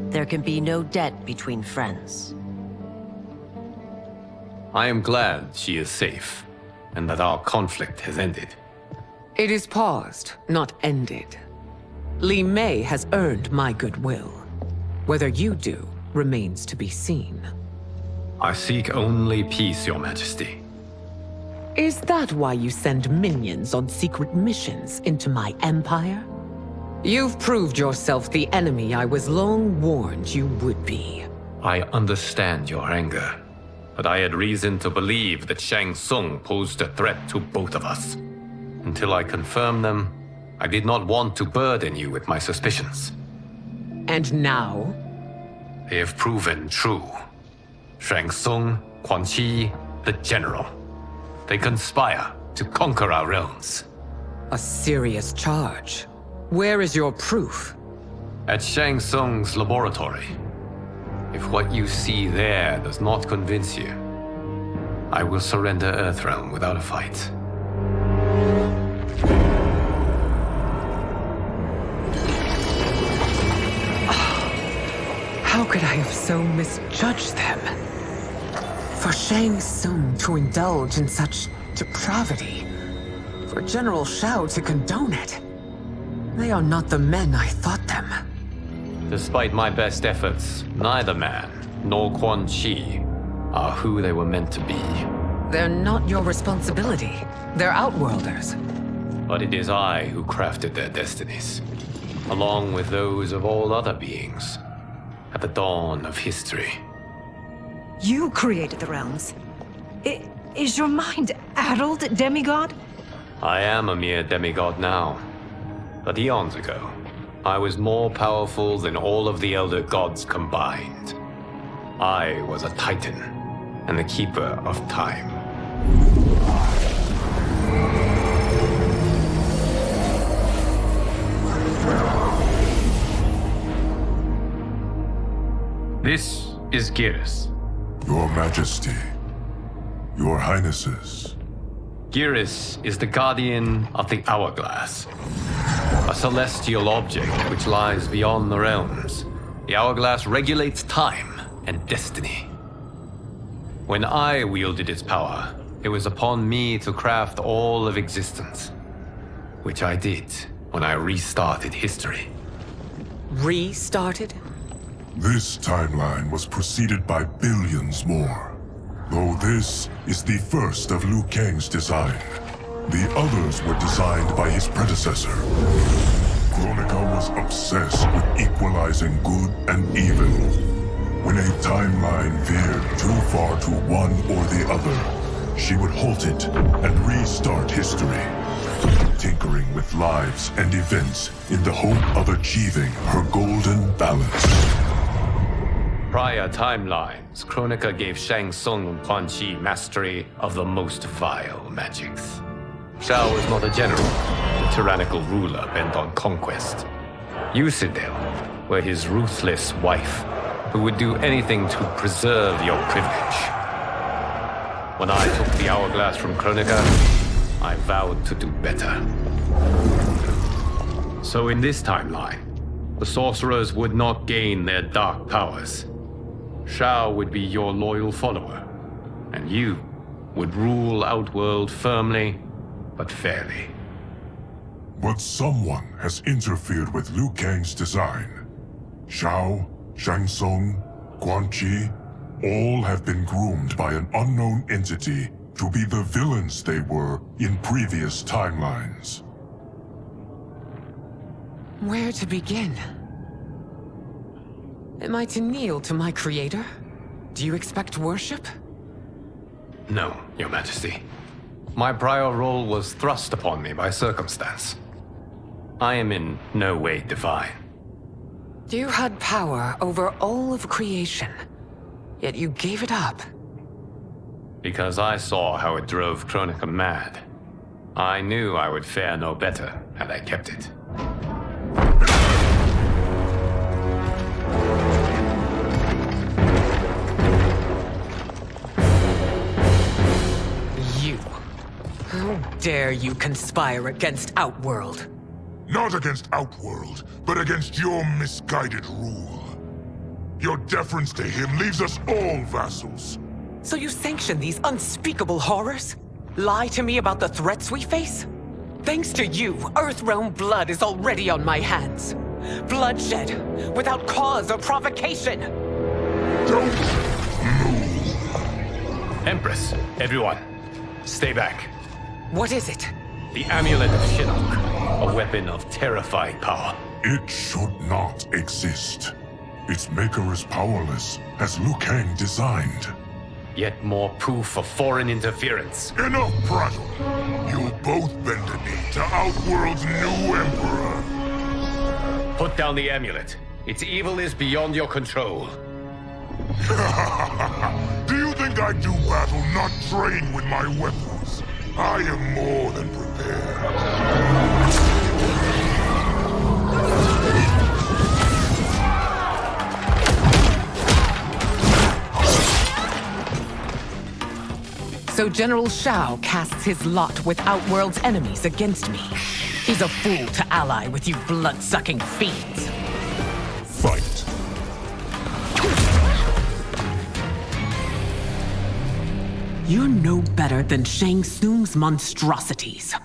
There can be no debt between friends. I am glad she is safe, and that our conflict has ended. It is paused, not ended. Li Mei has earned my goodwill. Whether you do remains to be seen. I seek only peace, Your Majesty. Is that why you send minions on secret missions into my empire? You've proved yourself the enemy I was long warned you would be. I understand your anger, but I had reason to believe that Shang Tsung posed a threat to both of us. Until I confirmed them, I did not want to burden you with my suspicions. And now? They have proven true. Shang Tsung, Quan Chi, the General. They conspire to conquer our realms. A serious charge. Where is your proof? At Shang Tsung's laboratory. If what you see there does not convince you, I will surrender Earthrealm without a fight. How could I have so misjudged them? For Shang Tsung to indulge in such depravity, for General Shao to condone it, they are not the men I thought them. Despite my best efforts, neither man nor Quan Chi are who they were meant to be. They're not your responsibility. They're outworlders. But it is I who crafted their destinies, along with those of all other beings, at the dawn of history. You created the realms. Is your mind addled, demigod? I am a mere demigod now. But eons ago, I was more powerful than all of the Elder Gods combined. I was a Titan, and the Keeper of Time. This is Geras. Your Majesty, Your Highnesses. Geras is the guardian of the Hourglass, a celestial object which lies beyond the realms. The Hourglass regulates time and destiny. When I wielded its power, it was upon me to craft all of existence, which I did when I restarted history. Restarted? This timeline was preceded by billions more. Though this is the first of Liu Kang's design, the others were designed by his predecessor. Kronika was obsessed with equalizing good and evil. When a timeline veered too far to one or the other, she would halt it and restart history, tinkering with lives and events in the hope of achieving her golden balance. Prior timelines, Kronika gave Shang Tsung and Quan Chi mastery of the most vile magics. Shao was not a general, a tyrannical ruler bent on conquest. You, Sindel, were his ruthless wife, who would do anything to preserve your privilege. When I took the Hourglass from Kronika, I vowed to do better. So in this timeline, the sorcerers would not gain their dark powers. Shao would be your loyal follower, and you would rule Outworld firmly, but fairly. But someone has interfered with Liu Kang's design. Shao, Shang Tsung, Quan Chi, all have been groomed by an unknown entity to be the villains they were in previous timelines. Where to begin? Am I to kneel to my creator? Do you expect worship? No, Your Majesty. My prior role was thrust upon me by circumstance. I am in no way divine. You had power over all of creation, yet you gave it up. Because I saw how it drove Kronika mad. I knew I would fare no better had I kept it. How dare you conspire against Outworld? Not against Outworld, but against your misguided rule. Your deference to him leaves us all vassals. So you sanction these unspeakable horrors? Lie to me about the threats we face? Thanks to you, Earthrealm blood is already on my hands. Bloodshed, without cause or provocation. Don't move. Empress, everyone, stay back. What is it? The Amulet of Shinnok, a weapon of terrifying power. It should not exist. Its maker is powerless, as Liu Kang designed. Yet more proof of foreign interference. Enough prattle! You'll both bend a knee to Outworld's new emperor. Put down the amulet. Its evil is beyond your control. Do you think I do battle not trained with my weapons? I am more than prepared. So General Shao casts his lot with Outworld's enemies against me. He's a fool to ally with you blood-sucking fiends. Fight. You're no better than Shang Tsung's monstrosities.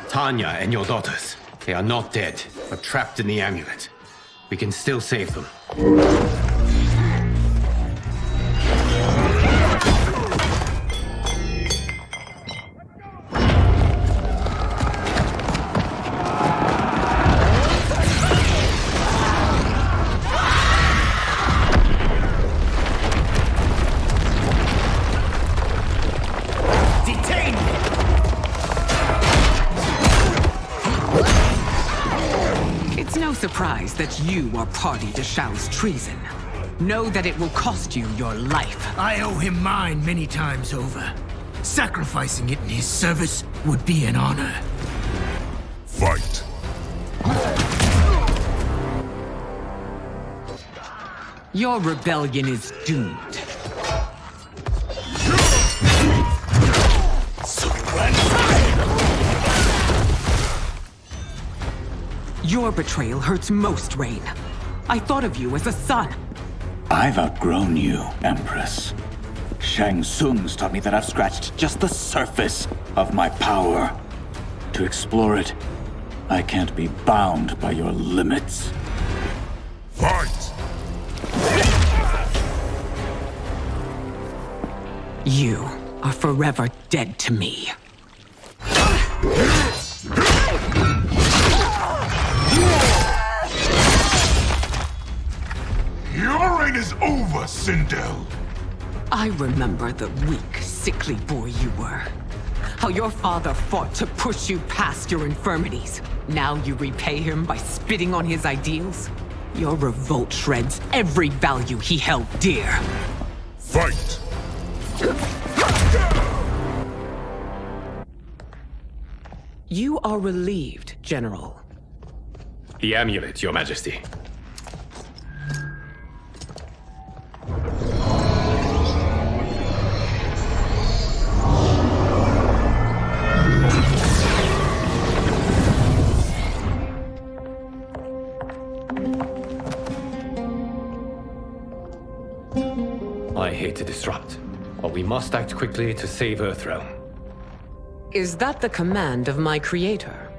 Tanya and your daughters, they are not dead, but trapped in the amulet. We can still save them. Surprised that you are party to Shao's treason. Know that it will cost you your life. I owe him mine many times over. Sacrificing it in his service would be an honor. Fight. Your rebellion is doomed. Your betrayal hurts most, Rain. I thought of you as a son. I've outgrown you, Empress. Shang Tsung's taught me that I've scratched just the surface of my power. To explore it, I can't be bound by your limits. Fight! You are forever dead to me. Your reign is over, Sindel. I remember the weak, sickly boy you were. How your father fought to push you past your infirmities. Now you repay him by spitting on his ideals? Your revolt shreds every value he held dear. Fight! You are relieved, General. The amulet, Your Majesty. I hate to disrupt, but we must act quickly to save Earthrealm. Is that the command of my creator?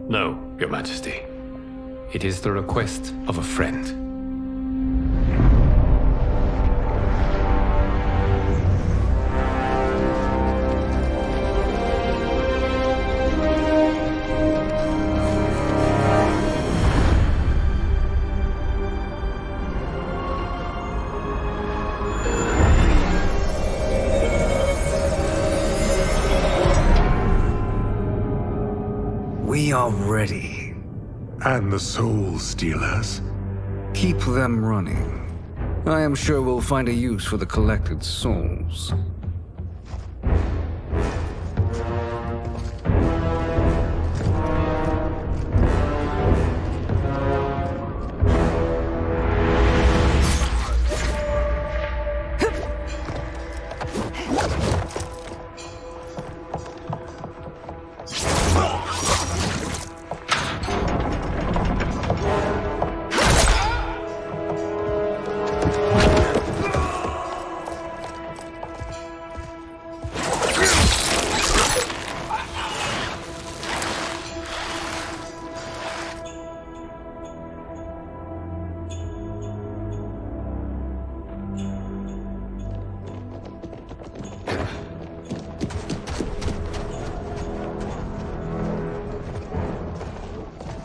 No, Your Majesty. It is the request of a friend. We are ready. And the Soul Stealers? Keep them running. I am sure we'll find a use for the collected souls.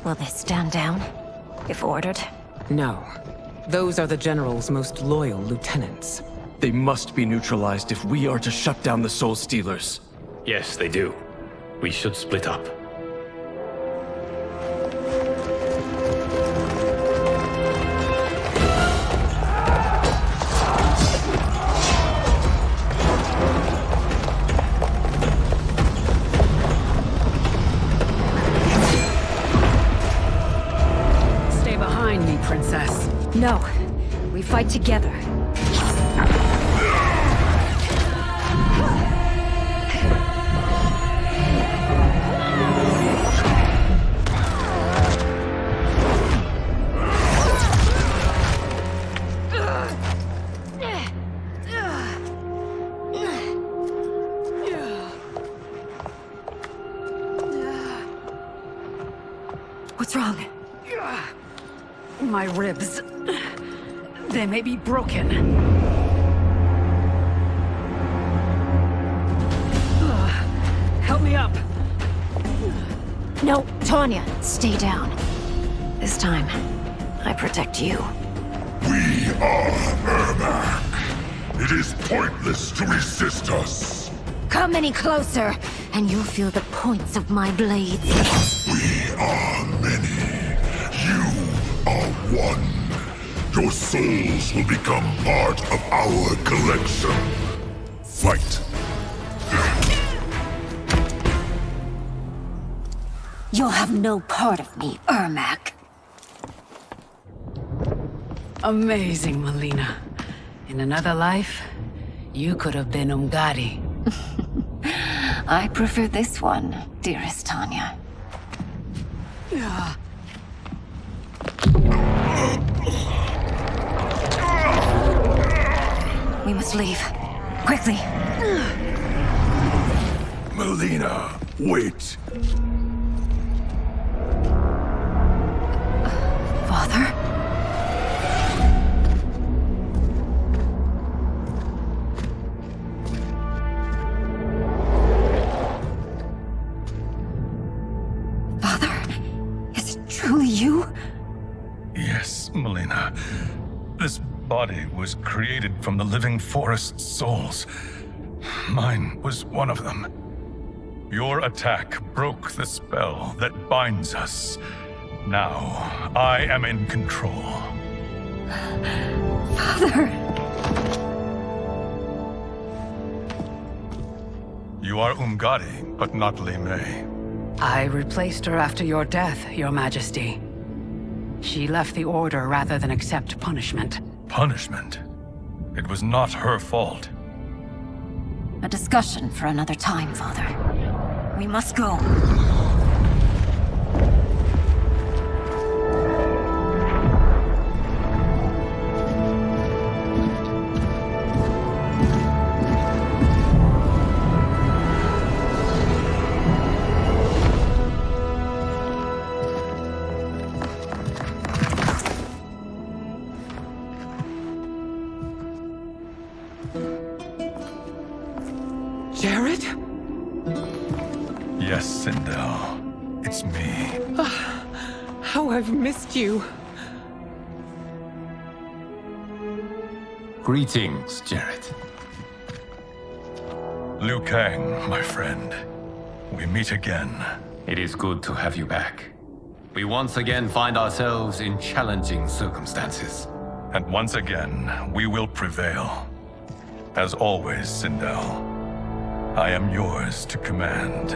Will they stand down, if ordered? No. Those are the General's most loyal lieutenants. They must be neutralized if we are to shut down the Soul Stealers. Yes, they do. We should split up. Stay behind me, Princess. No. We fight together. What's wrong? My ribs. They may be broken. Help me up. No, Tanya, stay down. This time, I protect you. We are Ermac. It is pointless to resist us. Come any closer, and you'll feel the points of my blades. We are many. You are one. Your souls will become part of our collection. Fight. You'll have no part of me, Ermac. Amazing, Melina. In another life, you could have been Umgadi. I prefer this one, dearest Tanya. We must leave. Quickly. Melina, wait. Father? Truly you? Yes, Melina. This body was created from the living forest's souls. Mine was one of them. Your attack broke the spell that binds us. Now, I am in control. Father! You are Umgadi, but not Li Mei. I replaced her after your death, Your Majesty. She left the Order rather than accept punishment. Punishment? It was not her fault. A discussion for another time, Father. We must go. Jared? Yes, Sindel. It's me. How I've missed you. Greetings, Jared. Liu Kang, my friend. We meet again. It is good to have you back. We once again find ourselves in challenging circumstances. And once again, we will prevail. As always, Sindel, I am yours to command.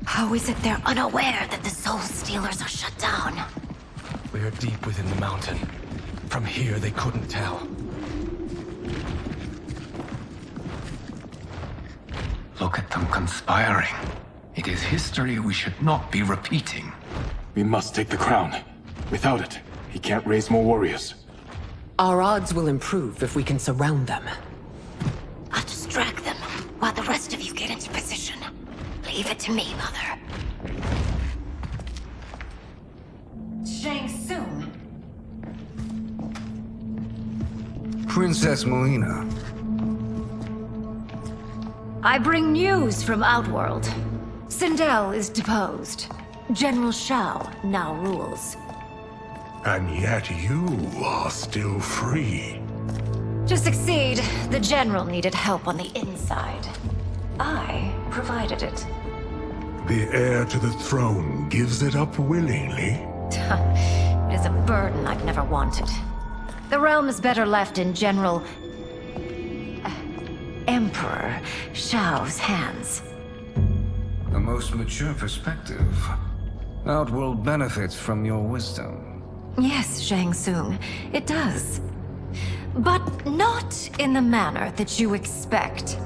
How is it they're unaware that the Soul Stealers are shut down? We are deep within the mountain. From here, they couldn't tell. Look at them conspiring. It is history we should not be repeating. We must take the crown. Without it, he can't raise more warriors. Our odds will improve if we can surround them. I'll distract while the rest of you get into position. Leave it to me, Mother. Shang Tsung. Princess Melina. I bring news from Outworld. Sindel is deposed. General Shao now rules. And yet you are still free. To succeed, the General needed help on the inside. I provided it. The heir to the throne gives it up willingly. It is a burden I've never wanted. The realm is better left in General... Emperor Shao's hands. A most mature perspective. Outworld benefits from your wisdom. Yes, Shang Tsung, it does. But not in the manner that you expect.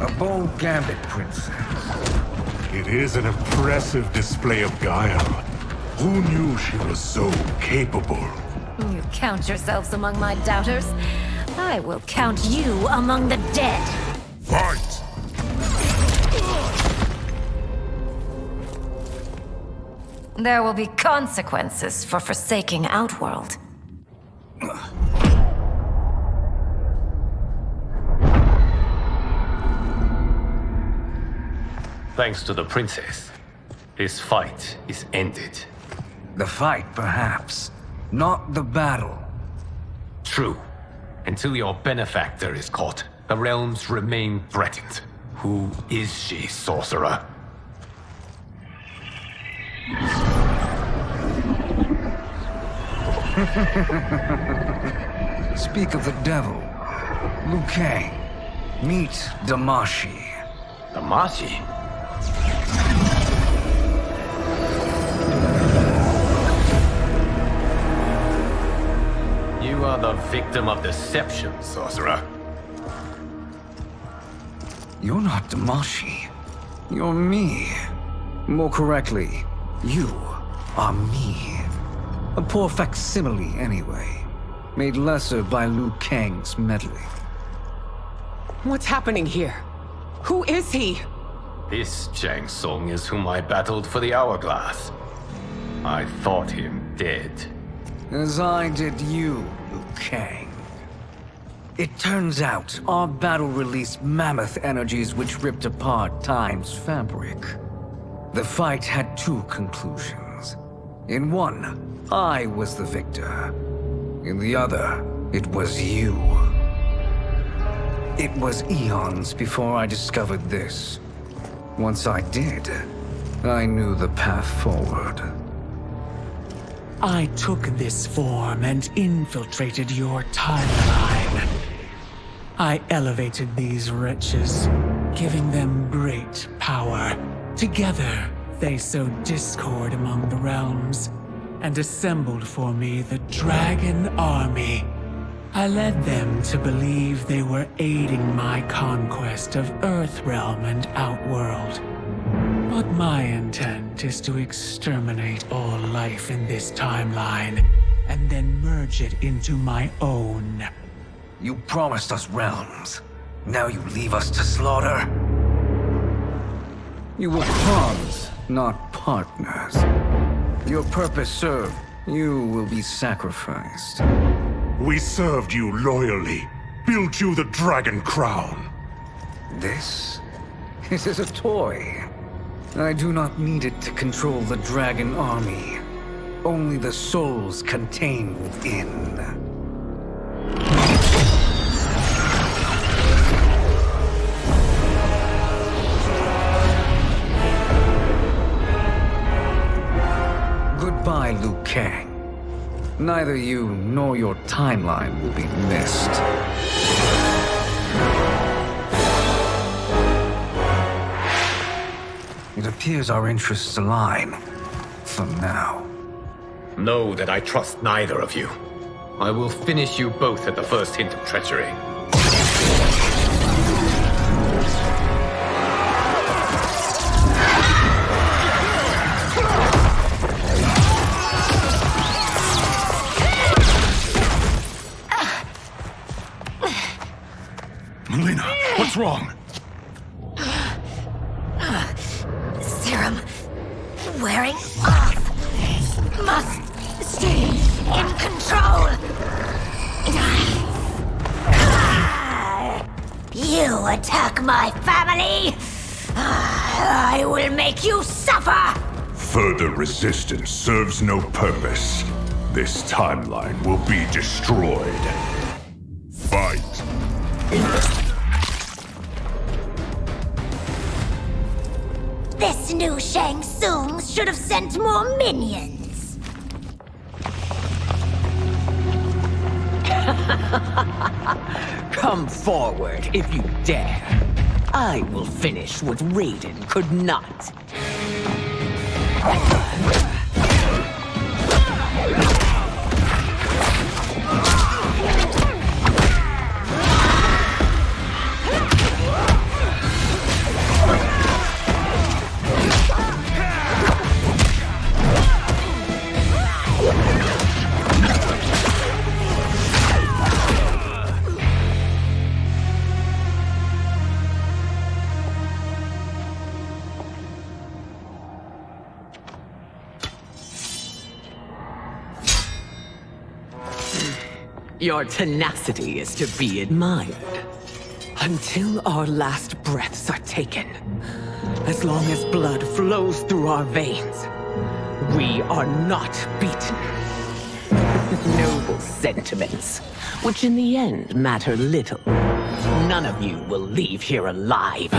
A bold gambit, Princess. It is an impressive display of guile. Who knew she was so capable? You count yourselves among my doubters. I will count you among the dead. Fight! There will be consequences for forsaking Outworld. Thanks to the princess, this fight is ended. The fight, perhaps. Not the battle. True. Until your benefactor is caught, the realms remain threatened. Who is she, sorcerer? Speak of the devil. Liu Kang. Meet Damashi. Damashi? You are the victim of deception, sorcerer. You're not Damashi. You're me. More correctly, you are me. A poor facsimile, anyway. Made lesser by Liu Kang's meddling. What's happening here? Who is he? This Shang Tsung is whom I battled for the Hourglass. I thought him dead. As I did you, Liu Kang. It turns out our battle released mammoth energies which ripped apart time's fabric. The fight had two conclusions. In one, I was the victor. In the other, it was you. It was eons before I discovered this. Once I did, I knew the path forward. I took this form and infiltrated your timeline. I elevated these wretches, giving them great power. Together, they sowed discord among the realms, and assembled for me the Dragon Army. I led them to believe they were aiding my conquest of Earthrealm and Outworld. But my intent is to exterminate all life in this timeline, and then merge it into my own. You promised us realms. Now you leave us to slaughter? You were pawns, not partners. Your purpose served. You will be sacrificed. We served you loyally, built you the Dragon Crown. This is a toy. I do not need it to control the Dragon Army. Only the souls contained within. Goodbye, Liu Kang. Neither you nor your timeline will be missed. It appears our interests align. For now. Know that I trust neither of you. I will finish you both at the first hint of treachery. Melina, what's wrong? Serum wearing off. Must stay in control. You attack my family, I will make you suffer. Further resistance serves no purpose. This timeline will be destroyed. Fight. This new Shang Tsung should have sent more minions. Come forward if you dare. I will finish what Raiden could not. Your tenacity is to be admired. Until our last breaths are taken, as long as blood flows through our veins, we are not beaten. Noble sentiments, which in the end matter little. None of you will leave here alive.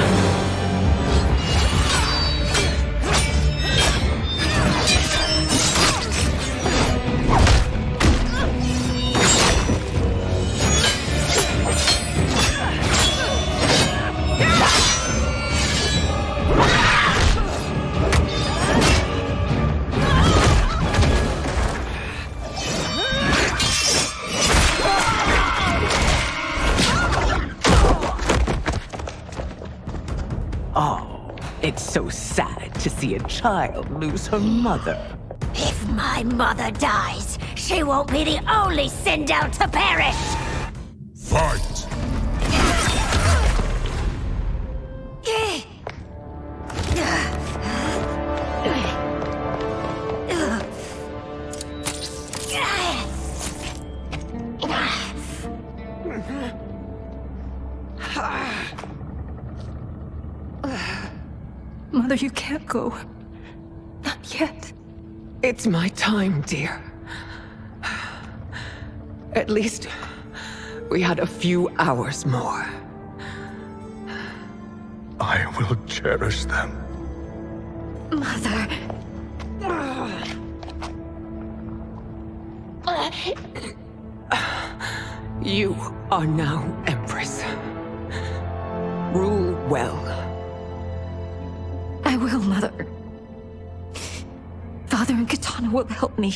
It's so sad to see a child lose her mother. If my mother dies, she won't be the only Sindel to perish! Fight! Mother, you can't go. Not yet. It's my time, dear. At least, we had a few hours more. I will cherish them. Mother... You are now Empress. Rule well. I will, Mother. Father and Katana will help me.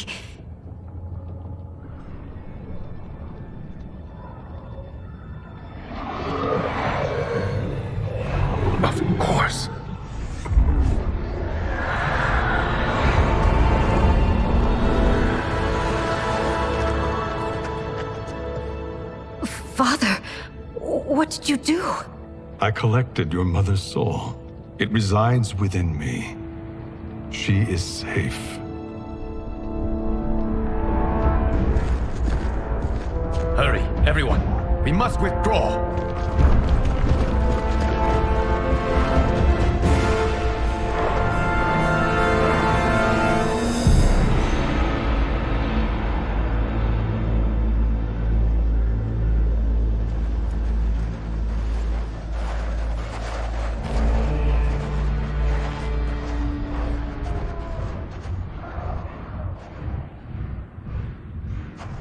Of course. Father, what did you do? I collected your mother's soul. It resides within me. She is safe. Hurry, everyone. We must withdraw.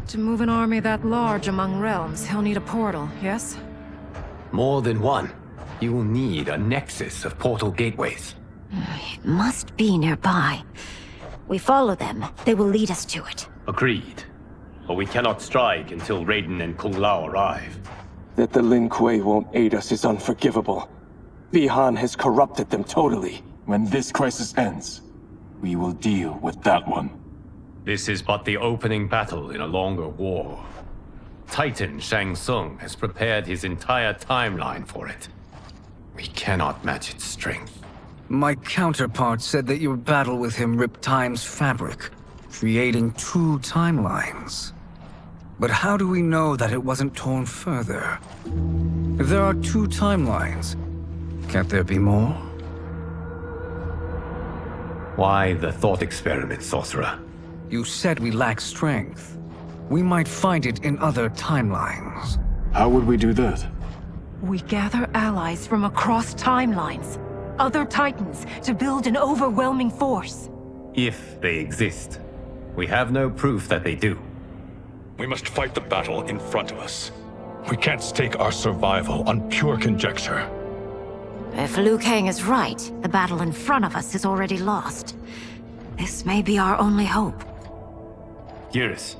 To move an army that large among realms, he'll need a portal, yes? More than one. You will need a nexus of portal gateways. It must be nearby. We follow them, they will lead us to it. Agreed. but we cannot strike until Raiden and Kung Lao arrive. That the Lin Kuei won't aid us is unforgivable. Bihan has corrupted them totally. When this crisis ends, we will deal with that one. This is but the opening battle in a longer war. Titan Shang Tsung has prepared his entire timeline for it. We cannot match its strength. My counterpart said that your battle with him ripped time's fabric, creating 2 timelines. But how do we know that it wasn't torn further? If there are 2 timelines, can't there be more? Why the thought experiment, Sorcerer? You said we lack strength. We might find it in other timelines. How would we do that? We gather allies from across timelines, other Titans, to build an overwhelming force. If they exist. We have no proof that they do. We must fight the battle in front of us. We can't stake our survival on pure conjecture. If Liu Kang is right, the battle in front of us is already lost. This may be our only hope. Geras,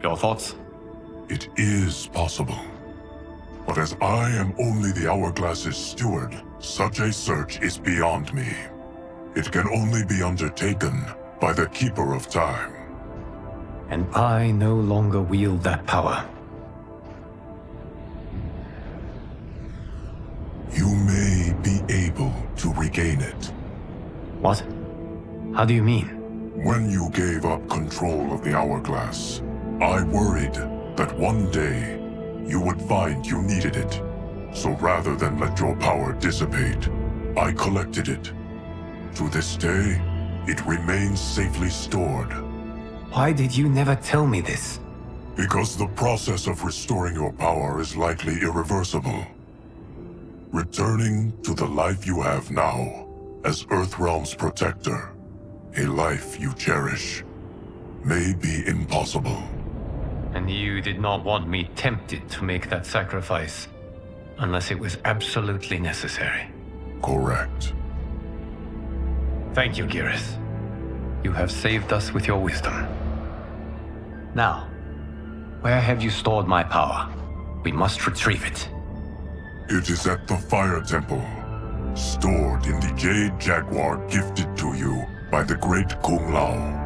your thoughts? It is possible. But as I am only the Hourglass's steward, such a search is beyond me. It can only be undertaken by the Keeper of Time. And I no longer wield that power. You may be able to regain it. What? How do you mean? When you gave up control of the Hourglass, I worried that one day you would find you needed it. So rather than let your power dissipate, I collected it. To this day, it remains safely stored. Why did you never tell me this? Because the process of restoring your power is likely irreversible. Returning to the life you have now, as Earthrealm's protector, a life you cherish, may be impossible. And you did not want me tempted to make that sacrifice, unless it was absolutely necessary. Correct. Thank you, Geras. You have saved us with your wisdom. Now, where have you stored my power? We must retrieve it. It is at the Fire Temple, stored in the Jade Jaguar gifted to you by the great Kung Lao.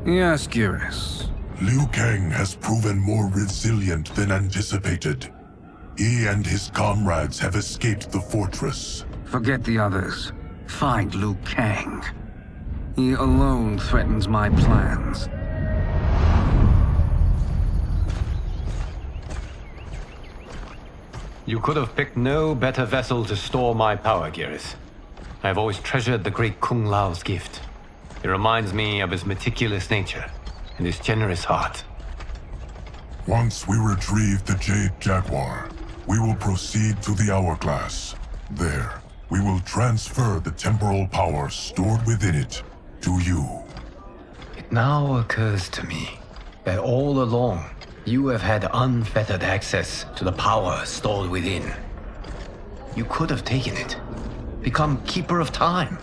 Yes, Geras. Liu Kang has proven more resilient than anticipated. He and his comrades have escaped the fortress. Forget the others. Find Liu Kang. He alone threatens my plans. You could have picked no better vessel to store my power, Geras. I have always treasured the great Kung Lao's gift. It reminds me of his meticulous nature and his generous heart. Once we retrieve the Jade Jaguar, we will proceed to the Hourglass. There, we will transfer the temporal power stored within it to you. It now occurs to me that all along, you have had unfettered access to the power stored within. You could have taken it, become Keeper of Time,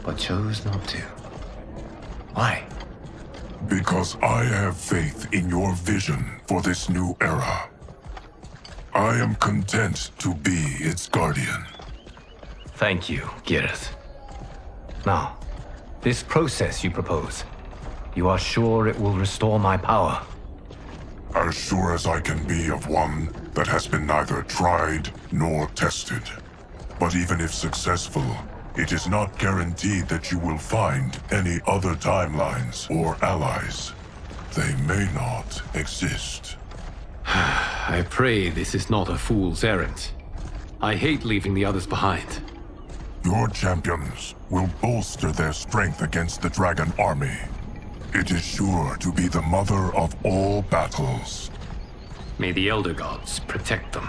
but chose not to. Why? Because I have faith in your vision for this new era. I am content to be its guardian. Thank you, Geras. Now, this process you propose, you are sure it will restore my power? As sure as I can be of one that has been neither tried nor tested. But even if successful, it is not guaranteed that you will find any other timelines or allies. They may not exist. I pray this is not a fool's errand. I hate leaving the others behind. Your champions will bolster their strength against the Dragon Army. It is sure to be the mother of all battles. May the Elder Gods protect them.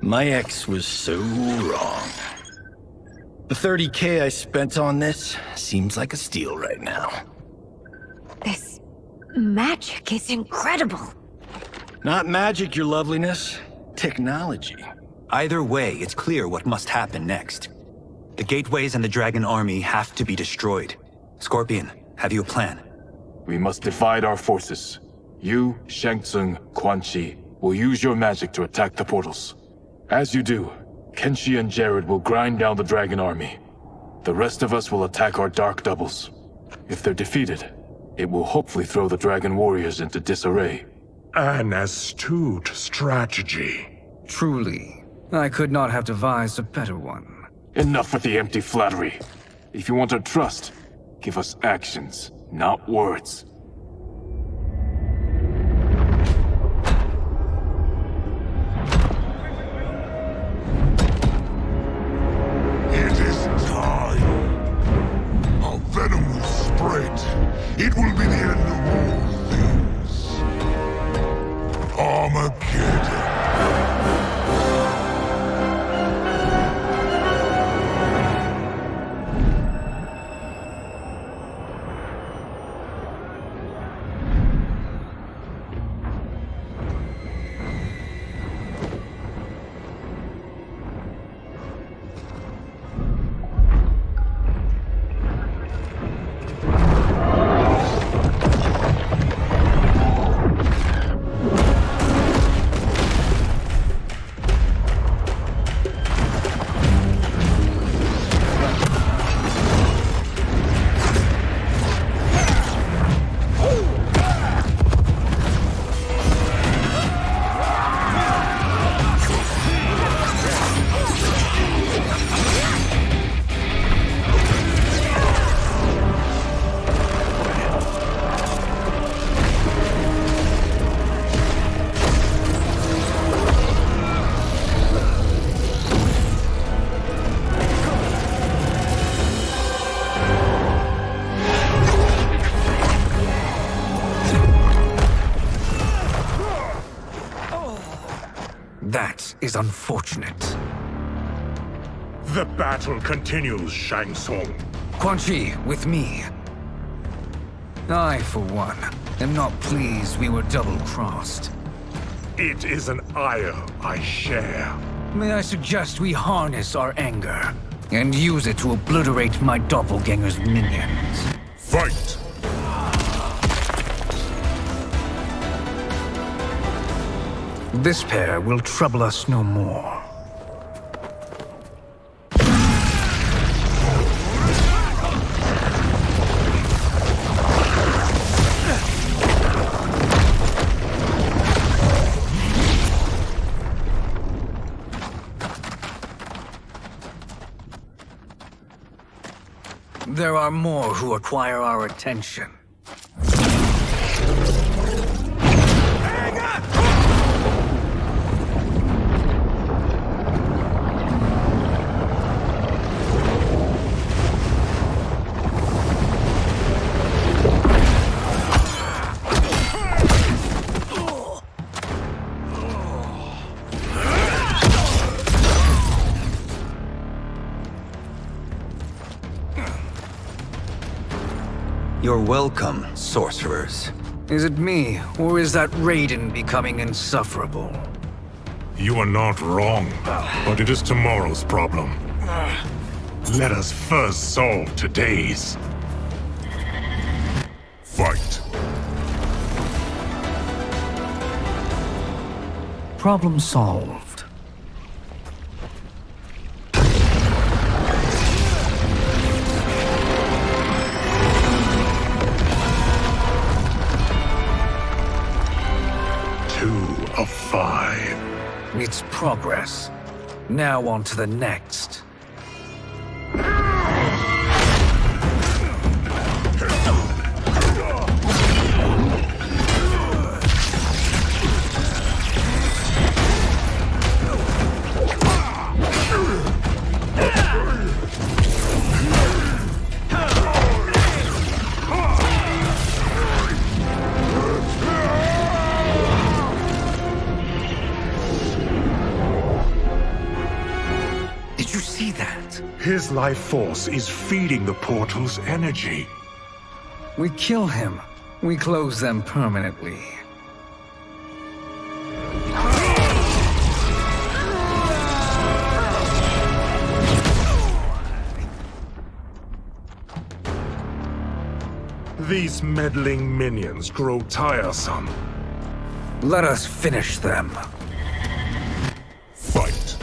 My ex was so wrong. The 30K I spent on this seems like a steal right now. This magic is incredible. Not magic, your loveliness. Technology. Either way, it's clear what must happen next. The gateways and the Dragon Army have to be destroyed. Scorpion, have you a plan? We must divide our forces. You, Shang Tsung, Quan Chi, will use your magic to attack the portals. As you do, Kenshi and Jared will grind down the Dragon Army. The rest of us will attack our dark doubles. If they're defeated, it will hopefully throw the Dragon Warriors into disarray. An astute strategy. Truly, I could not have devised a better one. Enough with the empty flattery. If you want our trust, give us actions, not words. It is time. Our venom will spread. It will be the end of all things. Armageddon. That is unfortunate. The battle continues, Shang Tsung. Quan Chi, with me. I, for one, am not pleased we were double-crossed. It is an ire I share. May I suggest we harness our anger and use it to obliterate my doppelganger's minions? Fight! This pair will trouble us no more. There are more who acquire our attention. You're welcome, sorcerers. Is it me, or is that Raiden becoming insufferable? You are not wrong, but it is tomorrow's problem. Let us first solve today's. Fight. Problem solved. Of 5. It's progress. Now on to the next. you see that? His life force is feeding the portal's energy. We kill him. We close them permanently. These meddling minions grow tiresome. Let us finish them. Fight.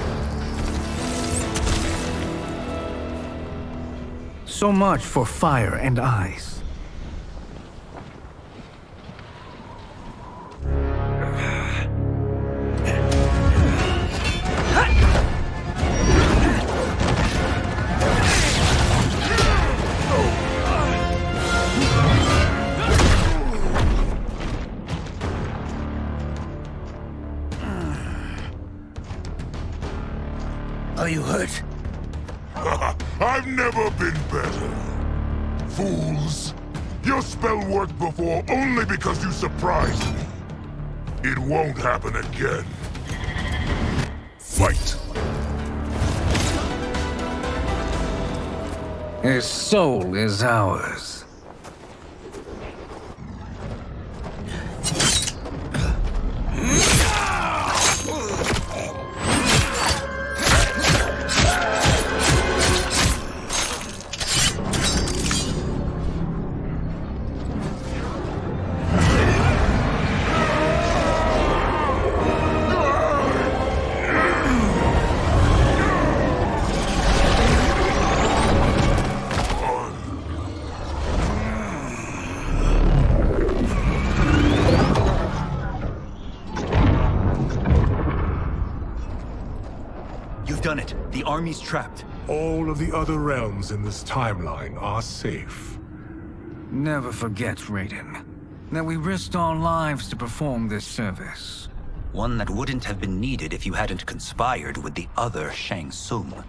So much for fire and ice. Are you hurt? I've never been better. Fools! Your spell worked before only because you surprised me. It won't happen again. Fight! His soul is ours. Done it. The army's trapped. All of the other realms in this timeline are safe. Never forget, Raiden, that we risked our lives to perform this service. One that wouldn't have been needed if you hadn't conspired with the other Shang Tsung.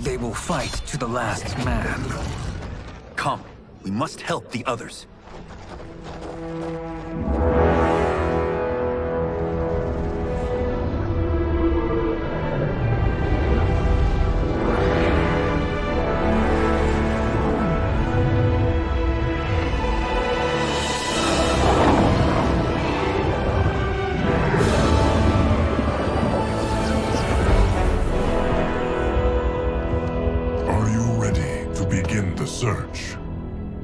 They will fight to the last man. Come, we must help the others. Search.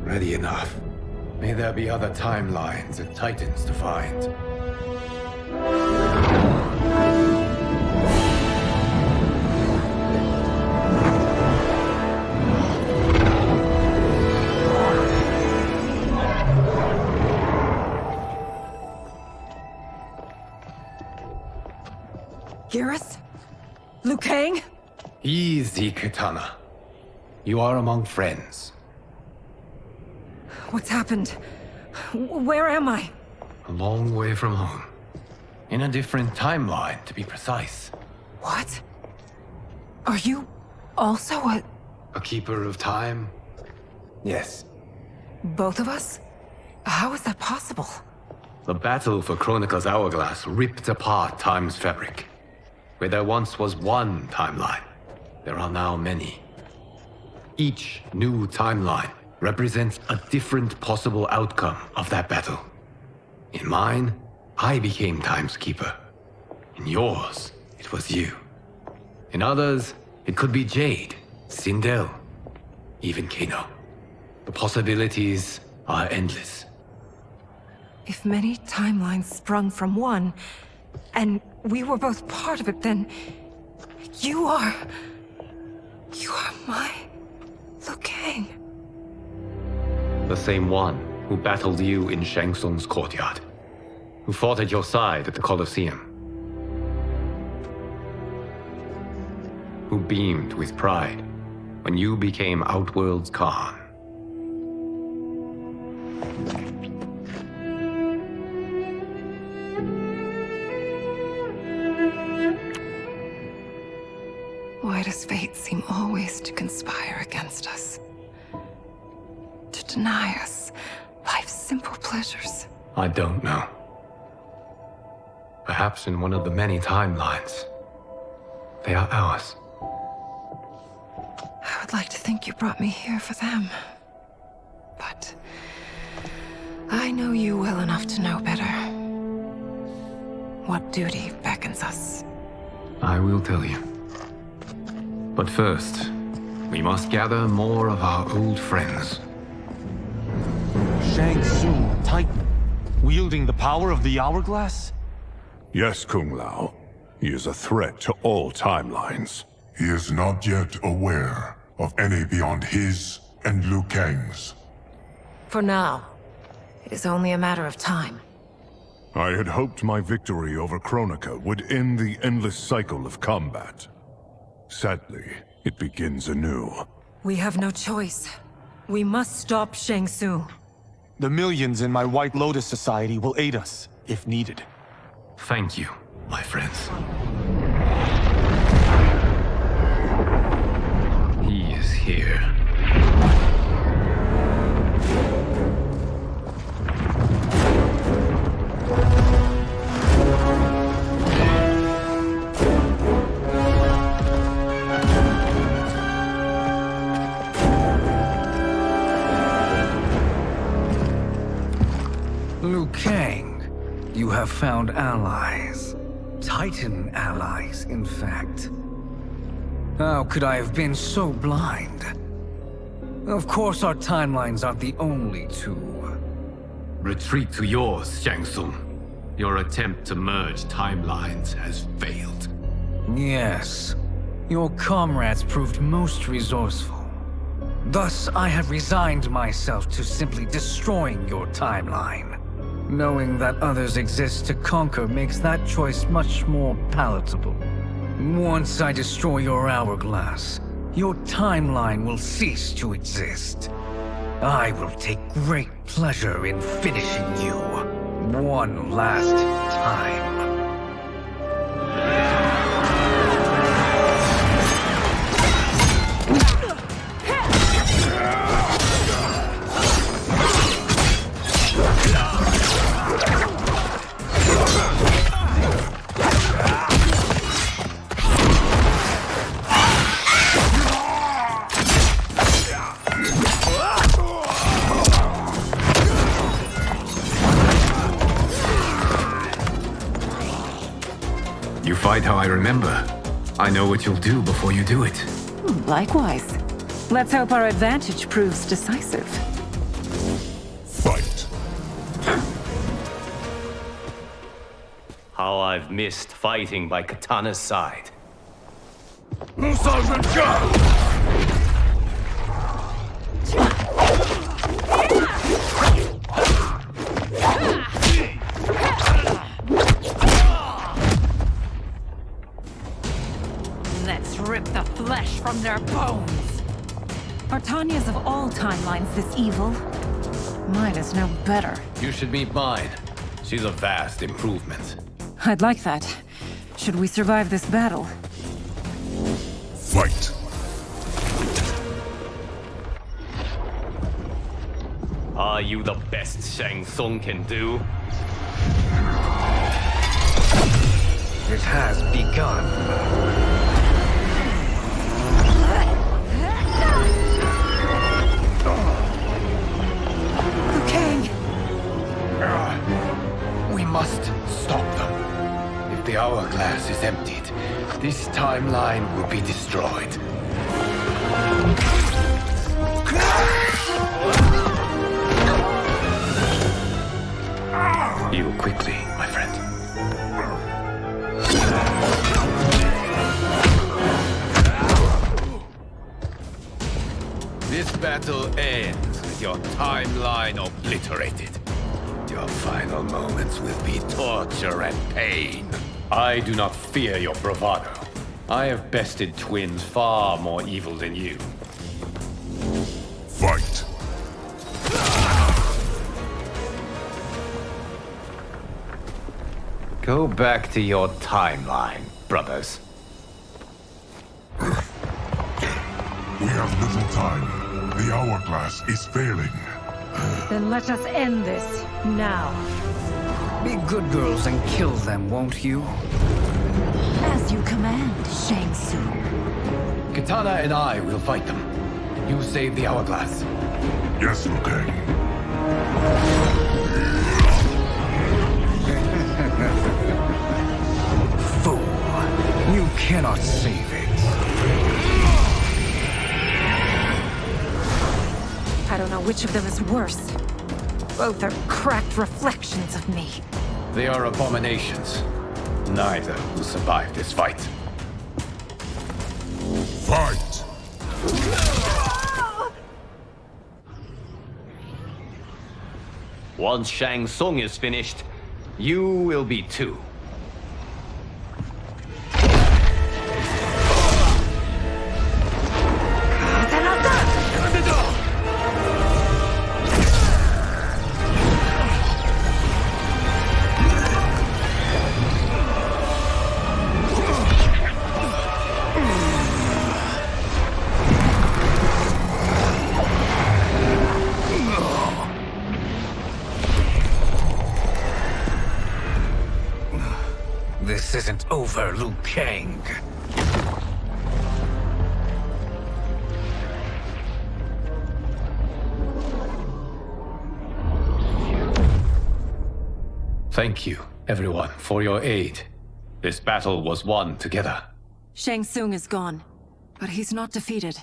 Ready enough. May there be other timelines and titans to find. Geras? Liu Kang? Easy, Katana. You are among friends. What's happened? Where am I? A long way from home. In a different timeline, to be precise. What? Are you also a keeper of time? Yes. both of us? How is that possible? The battle for Chronica's Hourglass ripped apart time's fabric. Where there once was one timeline, there are now many. Each new timeline represents a different possible outcome of that battle. In mine, I became Time's Keeper. In yours, it was you. In others, it could be Jade, Sindel, even Kano. The possibilities are endless. If many timelines sprung from one, and we were both part of it, then you are my Liu Kang. The same one who battled you in Shang Tsung's courtyard, who fought at your side at the Colosseum, who beamed with pride when you became Outworld's Khan. Why does fate seem always to conspire against us? To deny us life's simple pleasures? I don't know. Perhaps in one of the many timelines, they are ours. I'd like to think you brought me here for them. But I know you well enough to know better. What duty beckons us? I will tell you. But first, we must gather more of our old friends. Shang Tsung, Titan, wielding the power of the Hourglass? Yes, Kung Lao. He is a threat to all timelines. He is not yet aware of any beyond his and Liu Kang's. For now, it is only a matter of time. I had hoped my victory over Kronika would end the endless cycle of combat. Sadly, it begins anew. We have no choice. We must stop Shang Tsung. The millions in my White Lotus Society will aid us, if needed. Thank you, my friends. He is here. Liu Kang, you have found allies. Titan allies, in fact. How could I have been so blind? Of course our timelines aren't the only two. Retreat to yours, Shang Tsung. Your attempt to merge timelines has failed. Yes. Your comrades proved most resourceful. Thus, I have resigned myself to simply destroying your timeline. Knowing that others exist to conquer makes that choice much more palatable. Once I destroy your hourglass, your timeline will cease to exist. I will take great pleasure in finishing you one last time. You fight how I remember. I know what you'll do before you do it. Likewise. Let's hope our advantage proves decisive. Fight. How I've missed fighting by Katana's side. Let's rip the flesh from their bones. Are Tanya's of all timelines this evil? Mine is no better. You should meet mine. She's a vast improvement. I'd like that. Should we survive this battle? Fight. Are you the best Shang Tsung can do? It has begun. We must stop them. If the hourglass is emptied, this timeline will be destroyed. Heal quickly, my friend. This battle ends with your timeline obliterated. Your final moments will be torture and pain. I do not fear your bravado. I have bested twins far more evil than you. Fight. Go back to your timeline, brothers. We have little time. The hourglass is failing. Then let us end this, now. Be good girls and kill them, won't you? As you command, Shang Tsung. Kitana and I will fight them. You save the hourglass. Yes, Liu Kang. Fool. You cannot save it. I don't know which of them is worse. Both are cracked reflections of me. They are abominations. Neither will survive this fight. Fight! Once Shang Tsung is finished, you will be too. This isn't over, Liu Kang. Thank you, everyone, for your aid. This battle was won together. Shang Tsung is gone, but he's not defeated.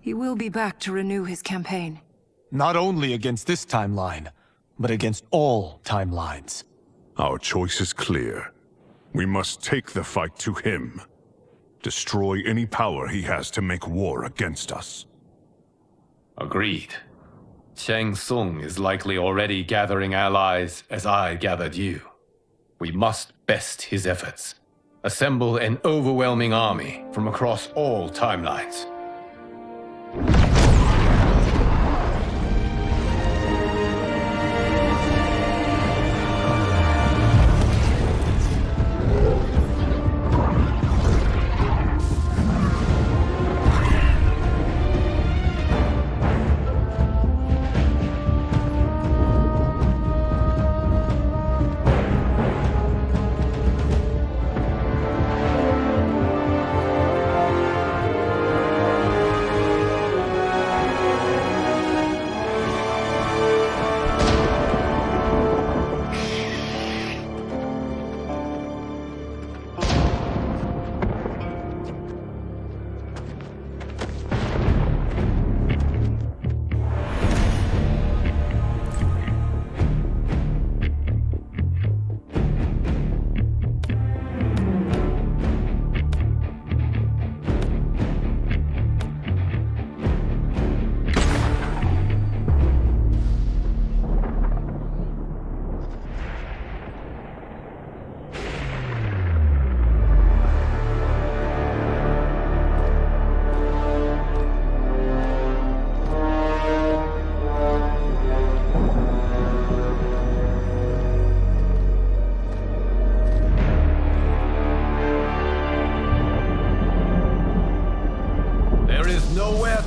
He will be back to renew his campaign. Not only against this timeline, but against all timelines. Our choice is clear. We must take the fight to him. Destroy any power he has to make war against us. Agreed. Shang Tsung is likely already gathering allies as I gathered you. We must best his efforts. Assemble an overwhelming army from across all timelines.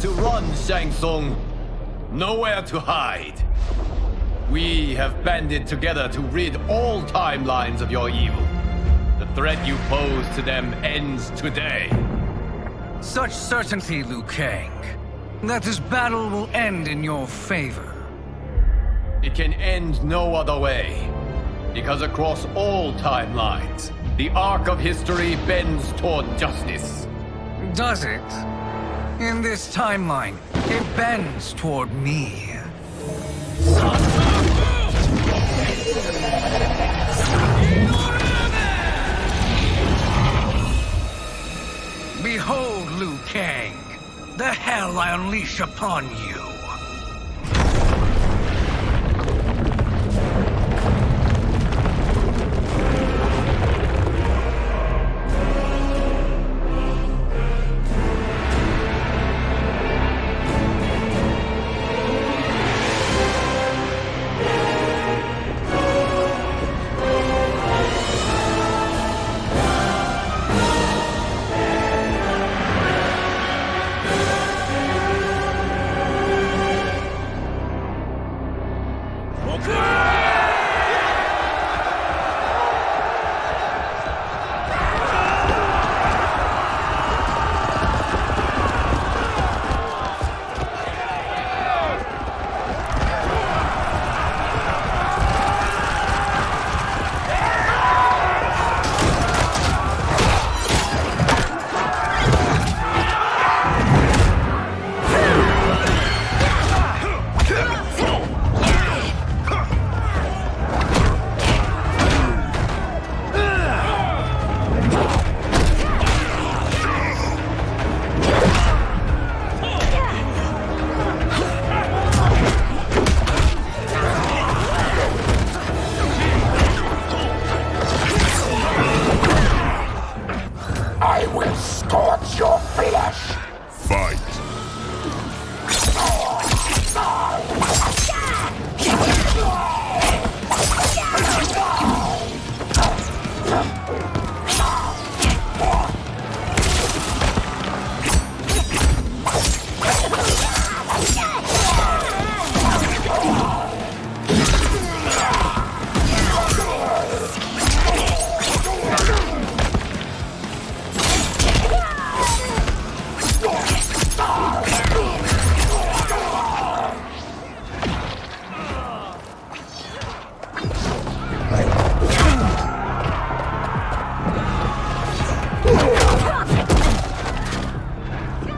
To run, Shang Tsung. Nowhere to hide. We have banded together to rid all timelines of your evil. The threat you pose to them ends today. Such certainty, Liu Kang, that this battle will end in your favor. It can end no other way. Because across all timelines, the arc of history bends toward justice. Does it? In this timeline, it bends toward me. Behold, Liu Kang, the hell I unleash upon you. I will scorch your flesh! Fight!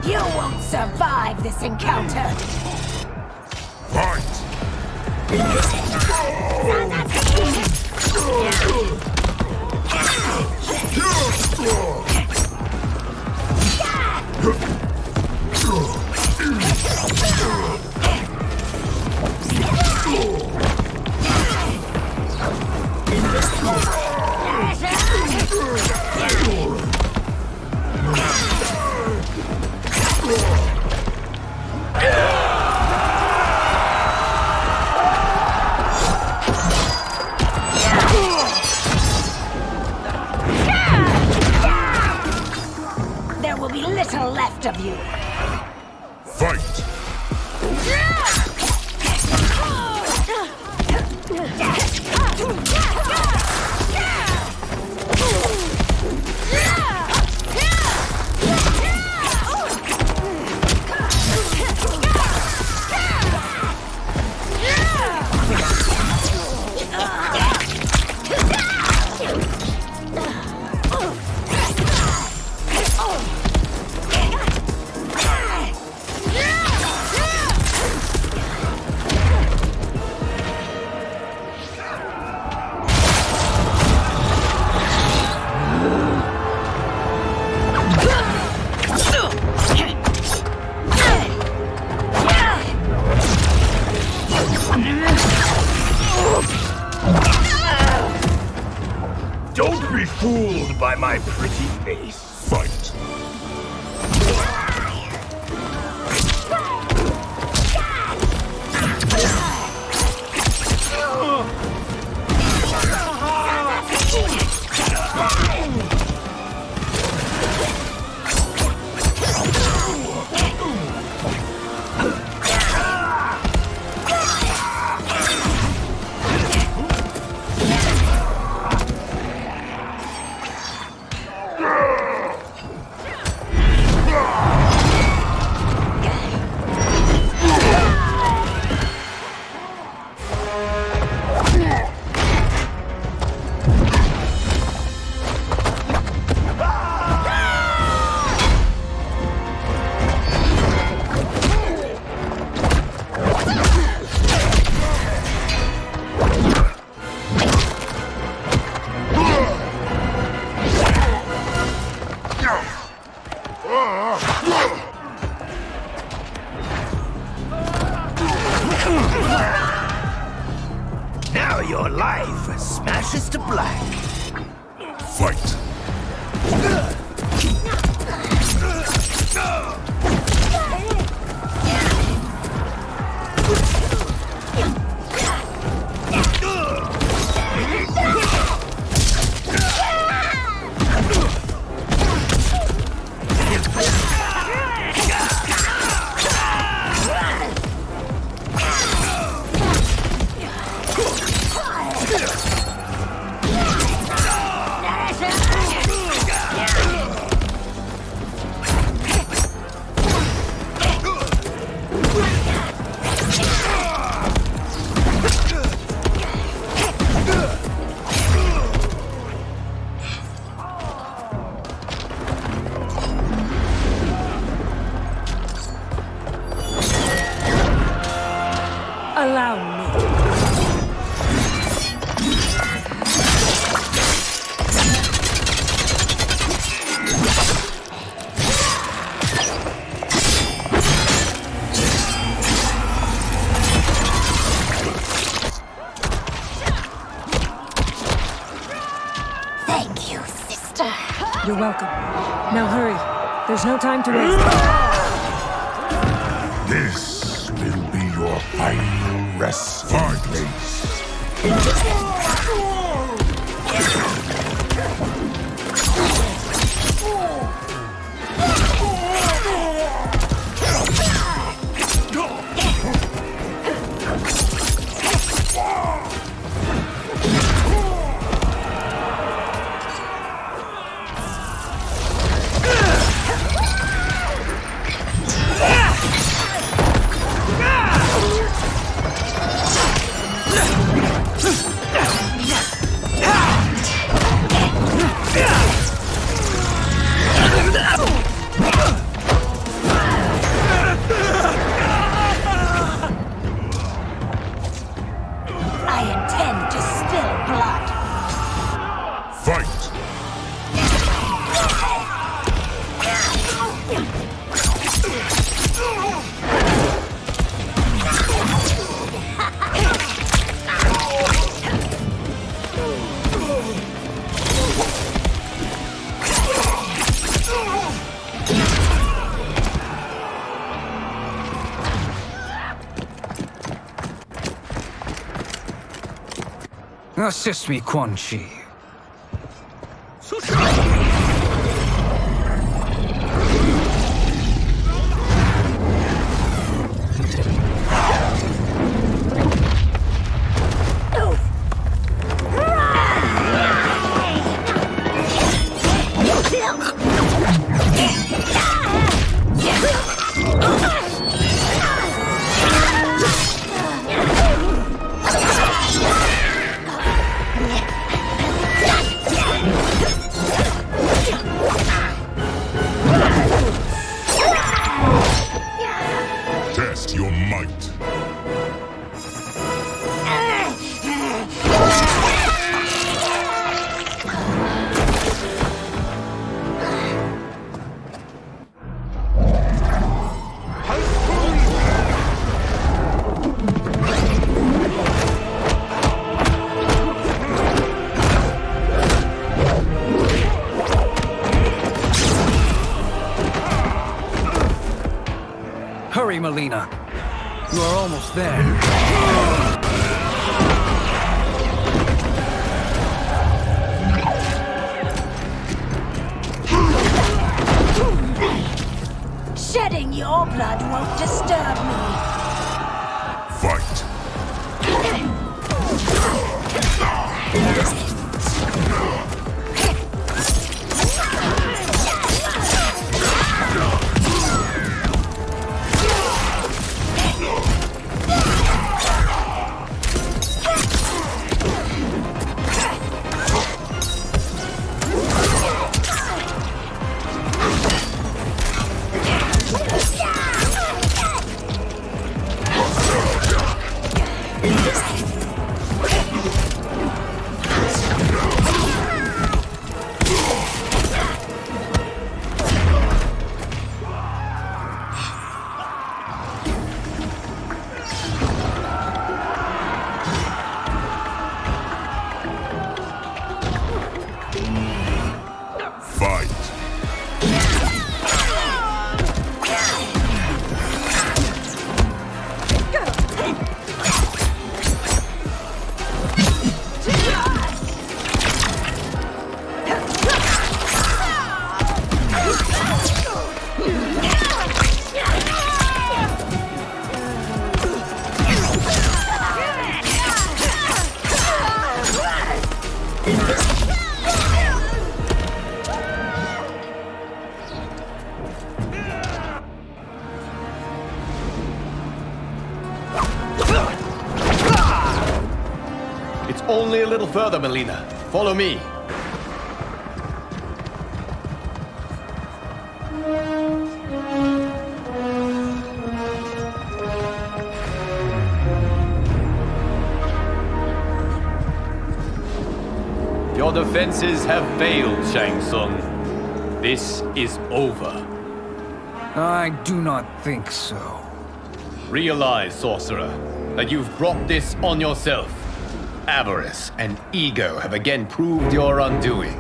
You won't survive this encounter! There will be little left of you. Fight! Don't be fooled by my pretty face. Fight! Now your life smashes to black. Fight! Allow me. Thank you, sister. You're welcome. Now hurry. There's no time to waste. This will be your final resting place. Assist me, Quan Chi. Test your might. Hurry, Melina. You are almost there. Shedding your blood won't disturb me. Fight. It's only a little further, Melina. Follow me. Your defenses have failed, Shang Tsung. This is over. I do not think so. Realize, sorcerer, that you've brought this on yourself. Avarice and ego have again proved your undoing.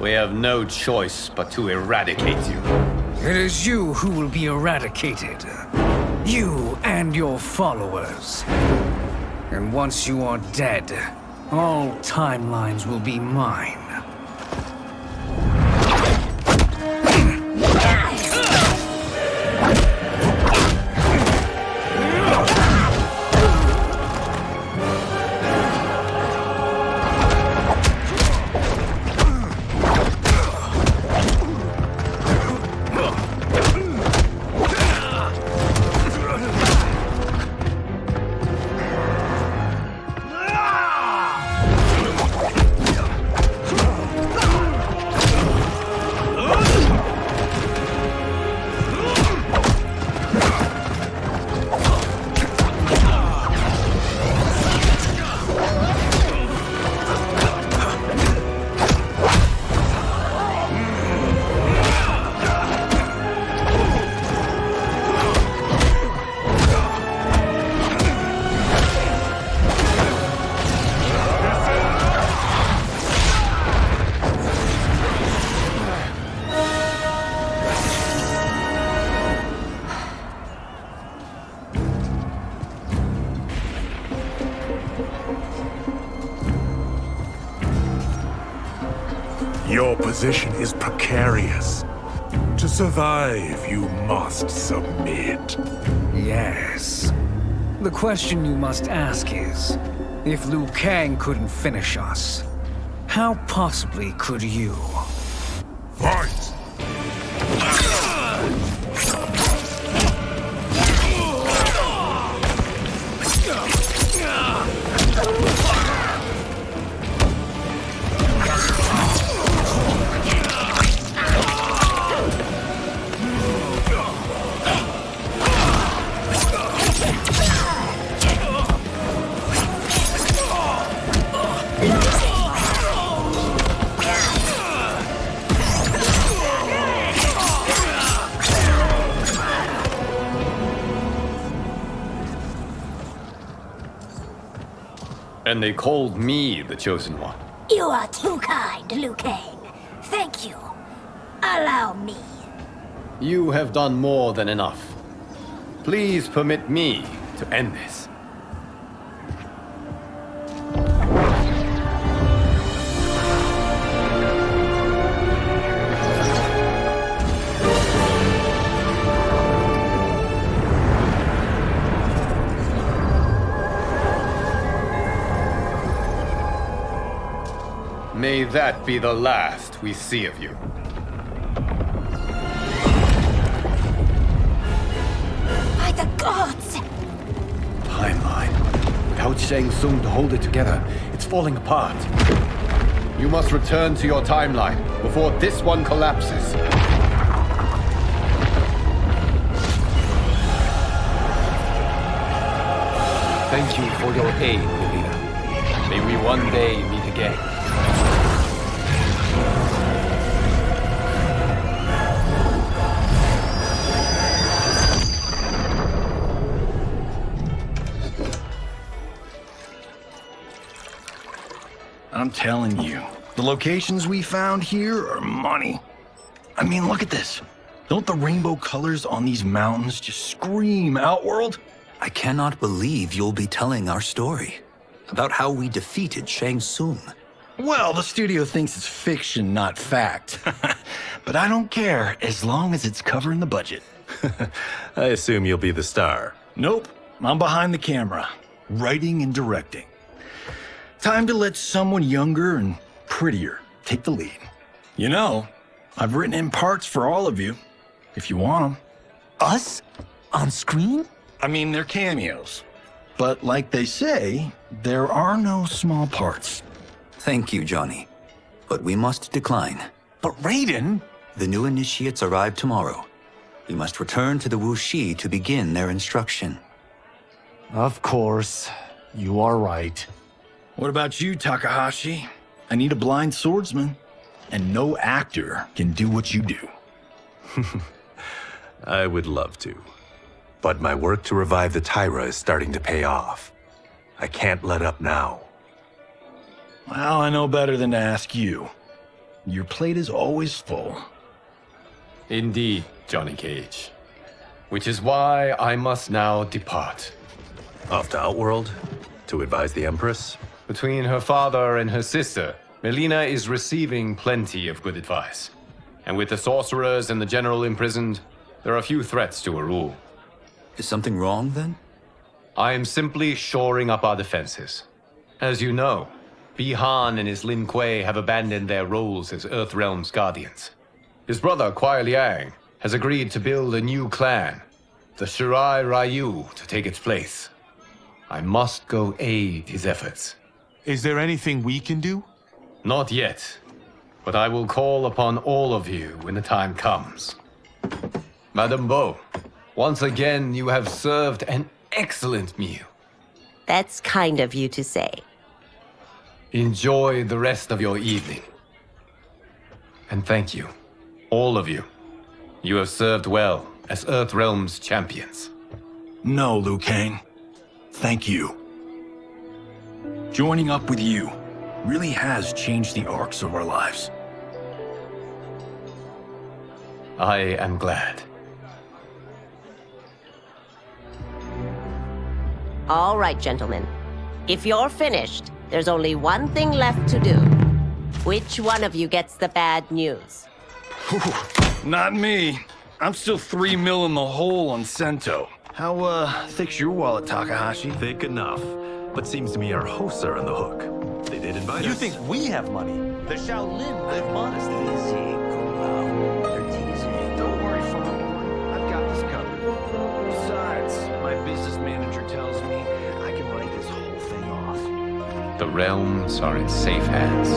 We have no choice but to eradicate you. It is you who will be eradicated. You and your followers. And once you are dead, all timelines will be mine. Your position is precarious. To survive, you must submit. Yes. The question you must ask is, if Liu Kang couldn't finish us, how possibly could you? Fight! And they called me the Chosen One. You are too kind, Liu Kang. Thank you. Allow me. You have done more than enough. Please permit me to end this. May that be the last we see of you. By the gods! Timeline. Without Shang Tsung to hold it together, it's falling apart. You must return to your timeline before this one collapses. Thank you for your aid, Melina. May we one day meet again. I'm telling you, the locations we found here are money. I mean, look at this. Don't the rainbow colors on these mountains just scream Outworld? I cannot believe you'll be telling our story about how we defeated Shang Tsung. Well, the studio thinks it's fiction, not fact. But I don't care, as long as it's covering the budget. I assume you'll be the star. Nope, I'm behind the camera, writing and directing. Time to let someone younger and prettier take the lead. You know, I've written in parts for all of you, if you want them. Us? On screen? I mean, they're cameos. But like they say, there are no small parts. Thank you, Johnny. But we must decline. But Raiden? The new initiates arrive tomorrow. We must return to the Wuxi to begin their instruction. Of course. You are right. What about you, Takahashi? I need a blind swordsman, and no actor can do what you do. I would love to. But my work to revive the Tyra is starting to pay off. I can't let up now. Well, I know better than to ask you. Your plate is always full. Indeed, Johnny Cage. Which is why I must now depart. Off to Outworld? To advise the Empress? Between her father and her sister, Melina is receiving plenty of good advice. And with the sorcerers and the general imprisoned, there are few threats to her rule. Is something wrong, then? I am simply shoring up our defenses. As you know, Bi-Han and his Lin Kuei have abandoned their roles as Earthrealm's guardians. His brother, Kuai Liang, has agreed to build a new clan, the Shirai Ryu, to take its place. I must go aid his efforts. Is there anything we can do? Not yet, but I will call upon all of you when the time comes. Madame Bo, once again you have served an excellent meal. That's kind of you to say. Enjoy the rest of your evening. And thank you, all of you. You have served well as Earthrealm's champions. No, Liu Kang. Thank you. Joining up with you really has changed the arcs of our lives. I am glad. All right, gentlemen. If you're finished, there's only one thing left to do. Which one of you gets the bad news? Not me. I'm still 3 mil in the hole on Sento. How, thick's your wallet, Takahashi? Thick enough. But seems to me our hosts are on the hook. They did invite us. You think we have money? The Shaolin live modestly. Easy, Kumao. They're teasing. Don't worry, Father. I've got this covered. Besides, my business manager tells me I can write this whole thing off. The realms are in safe hands.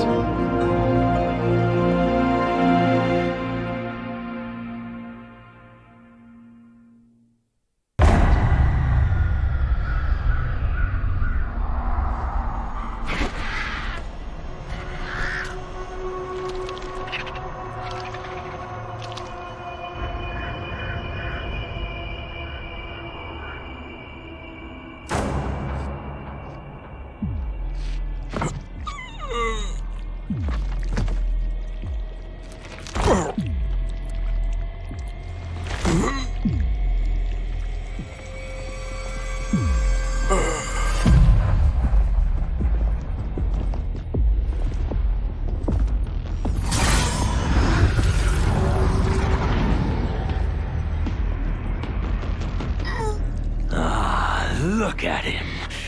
Look at him,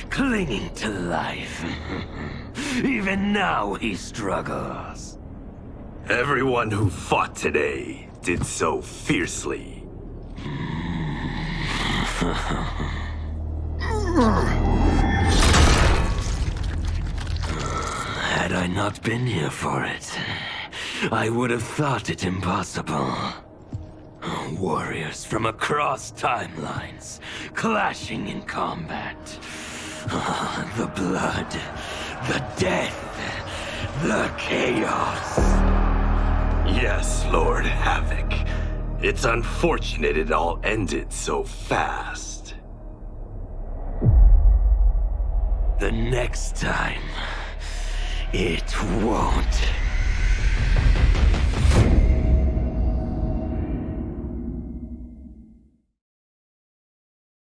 clinging to life. Even now he struggles. Everyone who fought today did so fiercely. Had I not been here for it, I would have thought it impossible. Warriors from across timelines, clashing in combat. The blood, the death, the chaos. Yes, Lord Havoc. It's unfortunate it all ended so fast. The next time, it won't.